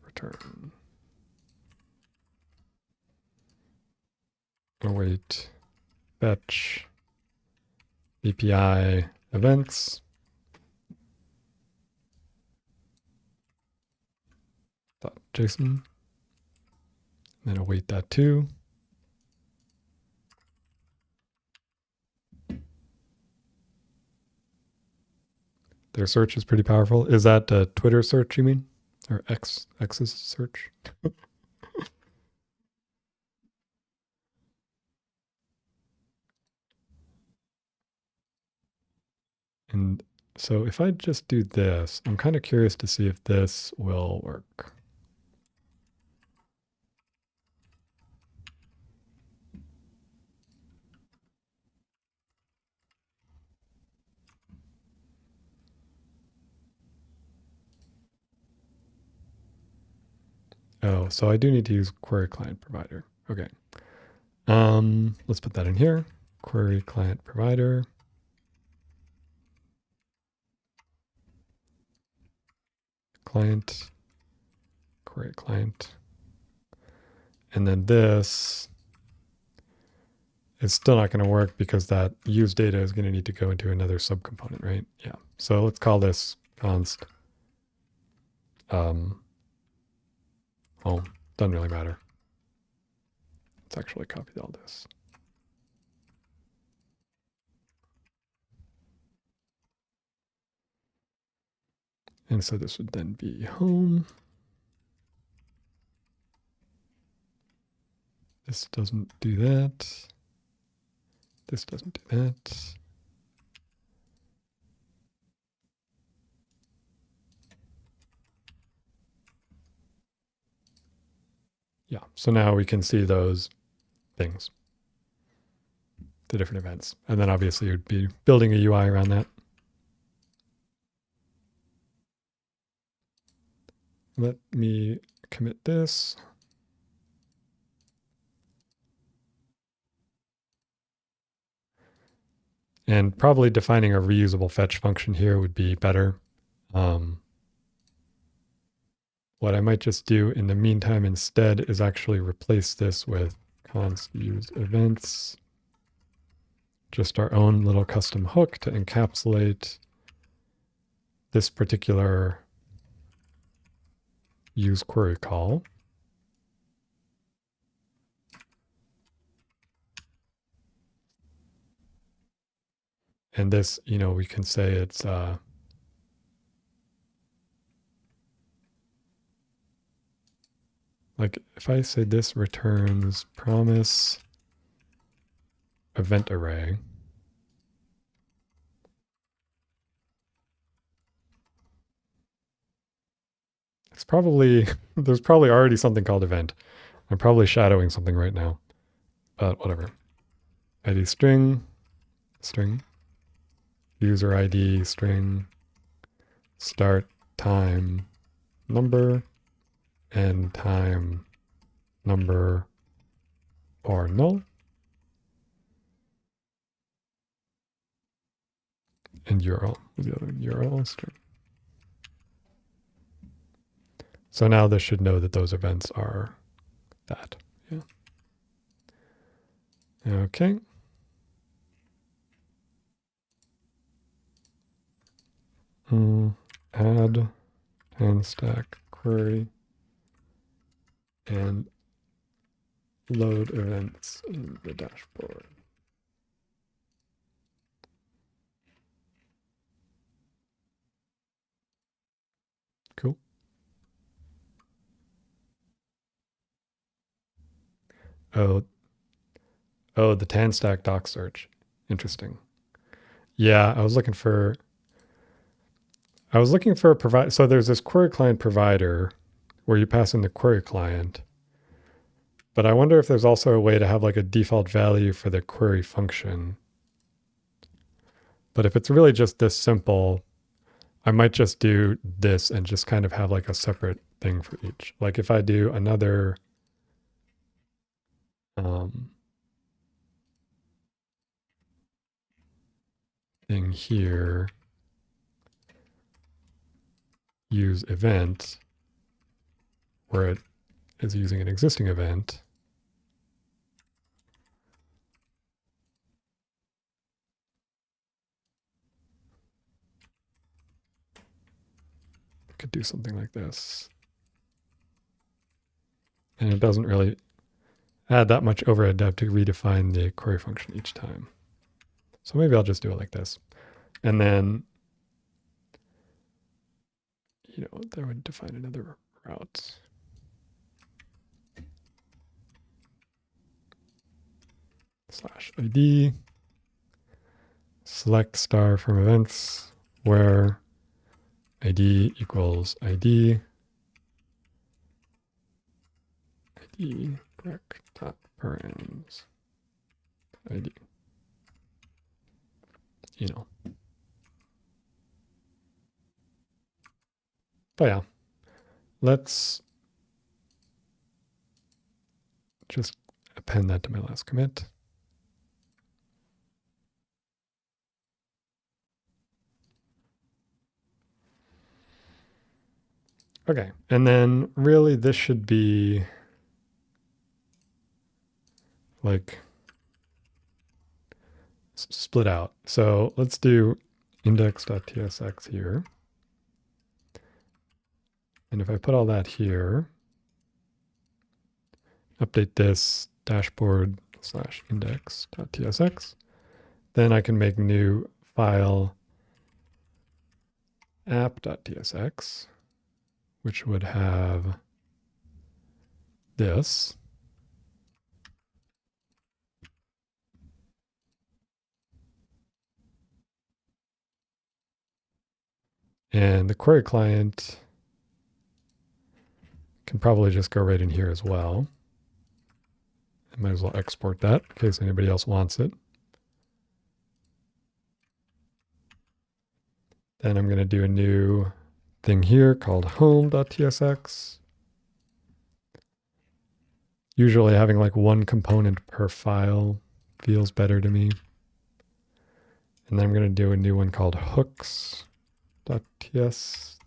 return await fetch API events .json, then await that too. Their search is pretty powerful. Is that Twitter search, you mean? or X's search. And so if I just do this, I'm kind of curious to see if this will work. Oh, so I do need to use query client provider. Okay. Let's put that in here. Query client provider. Client, query client. And then this is still not going to work because that use data is going to need to go into another subcomponent, right? Yeah. So let's call this const. Well, doesn't really matter. Let's actually copy all this. And so this would then be home. This doesn't do that. This doesn't do that. Yeah, so now we can see those things, the different events. And then obviously you'd be building a UI around that. Let me commit this. And probably defining a reusable fetch function here would be better. What I might just do in the meantime instead is actually replace this with const use events. Just our own little custom hook to encapsulate this particular use query call. And this, we can say it's like if I say this returns promise event array. It's probably, there's probably already something called event. I'm probably shadowing something right now, but whatever. ID string, user ID string, start time number, end time number or null. And URL, the other URL string. So now this should know that those events are that. Yeah. Okay. Add TanStack query and load events in the dashboard. Cool. Oh, the TanStack doc search. Interesting. Yeah, I was looking for a provider. So there's this query client provider where you pass in the query client. But I wonder if there's also a way to have like a default value for the query function. But if it's really just this simple, I might just do this and just kind of have like a separate thing for each. Like if I do another thing here, use event, where it is using an existing event. I could do something like this. And it doesn't really add that much overhead to have to redefine the query function each time. So maybe I'll just do it like this. And then, that would define another route. /ID, select star from events where ID equals ID, ID correct dot params ID. But yeah, let's just append that to my last commit. Okay, and then really this should be like split out. So let's do index.tsx here. And if I put all that here, update this dashboard / index.tsx, then I can make new file app.tsx, which would have this. And the query client can probably just go right in here as well. I might as well export that in case anybody else wants it. Then I'm going to do a new thing here called home.tsx. Usually having like one component per file feels better to me. And then I'm going to do a new one called hooks.ts.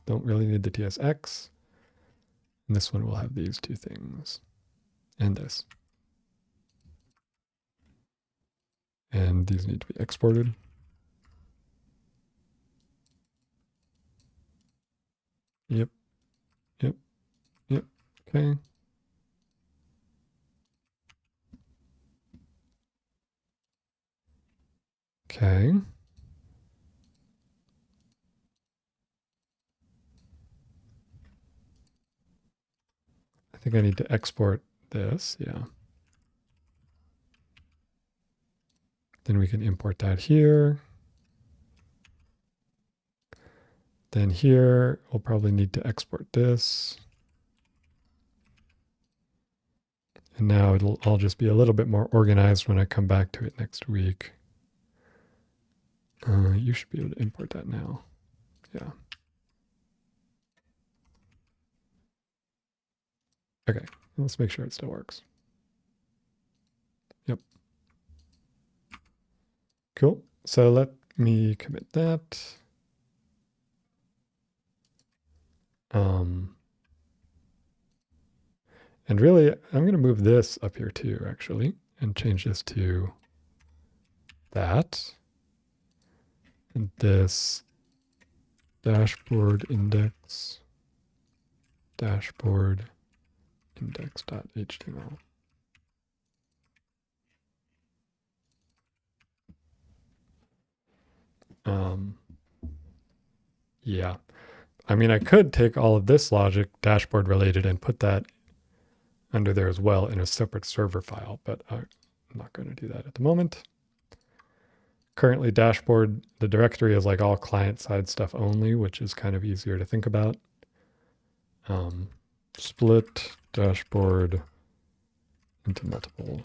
Don't really need the tsx. And this one will have these two things and this. And these need to be exported. Yep. Okay. Okay. I think I need to export this. Yeah. Then we can import that here. Then here, we'll probably need to export this. And now it'll all just be a little bit more organized when I come back to it next week. You should be able to import that now. Yeah. Okay, let's make sure it still works. Yep. Cool. So let me commit that. And really, I'm going to move this up here too, actually, and change this to that. And this dashboard index index.html. Yeah. I mean, I could take all of this logic, dashboard related, and put that under there as well in a separate server file, but I'm not going to do that at the moment. Currently, dashboard, the directory is like all client-side stuff only, which is kind of easier to think about. Split dashboard into multiple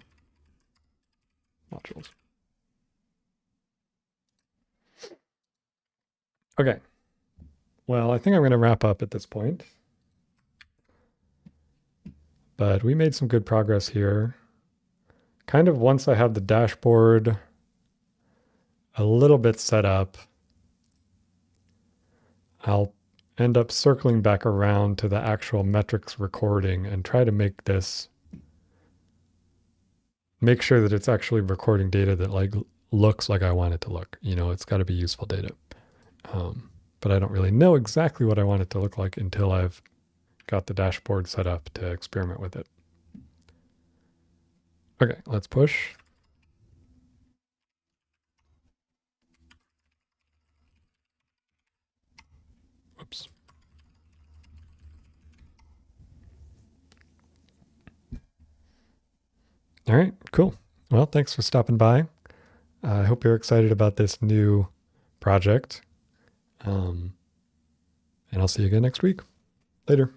modules. Okay. Well, I think I'm going to wrap up at this point. But we made some good progress here. Kind of once I have the dashboard a little bit set up, I'll end up circling back around to the actual metrics recording and try to make sure that it's actually recording data that like looks like I want it to look. It's got to be useful data. But I don't really know exactly what I want it to look like until I've got the dashboard set up to experiment with it. Okay, let's push. Whoops. All right, cool. Well, thanks for stopping by. I hope you're excited about this new project. And I'll see you again next week. Later.